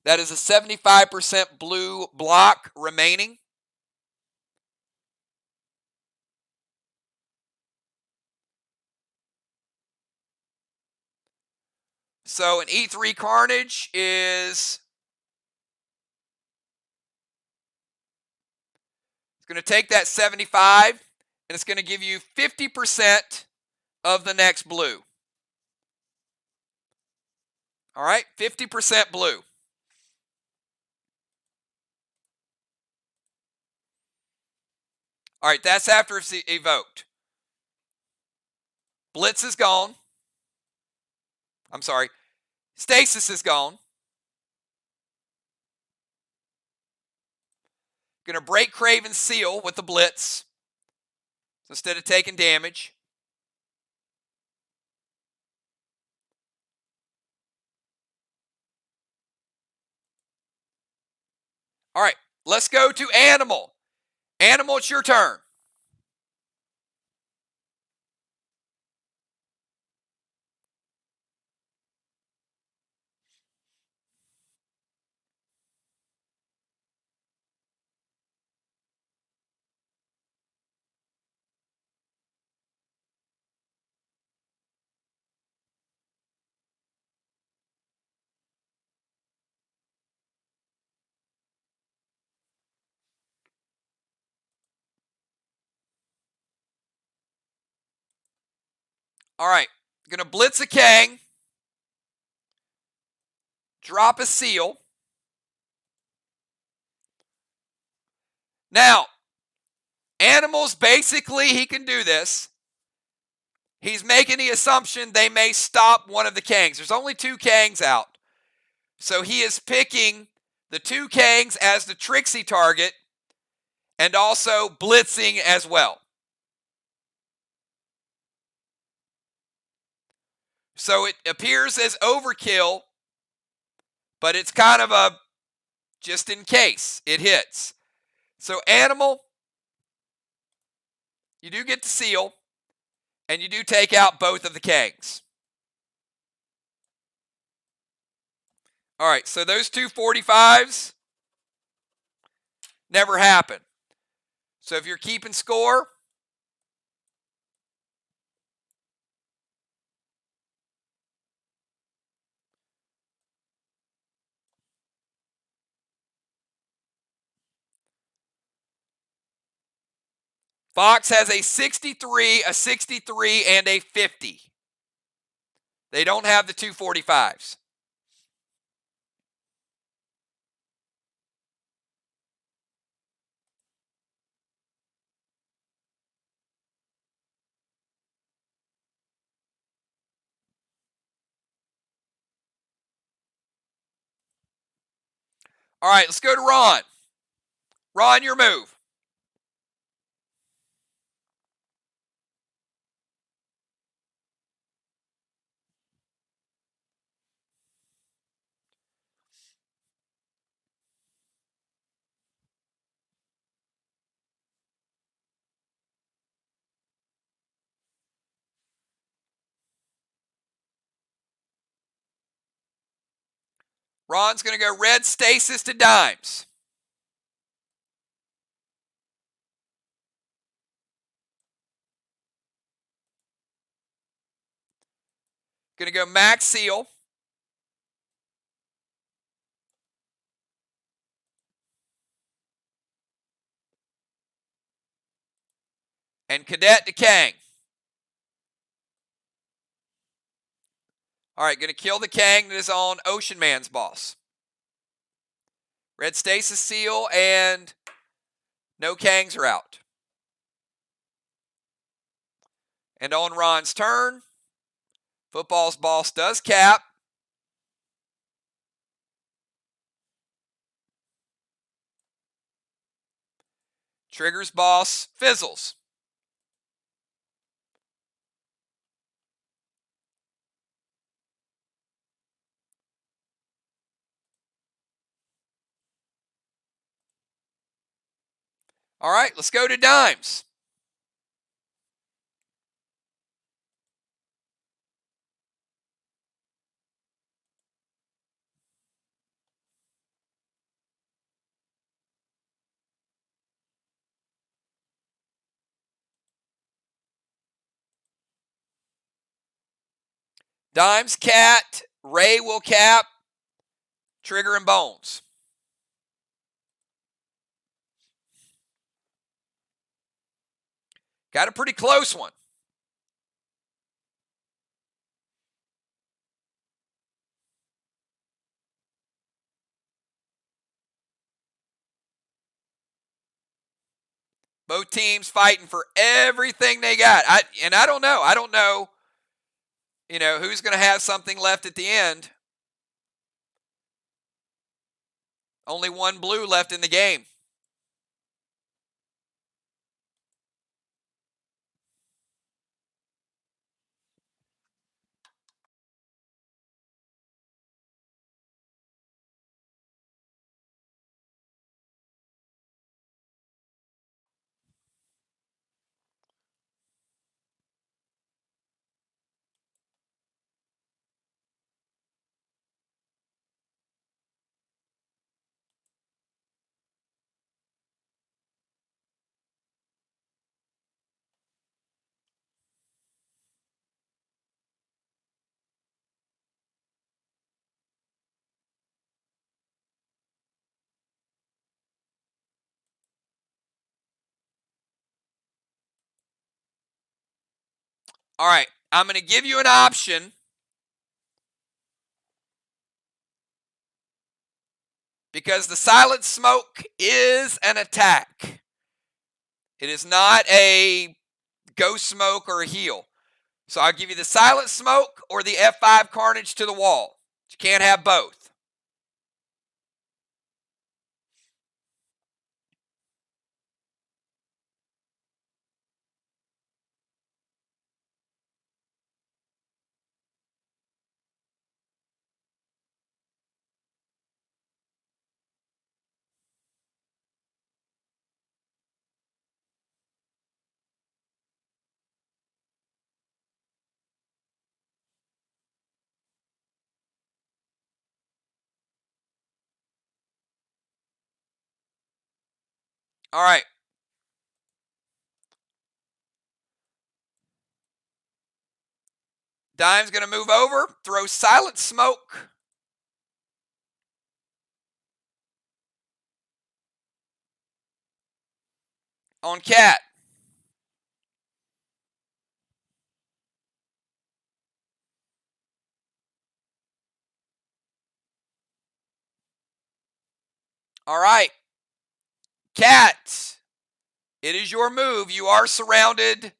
That is a 75% blue block remaining. So an E3 Carnage is going to take that 75 and it's going to give you 50% of the next blue. All right, 50% blue. All right, that's after it's evoked. Blitz is gone. I'm sorry. Stasis is gone. Going to break Kraven's seal with the blitz instead of taking damage. All right, let's go to Animal. Animal, it's your turn. All right, going to blitz a Kang. Drop a seal. Now, Animals, basically, he can do this. He's making the assumption they may stop one of the Kangs. There's only 2 Kangs out. So he is picking the 2 Kangs as the Trixie target and also blitzing as well. So it appears as overkill, but it's kind of a just in case it hits. So Animal, you do get the seal, and you do take out both of the Kangs. All right, so those 2 45s never happen. So if you're keeping score, VOX has a 63, a 63, and a 50. They don't have the 2 45s. All right, let's go to Ron. Ron, your move. Ron's going to go red stasis to dimes. Going to go max seal. And cadet to Kang. All right, going to kill the Kang that is on Ocean Man's boss. Red stasis seal and no Kangs are out. And on Ron's turn, Football's boss does cap. Trigger's boss fizzles. All right, let's go to dimes. Dimes cat, Ray will cap, Trigger and Bones. Got a pretty close one. Both teams fighting for everything they got. I don't know. You know, who's going to have something left at the end? Only one blue left in the game. All right, I'm going to give you an option because the silent smoke is an attack. It is not a ghost smoke or a heal. So I'll give you the silent smoke or the F5 carnage to the wall. You can't have both. All right. Dime's going to move over, throw silent smoke. On Cat. All right. Cat, it is your move. You are surrounded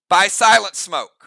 by silent smoke.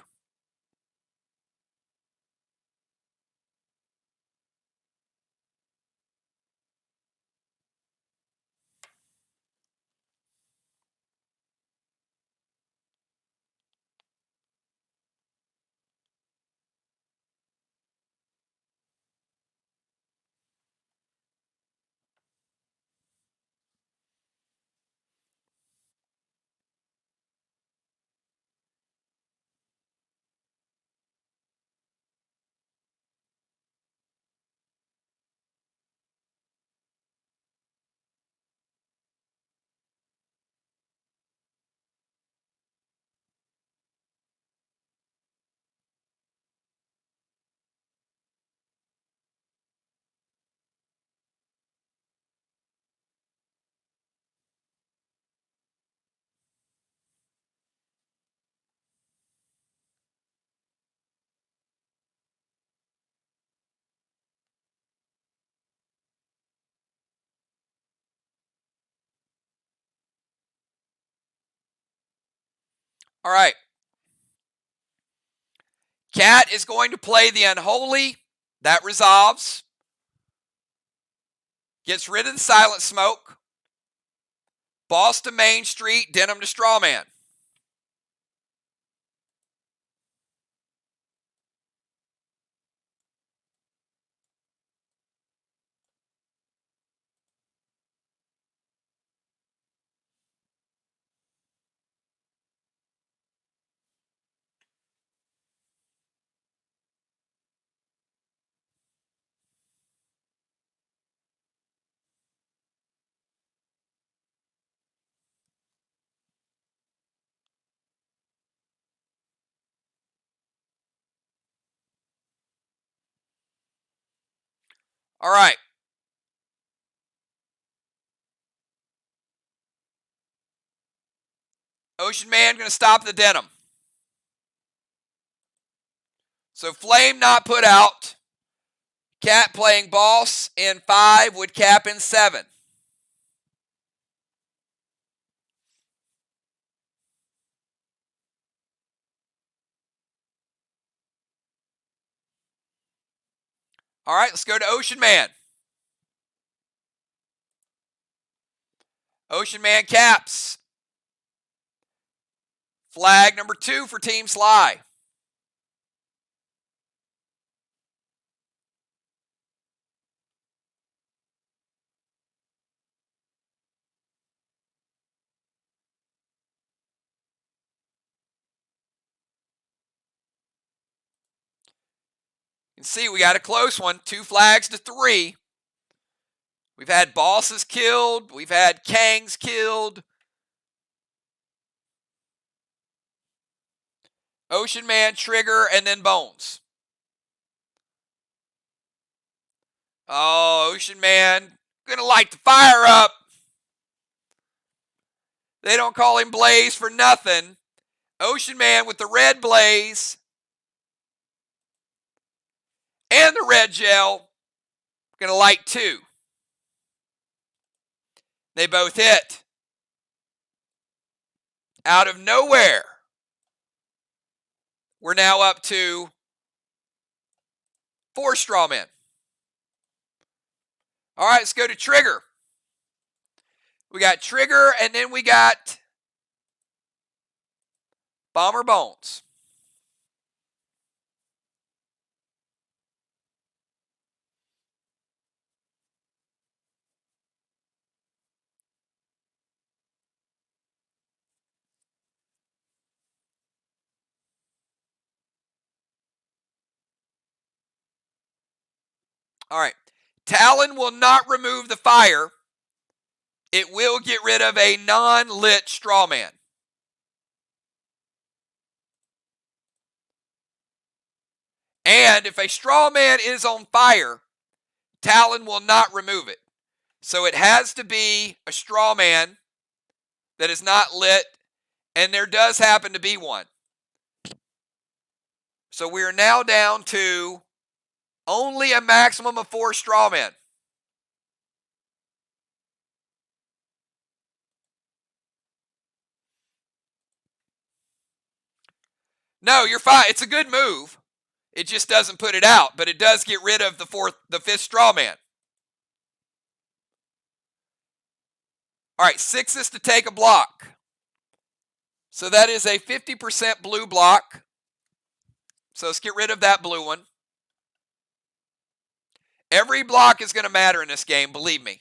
All right. Cat is going to play the Unholy. That resolves. Gets rid of the silent smoke. Boss to Main Street, Denim to Strawman. All right. Ocean Man going to stop the Denim. So Flame not put out. Cat playing Boss in 5 would cap in 7. All right, let's go to Ocean Man. Ocean Man caps. Flag number 2 for Team Sly. You can see we got a close one. 2 flags to 3. We've had bosses killed. We've had Kangs killed. Ocean Man, Trigger, and then Bones. Oh, Ocean Man, gonna light the fire up. They don't call him Blaze for nothing. Ocean Man with the red blaze and the red gel. Gonna light 2. They both hit. Out of nowhere, we're now up to 4 straw men. All right, let's go to Trigger. We got Trigger, and then we got Bomber Bones. All right. Talon will not remove the fire. It will get rid of a non-lit straw man. And if a straw man is on fire, Talon will not remove it. So it has to be a straw man that is not lit, and there does happen to be one. So we are now down to only a maximum of 4 straw men. No, you're fine. It's a good move. It just doesn't put it out, but it does get rid of the 5th straw man. All right, 6 is to take a block. So that is a 50% blue block. So let's get rid of that blue one. Every block is going to matter in this game, believe me.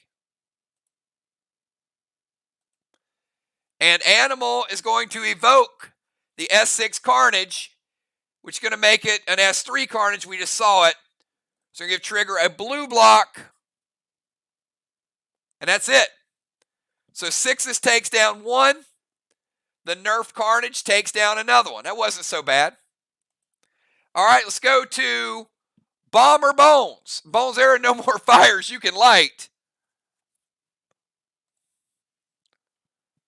And Animal is going to evoke the S6 Carnage, which is going to make it an S3 Carnage. We just saw it. So we give Trigger a blue block. And that's it. So 6's takes down 1. The Nerf Carnage takes down another one. That wasn't so bad. All right, let's go to Bomber Bones. Bones, there are no more fires you can light.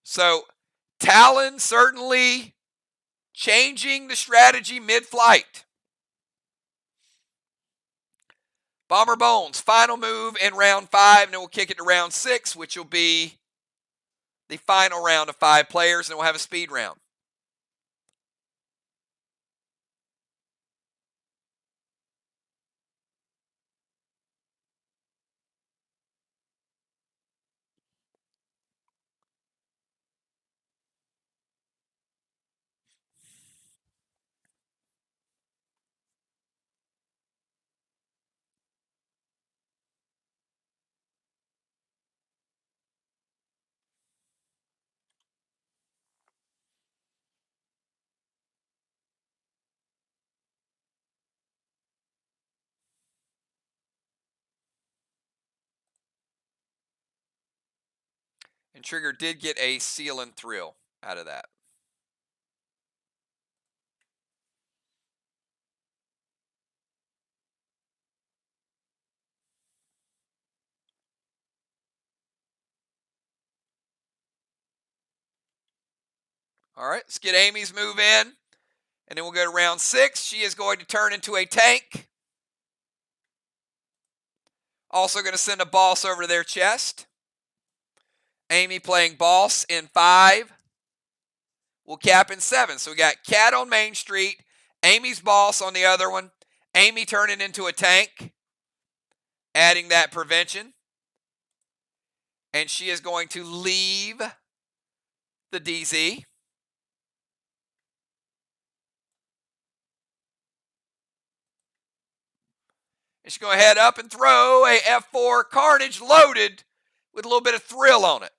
So Talon certainly changing the strategy mid-flight. Bomber Bones, final move in round 5, and then we'll kick it to round 6, which will be the final round of 5 players, and we'll have a speed round. And Trigger did get a Seal and Thrill out of that. All right, let's get Amy's move in. And then we'll go to round 6. She is going to turn into a tank. Also going to send a boss over to their chest. Amy playing boss in 5. We'll cap in 7. So we got Cat on Main Street. Amy's boss on the other one. Amy turning into a tank. adding that prevention. And she is going to leave the DZ. And she's going to head up and throw a F4 Carnage loaded with a little bit of thrill on it.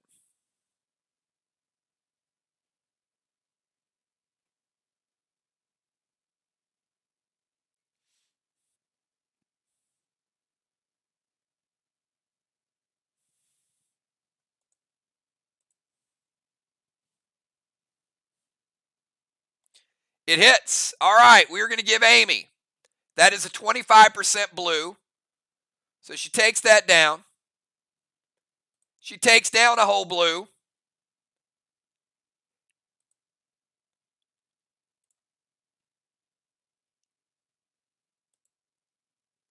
It hits. All right, we're going to give Amy. That is a 25% blue. So she takes that down. She takes down a whole blue.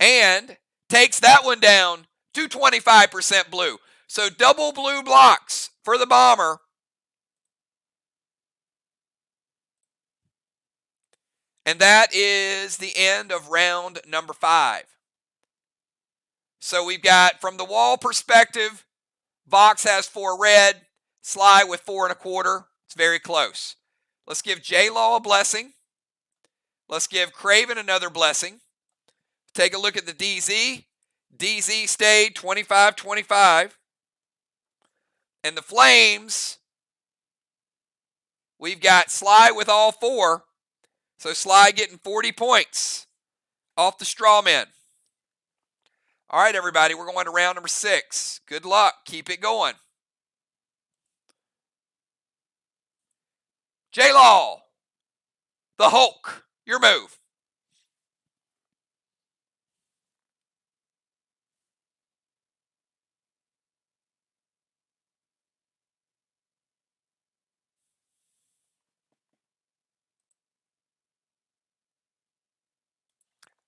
And takes that one down to 25% blue. So double blue blocks for the bomber. And that is the end of round number 5. So we've got, from the wall perspective, VOX has 4 red, SLY with 4 1/4. It's very close. Let's give J-Law a blessing. Let's give Craven another blessing. Take a look at the DZ. DZ stayed 25-25. And the Flames, we've got SLY with all 4. So SLY getting 40 points off the straw men. All right, everybody, we're going to round number 6. Good luck. Keep it going. J-Law, the Hulk, your move.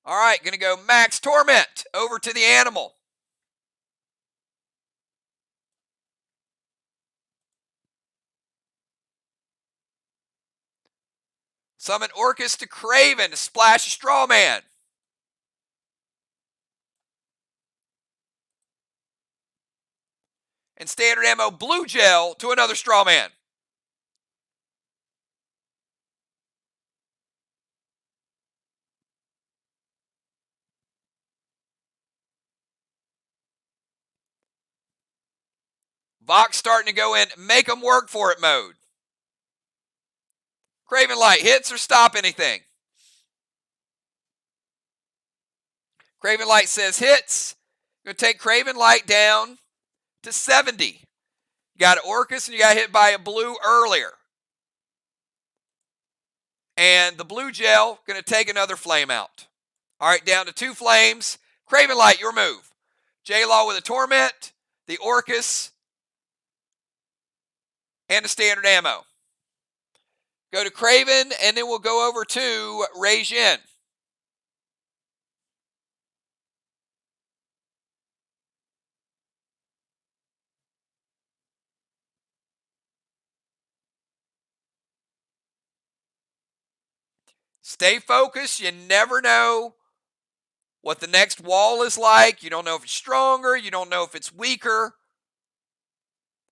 All right, going to go Max Torment over to the Animal. Summon Orcus to Craven to splash a straw man. And standard ammo Blue Gel to another straw man. VOX starting to go in make them work for it mode. Craven Light hits or stop anything. Craven Light says hits. Going to take Craven Light down to 70. You got Orcus and you got hit by a blue earlier. And the Blue Gel going to take another flame out. All right, down to 2 flames. Craven Light, your move. J-Law with a Torment, the Orcus, and the standard ammo. Go to Craven, and then we'll go over to Rejin. Stay focused. You never know what the next wall is like. You don't know if it's stronger. You don't know if it's weaker.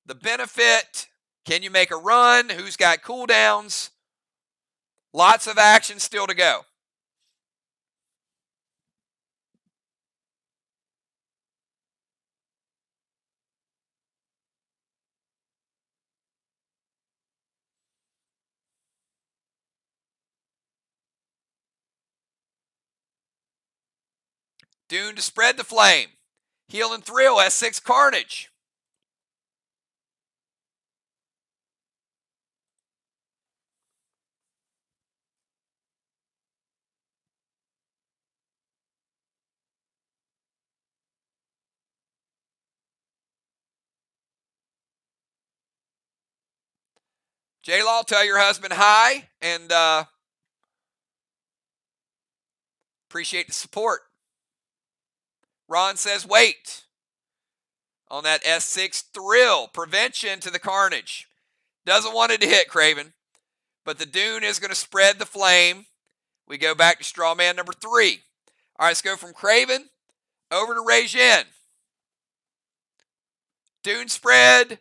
The benefit, can you make a run? Who's got cooldowns? Lots of action still to go. Dune to spread the flame. Heal and Thrill, S6 Carnage. J-Law, tell your husband hi, and appreciate the support. Ron says wait on that S6 Thrill. Prevention to the Carnage. Doesn't want it to hit Craven, but the Dune is going to spread the flame. We go back to straw man number 3. All right, let's go from Craven Over to Rajin. Dune spread.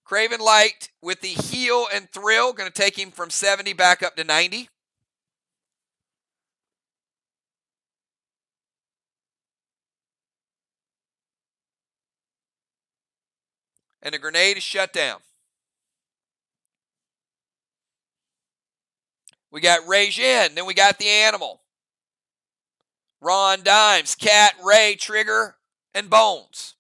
Craven Light with the heal and thrill. Going to take him from 70 back up to 90. And the grenade is shut down. We got Rajin. Then we got the animal. Ron Dimes, Cat, Ray, Trigger, and Bones.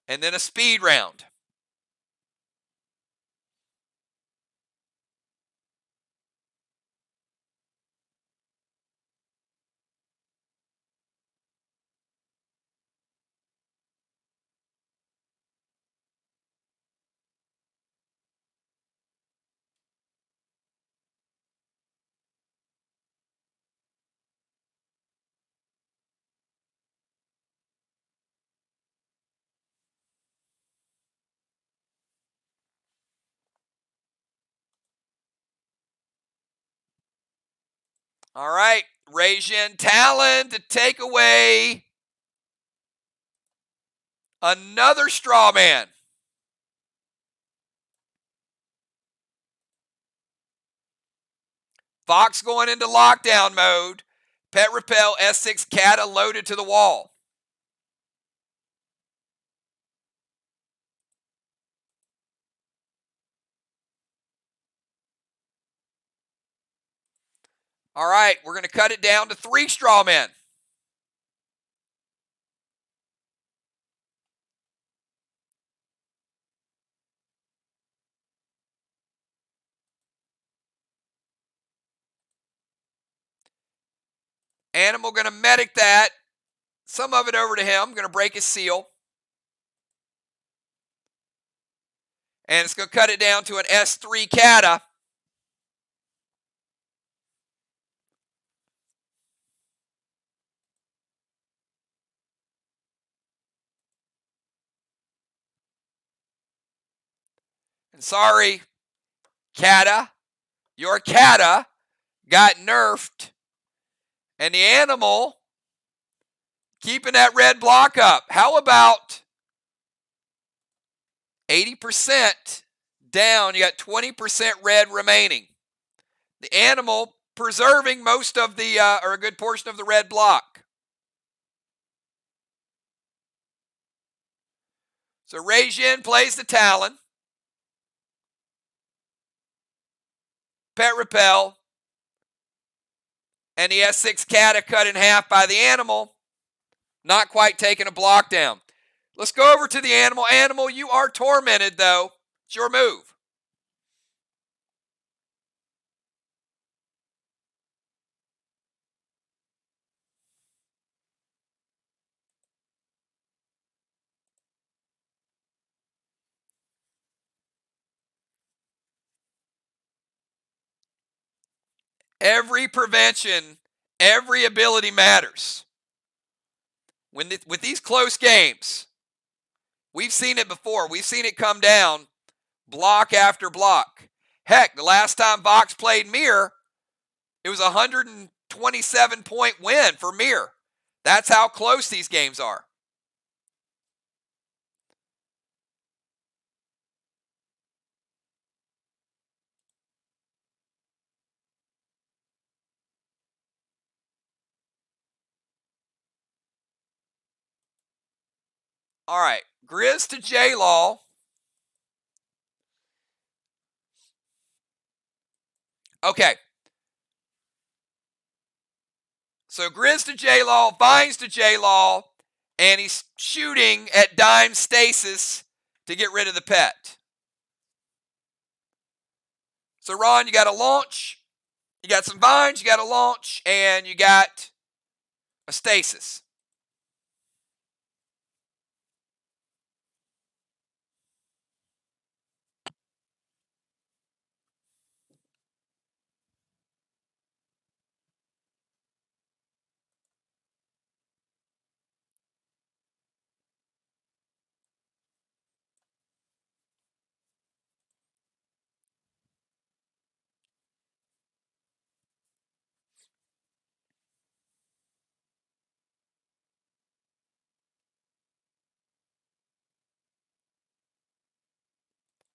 And then a speed round. All right, Rajin Talon to take away another straw man. Fox going into lockdown mode. Pet Repel S6 Kata loaded to the wall. All right, we're going to cut it down to 3 straw men. Animal going to medic that. Some of it over to him. Going to break his seal. And it's going to cut it down to an S3 Kata. And sorry, Kata, your Kata got nerfed. And the animal keeping that red block up. How about 80% down? You got 20% red remaining. The animal preserving most of the, or a good portion of the red block. So Rajin plays the Talon. Pet Repel. And the S6 Kata cut in half by the animal. Not quite taking a block down. Let's go over to the animal. Animal, you are tormented, though. It's your move. Every prevention, every ability matters. With these close games, we've seen it before. We've seen it come down block after block. Heck, the last time VOX played Mir, it was a 127-point win for Mir. That's how close these games are. All right, Grizz to J-Law. Okay. So Grizz to J-Law, Vines to J-Law, and he's shooting at Dime Stasis to get rid of the pet. So Ron, you got a launch, you got some Vines, you got a launch, and you got a Stasis.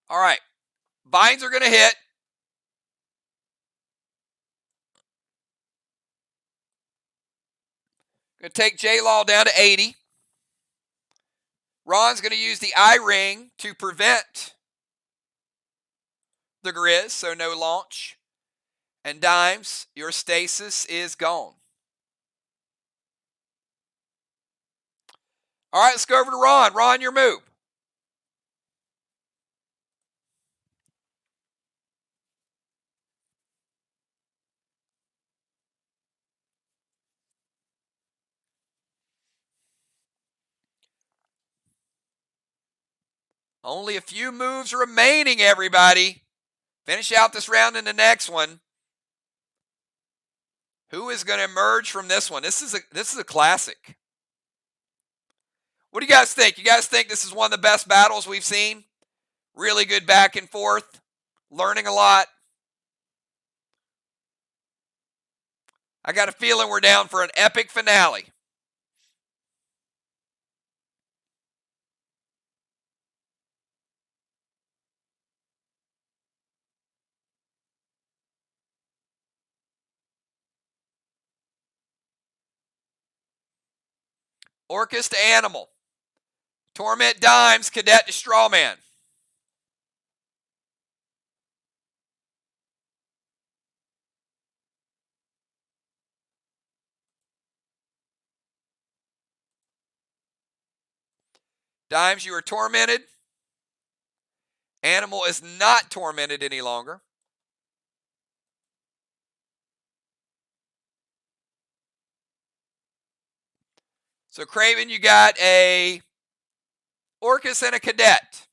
All right. Binds are going to hit. Going to take J-Law down to 80. Ron's going to use the I-ring to prevent the Grizz, so no launch. And Dimes, your stasis is gone. All right, let's go over to Ron. Ron, your move. Only a few moves remaining, everybody. Finish out this round in the next one. Who is going to emerge from this one? This is a classic. What do you guys think? You guys think this is one of the best battles we've seen? Really good back and forth. Learning a lot. I got a feeling we're down for an epic finale. Orcus to Animal. Torment Dimes, Cadet to Strawman. Dimes, you are tormented. Animal is not tormented any longer. So Craven, you got a Orcus and a Cadet.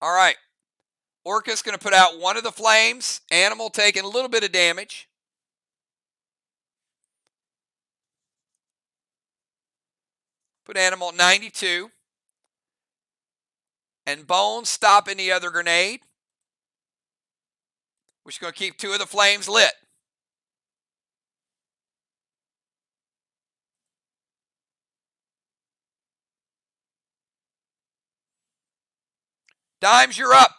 All right. Orcus going to put out one of the flames. Animal taking a little bit of damage. Put Animal at 92. And Bones stopping the other grenade. Which is going to keep two of the flames lit. Dimes, you're up.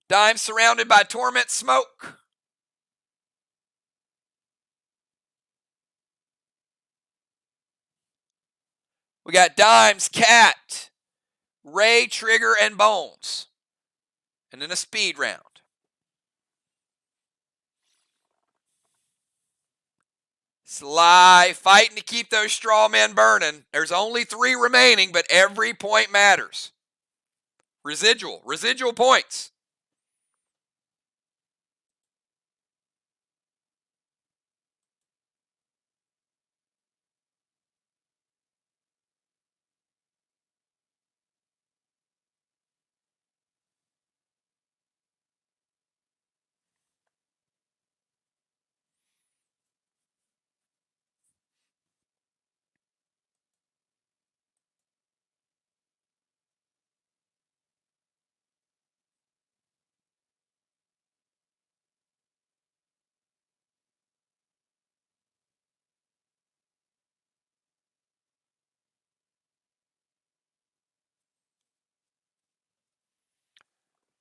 Dimes surrounded by Torment Smoke. We got Dimes, Cat, Ray, Trigger, and Bones. And then a speed round. Sly fighting to keep those straw men burning. There's only 3 remaining, but every point matters. Residual points.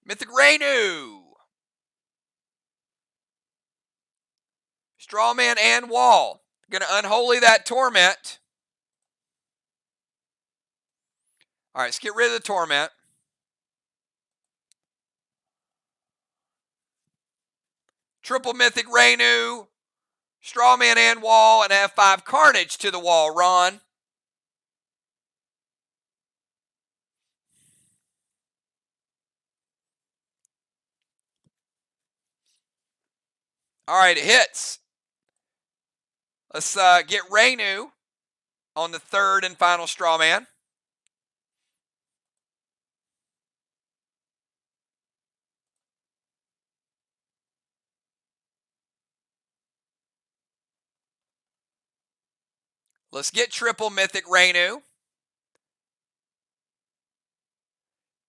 Mythic Rainu. Strawman and Wall. Going to unholy that Torment. All right, let's get rid of the Torment. Triple Mythic Rainu, Strawman and Wall, and F5 Carnage to the wall, Ron. All right, it hits. Let's get Rainu on the third and final Strawman. Let's get Triple Mythic Rainu.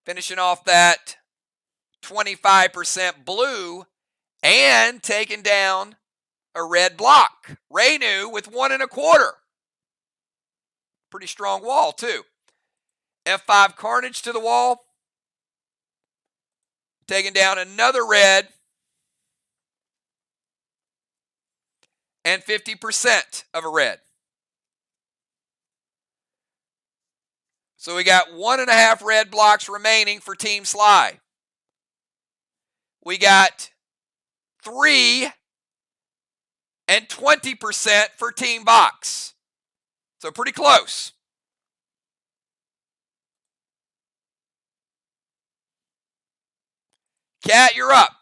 Finishing off that 25% blue and taking down a red block. Rainu with 1 1/4. Pretty strong wall, too. F5 Carnage to the wall. Taking down another red. And 50% of a red. So we got 1.5 red blocks remaining for Team SLY. We got 3 and 20% for Team VOX. So pretty close. Cat, you're up.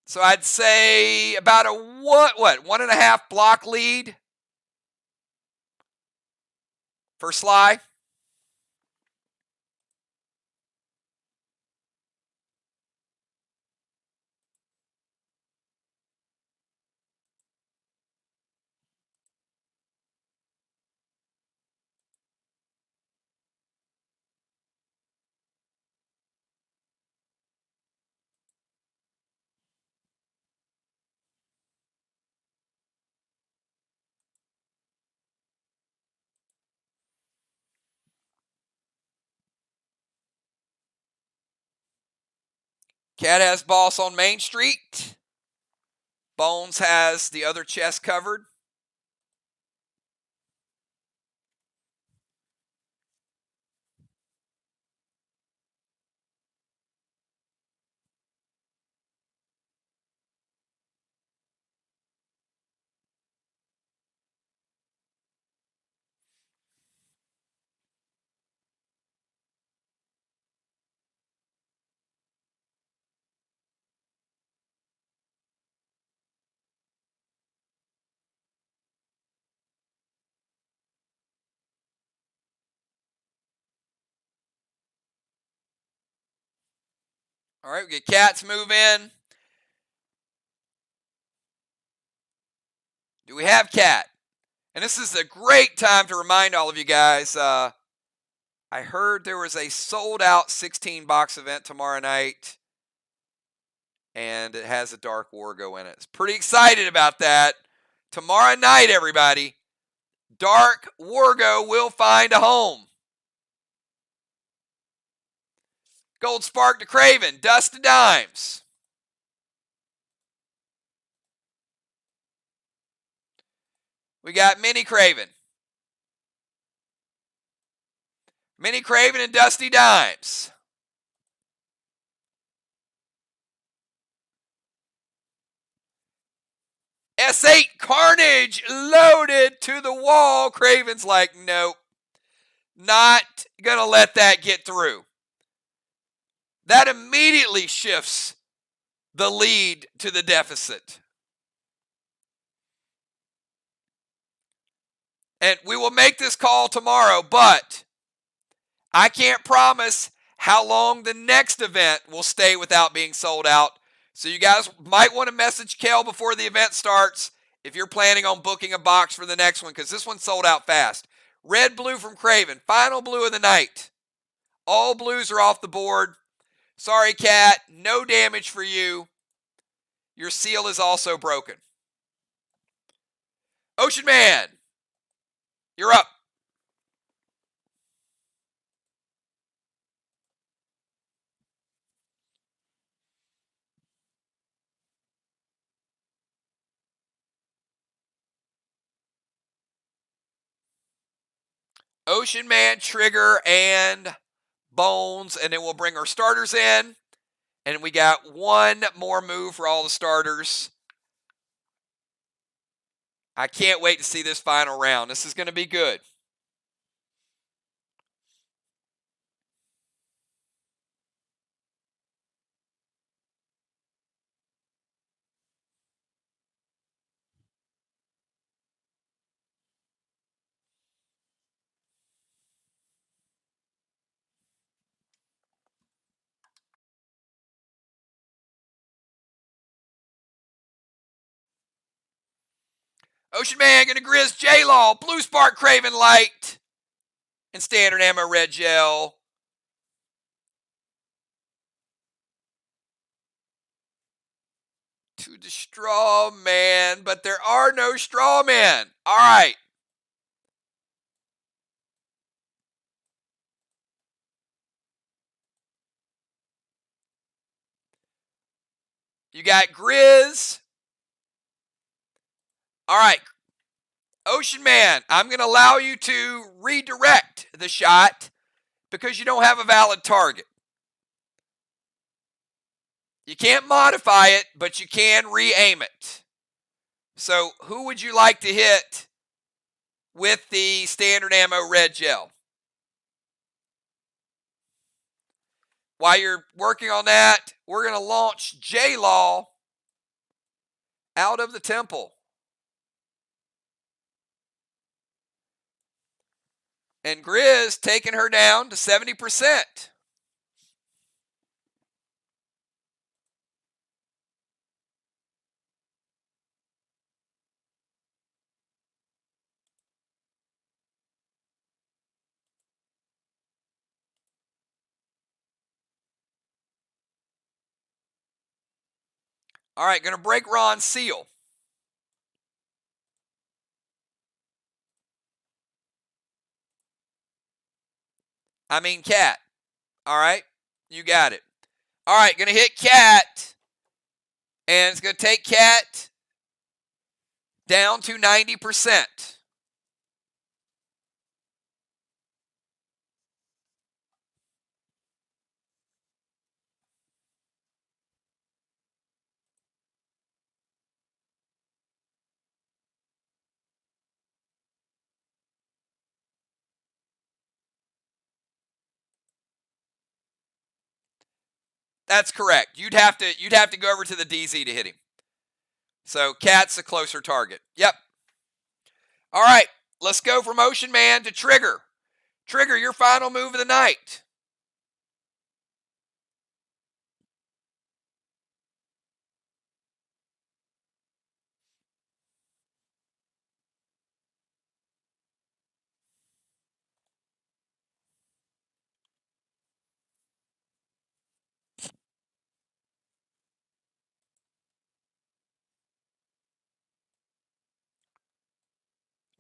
So I'd say about a 1.5 block lead for SLY. Cat has Boss on Main Street. Bones has the other chest covered. All right, we get Cat's move in. Do we have Cat? And this is a great time to remind all of you guys, I heard there was a sold-out 16-box event tomorrow night, and it has a Dark Wargo in it. It's pretty excited about that. Tomorrow night, everybody, Dark Wargo will find a home. Gold Spark to Craven, Dust to Dimes. We got Mini Craven. Mini Craven and Dusty Dimes. S8 Carnage loaded to the wall. Craven's like, nope. Not going to let that get through. That immediately shifts the lead to the deficit. And we will make this call tomorrow, but I can't promise how long the next event will stay without being sold out. So you guys might want to message Kel before the event starts if you're planning on booking a box for the next one, because this one sold out fast. Red Blue from Craven, final blue of the night. All blues are off the board. Sorry, Cat, no damage for you. Your seal is also broken. Ocean Man, you're up. Ocean Man, Trigger, and bones, and then we'll bring our starters in. And we got one more move for all the starters. I can't wait to see this final round. This is going to be good. Ocean Man going to Grizz J-Law, Blue Spark Craven Light, and Standard Ammo Red Gel. To the straw man, but there are no straw men. All right. You got Grizz. All right. Ocean Man, I'm going to allow you to redirect the shot because you don't have a valid target. You can't modify it, but you can re-aim it. So who would you like to hit with the Standard Ammo Red Gel? While you're working on that, we're going to launch J-Law out of the temple. And Grizz taking her down to 70%. All right, going to break Ron's seal. I mean Cat. All right, you got it. All right, going to hit Cat. And it's going to take Cat down to 90%. That's correct. You'd have to go over to the DZ to hit him. So Cat's a closer target. Yep. All right, let's go from Ocean Man to Trigger. Trigger, your final move of the night.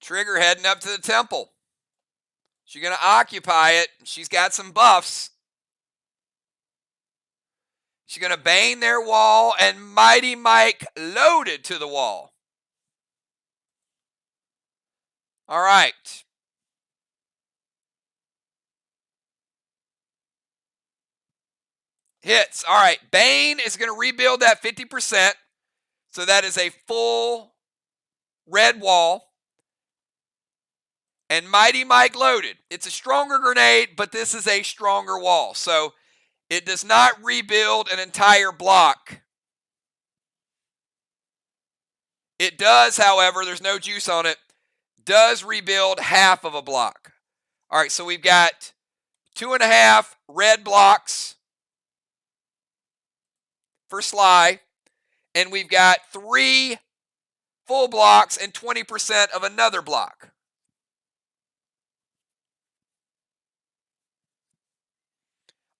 Trigger heading up to the temple. She's going to occupy it. She's got some buffs. She's going to bang their wall, and Mighty Mike loaded to the wall. All right. Hits. All right. Bane is going to rebuild that 50%. So that is a full red wall. And Mighty Mike loaded. It's a stronger grenade, but this is a stronger wall. So it does not rebuild an entire block. It does, however, there's no juice on it, does rebuild half of a block. All right, so we've got 2.5 red blocks for Sly, and we've got 3 full blocks and 20% of another block.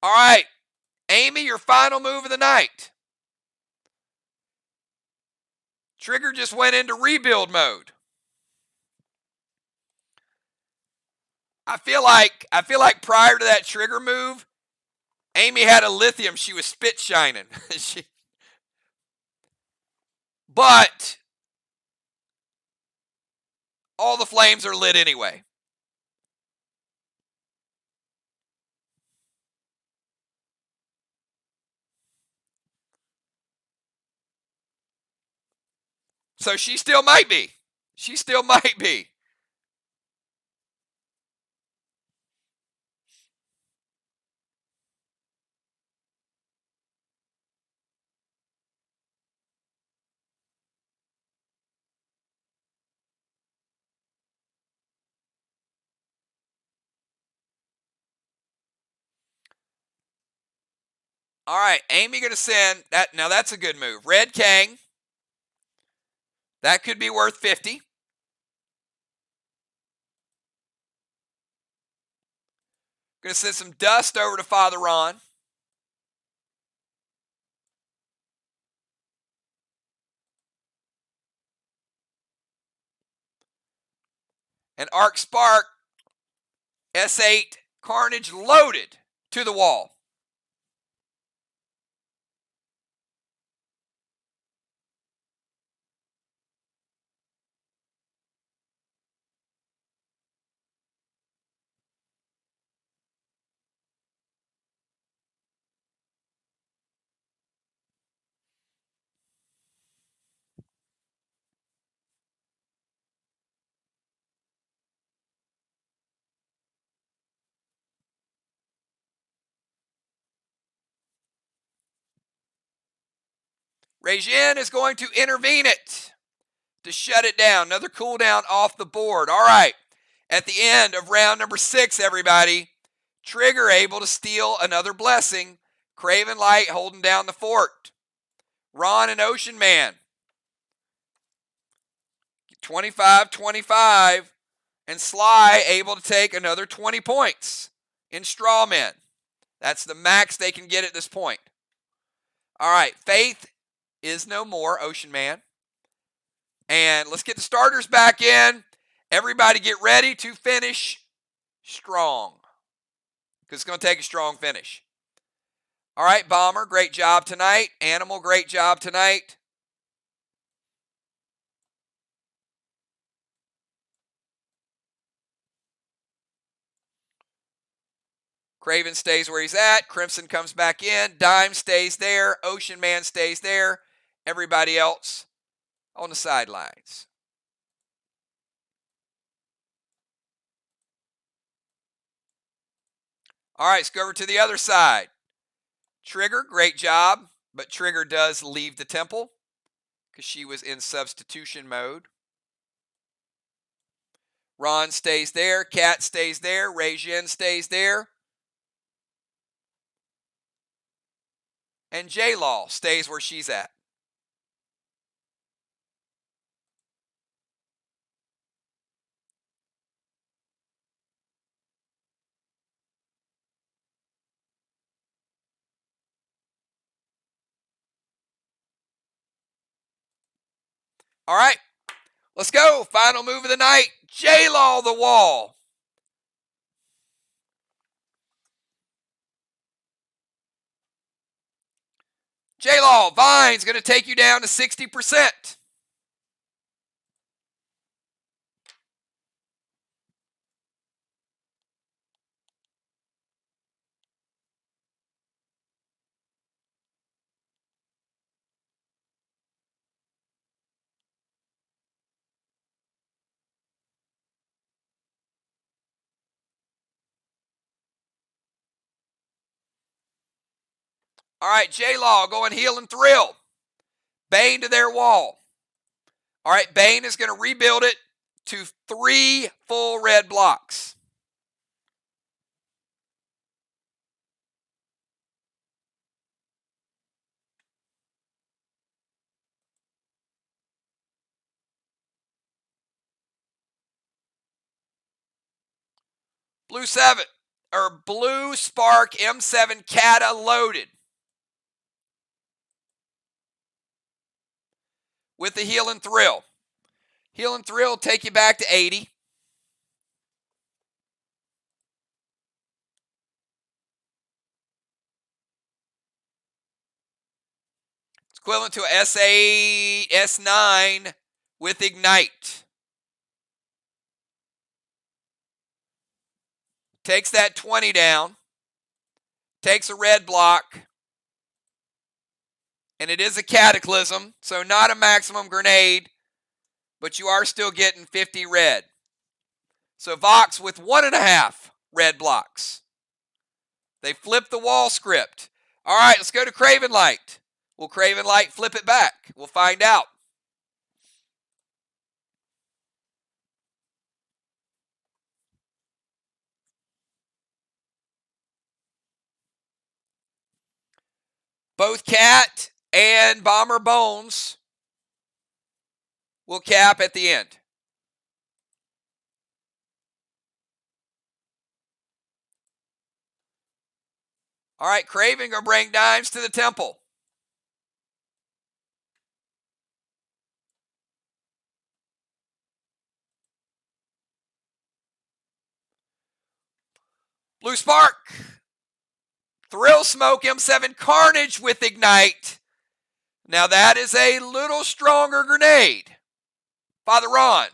All right, Amy, your final move of the night. Trigger just went into rebuild mode. I feel like prior to that trigger move, Amy had a lithium. She was spit shining. But all the flames are lit anyway. So she still might be. She still might be. All right, Amy going to send that. Now that's a good move. Red King. That could be worth 50. Going to send some dust over to Father Ron. And Arc Spark, S8, Carnage loaded to the wall. Regine is going to intervene it to shut it down. Another cooldown off the board. All right. At the end of round number 6, everybody, Trigger able to steal another blessing. Craven Light holding down the fort. Ron and Ocean Man. 25-25. And Sly able to take another 20 points in Straw Men. That's the max they can get at this point. All right. Faith is no more, Ocean Man. And let's get the starters back in. Everybody get ready to finish strong, because it's going to take a strong finish. All right, Bomber, great job tonight. Animal, great job tonight. Craven stays where he's at. Crimson comes back in. Dime stays there. Ocean Man stays there. Everybody else on the sidelines. All right, let's go over to the other side. Trigger, great job, but Trigger does leave the temple because she was in substitution mode. Ron stays there. Cat stays there. Regine stays there. And J-Law stays where she's at. All right, let's go. Final move of the night. J-Law the wall. J-Law, Vine's going to take you down to 60%. All right, J-Law going Heal and Thrill. Bane to their wall. All right, Bane is going to rebuild it to 3 full red blocks. Blue Spark M7 Kata loaded. With the Heal and Thrill. Heal and Thrill take you back to 80. It's equivalent to a S8, S9 with Ignite. Takes that 20 down. Takes a red block. And it is a Cataclysm, so not a maximum grenade. but you are still getting 50 red. So VOX with 1.5 red blocks. They flip the wall script. All right, let's go to Craven Light. Will Craven Light flip it back? We'll find out. Both Cat and Bomber Bones will cap at the end. All right, Craven gonna bring dimes to the temple. Blue Spark. Thrill Smoke M7 Carnage with Ignite. Now that is a little stronger grenade. Father Ron.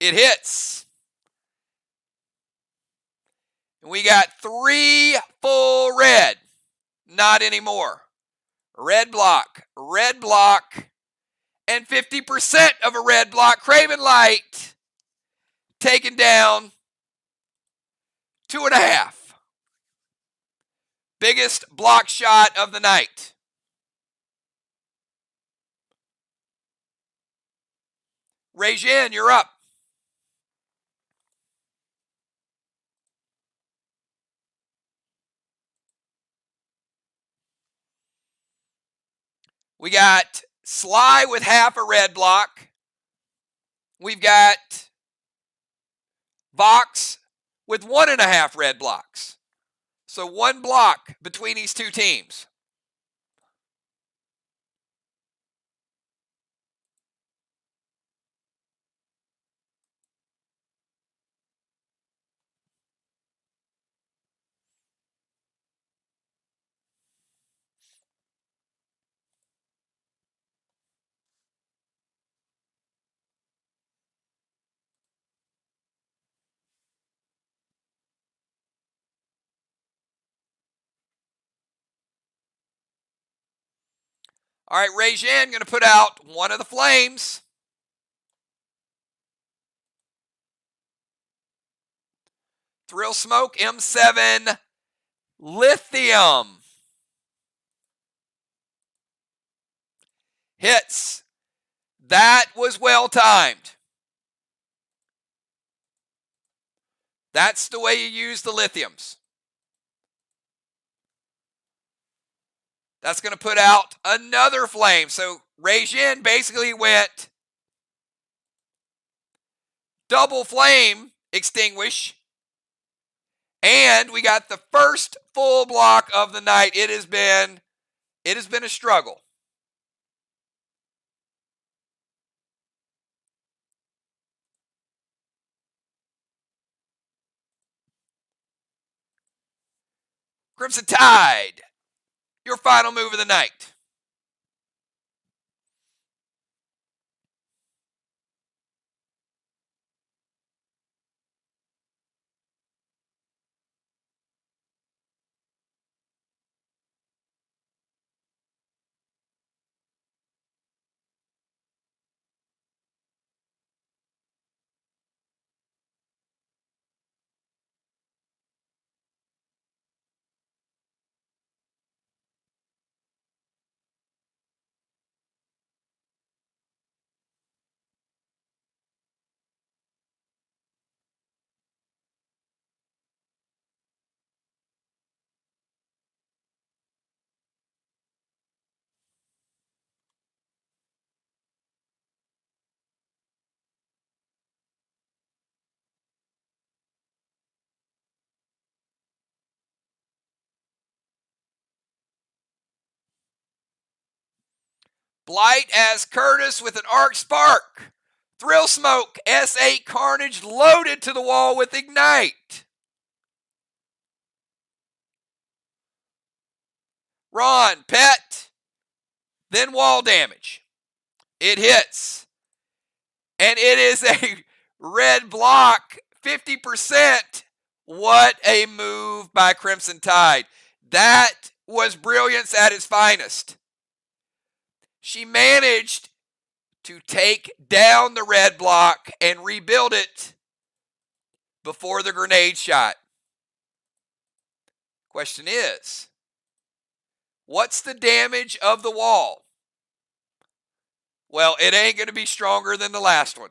It hits. We got 3 full red. Not anymore. Red block, and 50% of a red block. Craven Light taken down 2.5. Biggest block shot of the night. Regin, you're up. We got Sly with half a red block. We've got VOX with 1.5 red blocks. So 1 block between these two teams. All right, Regin going to put out one of the flames. Thrill Smoke M7 Lithium. Hits. That was well timed. That's the way you use the lithiums. That's going to put out another flame. So Regin basically went double flame extinguish. And we got the first full block of the night. It has been a struggle. Crimson Tide, your final move of the night. Blight as Curtis with an Arc Spark. Thrill Smoke S8 Carnage loaded to the wall with Ignite. Ron, pet, then wall damage. It hits. And it is a red block, 50%. What a move by Crimson Tide. That was brilliance at its finest. She managed to take down the red block and rebuild it before the grenade shot. Question is, what's the damage of the wall? Well, it ain't going to be stronger than the last one.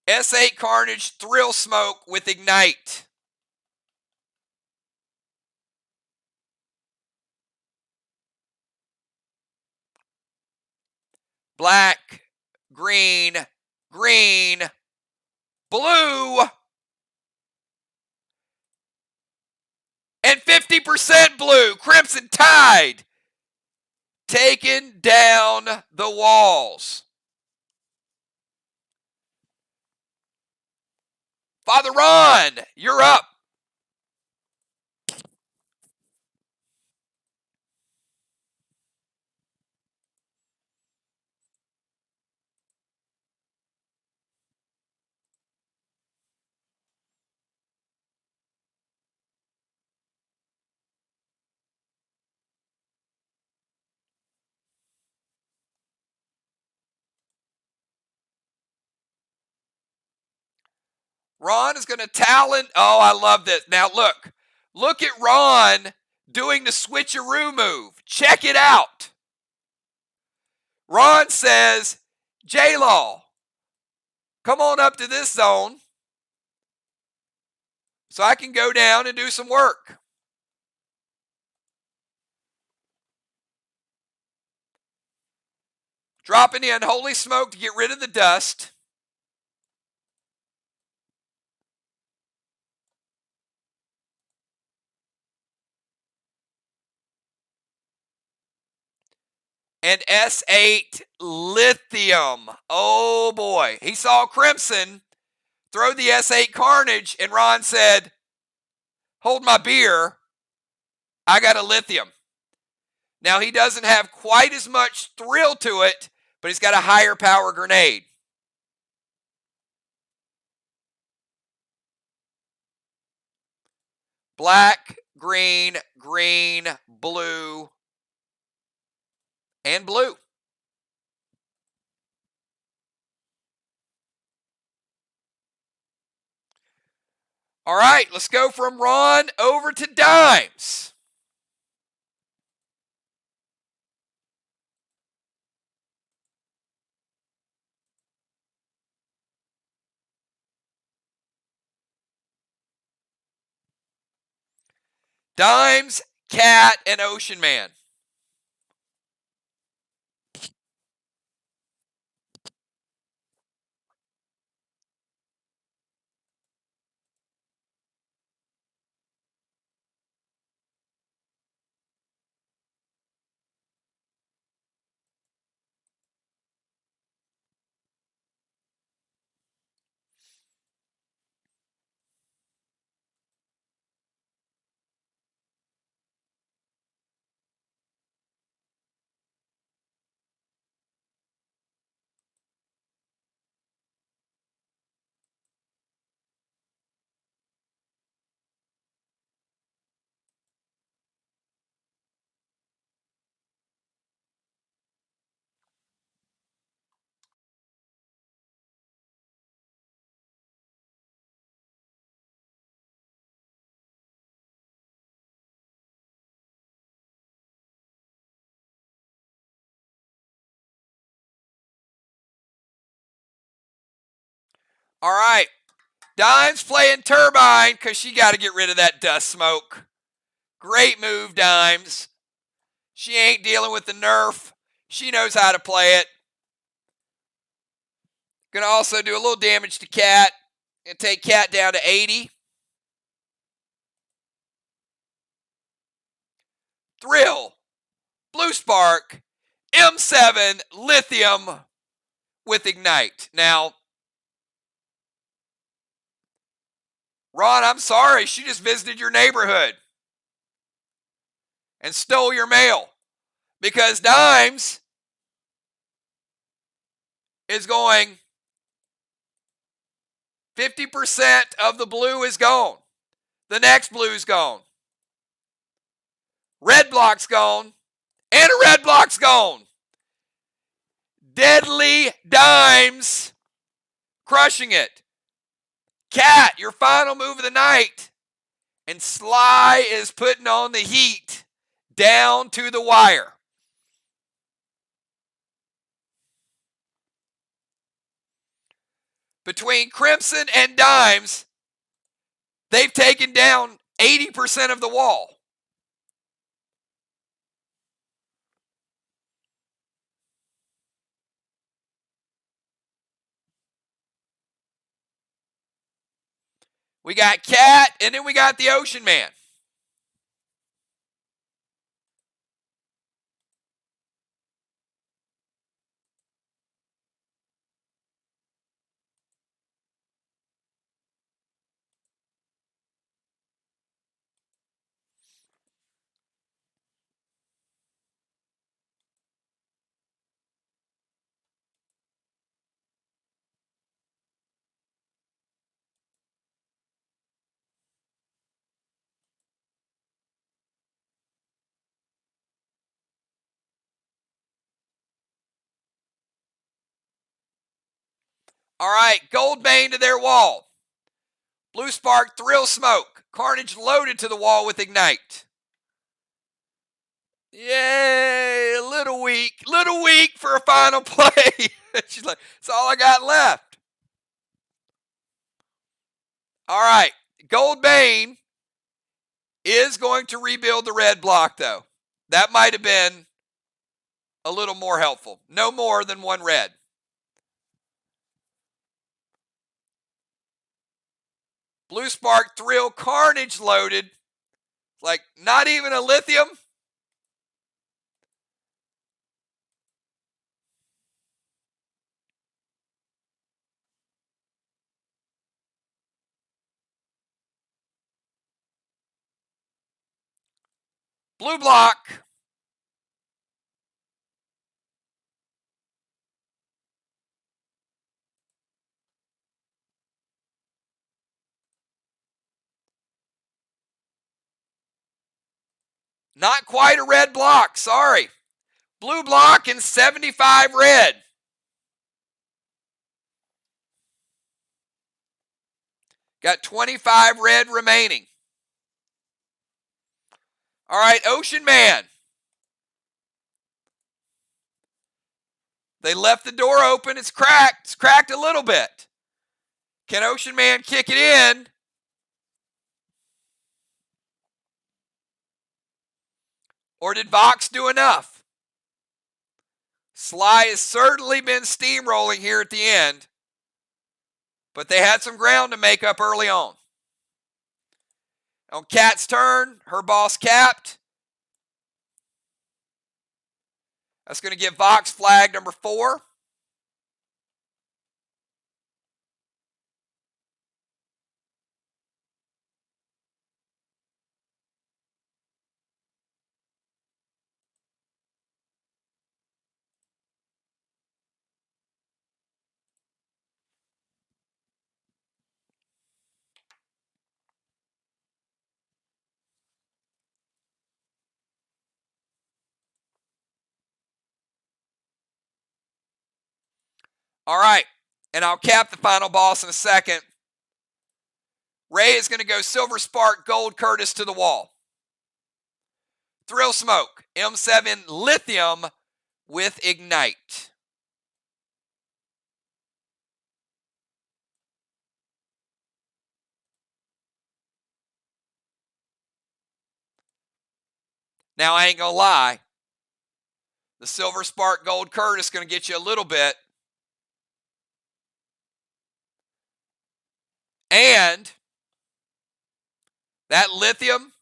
S8 Carnage Thrill Smoke with Ignite. Black, green, green, blue, and 50% blue. Crimson Tide taking down the walls. Father Ron, you're up. Ron is going to talent. Oh, I love this. Now look at Ron doing the switcheroo move. Check it out. Ron says, J-Law, come on up to this zone so I can go down and do some work. Dropping the unholy smoke to get rid of the dust. And S8 Lithium. Oh boy. He saw Crimson throw the S8 Carnage, and Ron said, hold my beer. I got a Lithium. Now, he doesn't have quite as much thrill to it, but he's got a higher power grenade. Black, green, green, blue, and blue. All right, let's go from Ron over to Dimes. Dimes, Cat, and Ocean Man. All right. Dimes playing Turbine because she got to get rid of that dust smoke. Great move, Dimes. She ain't dealing with the nerf. She knows how to play it. Going to also do a little damage to Cat and take Cat down to 80. Thrill, Blue Spark, M7, Lithium with Ignite. Now, Ron, I'm sorry. She just visited your neighborhood. and stole your mail, because dimes is going 50% of the blue is gone. The next blue is gone. Red block's gone. And a red block's gone. Deadly dimes crushing it. Cat, your final move of the night. And Sly is putting on the heat down to the wire. Between Crimson and Dimes, they've taken down 80% of the wall. We got Cat, and then we got the Ocean Man. All right, Goldbane to their wall. Blue Spark, Thrill Smoke. Carnage loaded to the wall with Ignite. Yay, a little weak for a final play. She's like, that's all I got left. All right, Goldbane is going to rebuild the red block, though. That might have been a little more helpful. No more than one red. Blue Spark, Thrill, Carnage loaded. Like, not even a lithium. Blue block. Not quite a red block, sorry. Blue block and 75 red. Got 25 red remaining. All right, Ocean Man. They left the door open. It's cracked. It's cracked a little bit. Can Ocean Man kick it in? Or did VOX do enough? Sly has certainly been steamrolling here at the end, but they had some ground to make up early on. On Cat's turn, her boss capped. That's going to give VOX flag number 4. All right, and I'll cap the final boss in a second. Ray is going to go Silver Spark, Gold Curtis to the wall. Thrill Smoke, M7 Lithium with Ignite. Now, I ain't going to lie. The Silver Spark, Gold Curtis is going to get you a little bit. And that Lithium,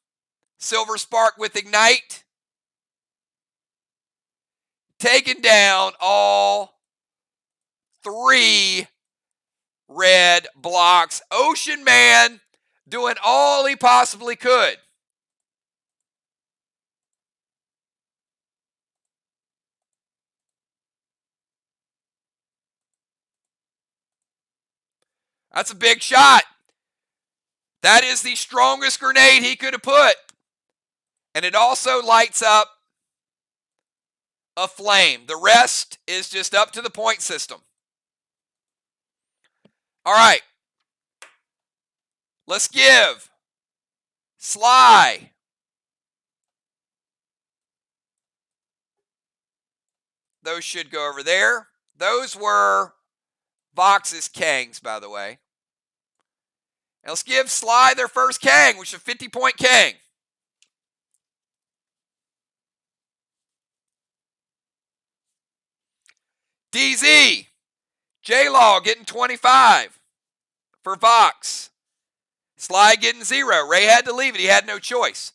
Silver Spark with Ignite, taking down all 3 red blocks. Ocean Man doing all he possibly could. That's a big shot. That is the strongest grenade he could have put. And it also lights up a flame. The rest is just up to the point system. All right. Let's give Sly those should go over there. Those were VOX's Kangs, by the way. And let's give Sly their first Kang, which is a 50-point Kang. DZ, J-Law getting 25 for VOX. Sly getting 0. Ray had to leave it. He had no choice.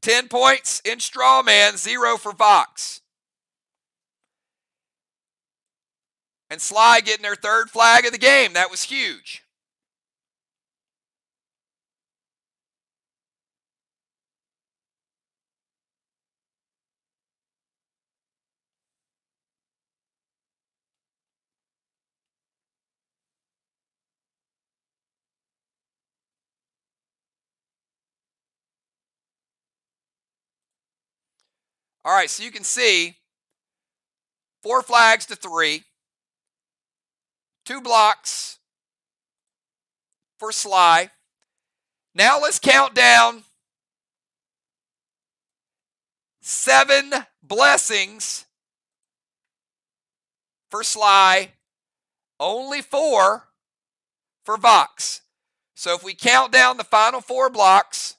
10 points in Strawman, 0 for VOX. And Sly getting their third flag of the game. That was huge. All right, so you can see 4 flags to 3. 2 blocks for Sly. Now let's count down 7 blessings for Sly. Only 4 for VOX. So if we count down the final 4 blocks,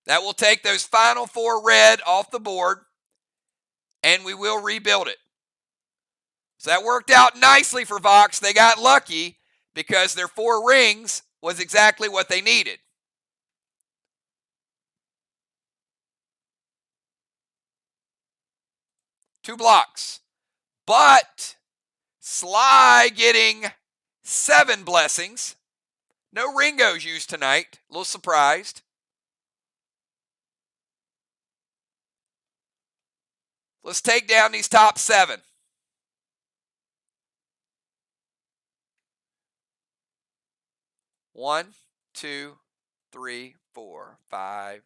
that will take those final 4 red off the board, and we will rebuild it. So that worked out nicely for VOX. They got lucky because their 4 rings was exactly what they needed. Two blocks. But Sly getting 7 blessings. No Ringos used tonight. A little surprised. Let's take down these top 7. One, 2, 3, 4, 5,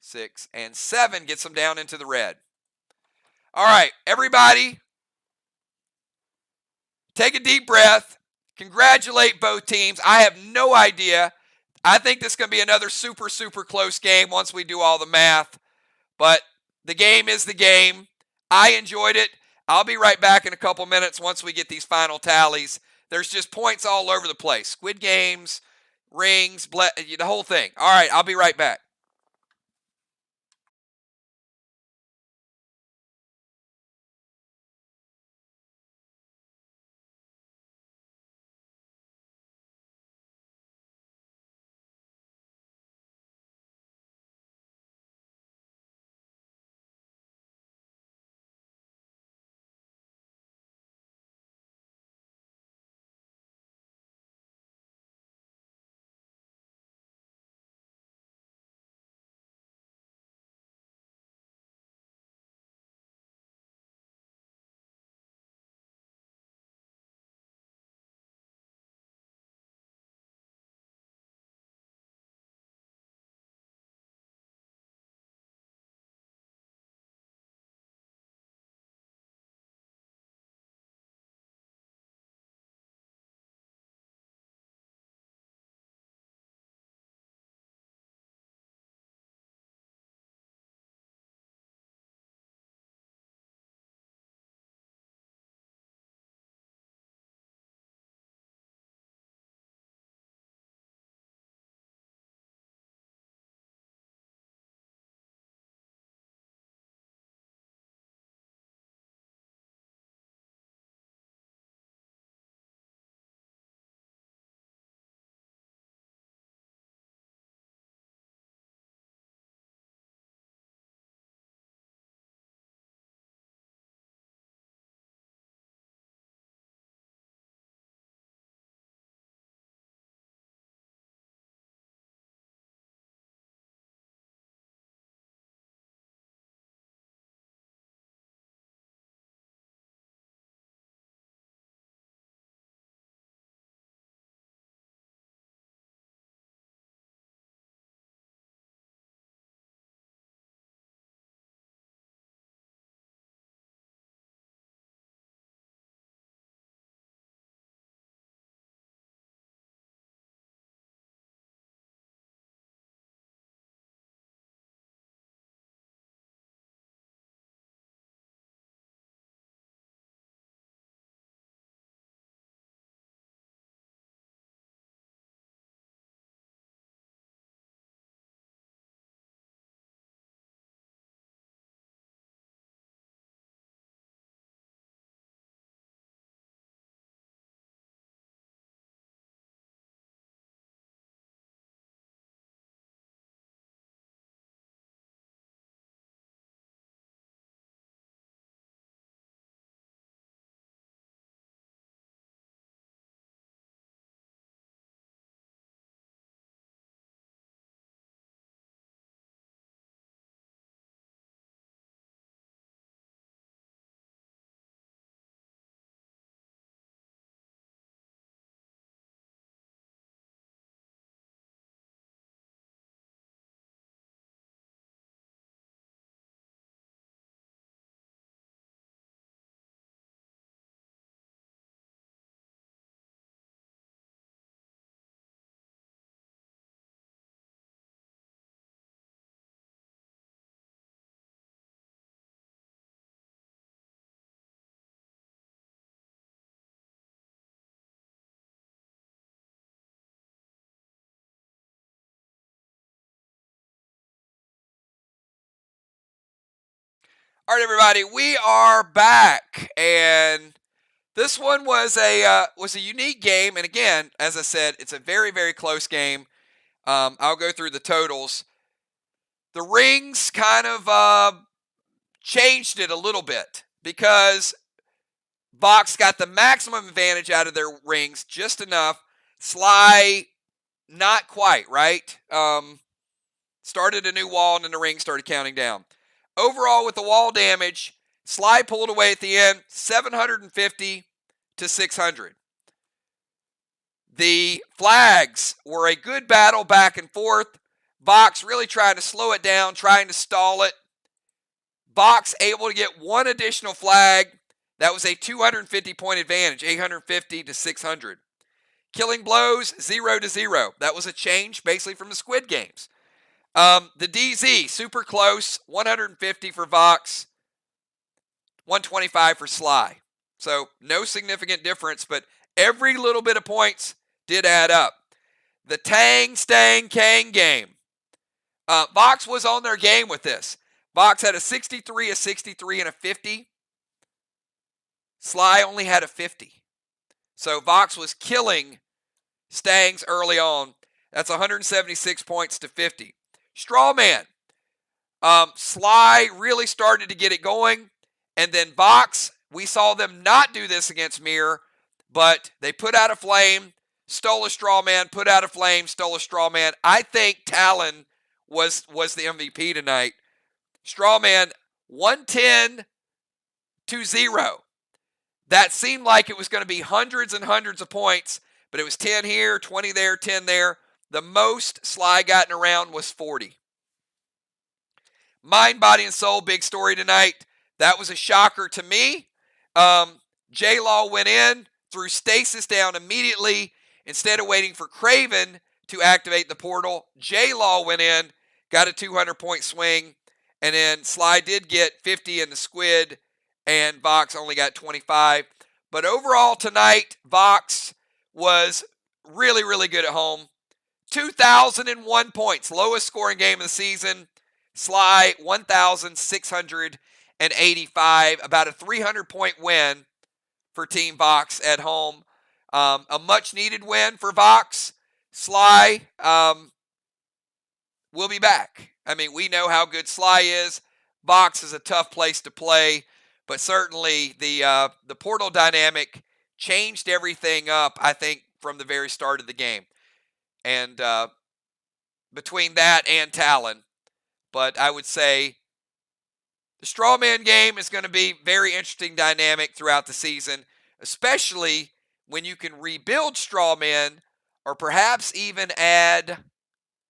6, and 7 gets them down into the red. All right, everybody, take a deep breath. Congratulate both teams. I have no idea. I think this is going to be another super, super close game once we do all the math. But the game is the game. I enjoyed it. I'll be right back in a couple minutes once we get these final tallies. There's just points all over the place. Squid Games, rings, the whole thing. All right, I'll be right back. All right, everybody, we are back, and this one was a unique game. And again, as I said, it's a very, very close game. I'll go through the totals. The rings kind of changed it a little bit because VOX got the maximum advantage out of their rings, just enough. SLY, not quite, right? Started a new wall, and then the ring started counting down. Overall, with the wall damage, SLY pulled away at the end, 750 to 600. The flags were a good battle back and forth. VOX really trying to slow it down, trying to stall it. VOX able to get one additional flag. That was a 250-point advantage, 850 to 600. Killing blows, 0-0. That was a change basically from the Squid Games. The DZ, super close, 150 for VOX, 125 for SLY. So no significant difference, but every little bit of points did add up. The Tang, Stang, Kang game. VOX was on their game with this. VOX had a 63, a 63, and a 50. SLY only had a 50. So VOX was killing Stangs early on. That's 176 points to 50. Strawman. SLY really started to get it going. And then VOX, we saw them not do this against Mirror, but they put out a flame, stole a strawman, put out a flame, stole a strawman. I think Talon was the MVP tonight. Strawman, 110 to 0. That seemed like it was going to be hundreds and hundreds of points, but it was 10 here, 20 there, 10 there. The most SLY got in a round was 40. Mind, Body, and Soul, big story tonight. That was a shocker to me. J-Law went in, threw Stasis down immediately. Instead of waiting for Craven to activate the portal, J-Law went in, got a 200-point swing, and then SLY did get 50 in the squid, and VOX only got 25. But overall tonight, VOX was really, really good at home. 2,001 points, lowest scoring game of the season. SLY, 1,685, about a 300-point win for Team VOX at home. A much-needed win for VOX. SLY will be back. I mean, we know how good SLY is. VOX is a tough place to play, but certainly the portal dynamic changed everything up, I think, from the very start of the game. And between that and Talon. But I would say the Strawman game is going to be very interesting dynamic throughout the season, especially when you can rebuild Strawman or perhaps even add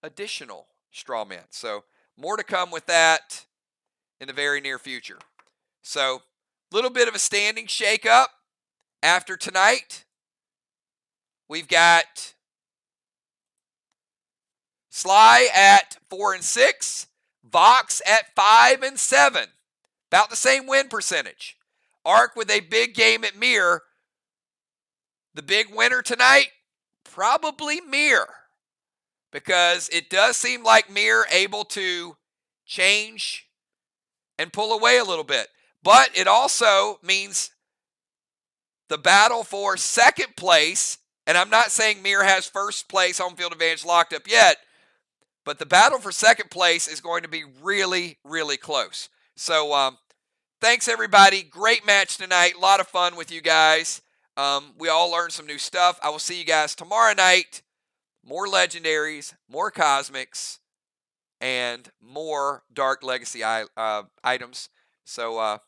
additional Strawman. So more to come with that in the very near future. So a little bit of a standing shakeup after tonight. We've got SLY at 4 and 6, VOX at 5 and 7, about the same win percentage. Arc with a big game at Mirror. The big winner tonight, probably Mirror, because it does seem like Mirror able to change and pull away a little bit. But it also means the battle for second place, and I'm not saying Mirror has first place home field advantage locked up yet, but the battle for second place is going to be really, really close. So thanks, everybody. Great match tonight. A lot of fun with you guys. We all learned some new stuff. I will see you guys tomorrow night. More legendaries, more cosmics, and more Dark Legacy items. So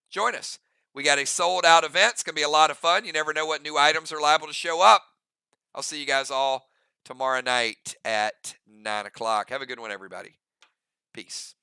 join us. We got a sold-out event. It's going to be a lot of fun. You never know what new items are liable to show up. I'll see you guys all tomorrow night at 9 o'clock. Have a good one, everybody. Peace.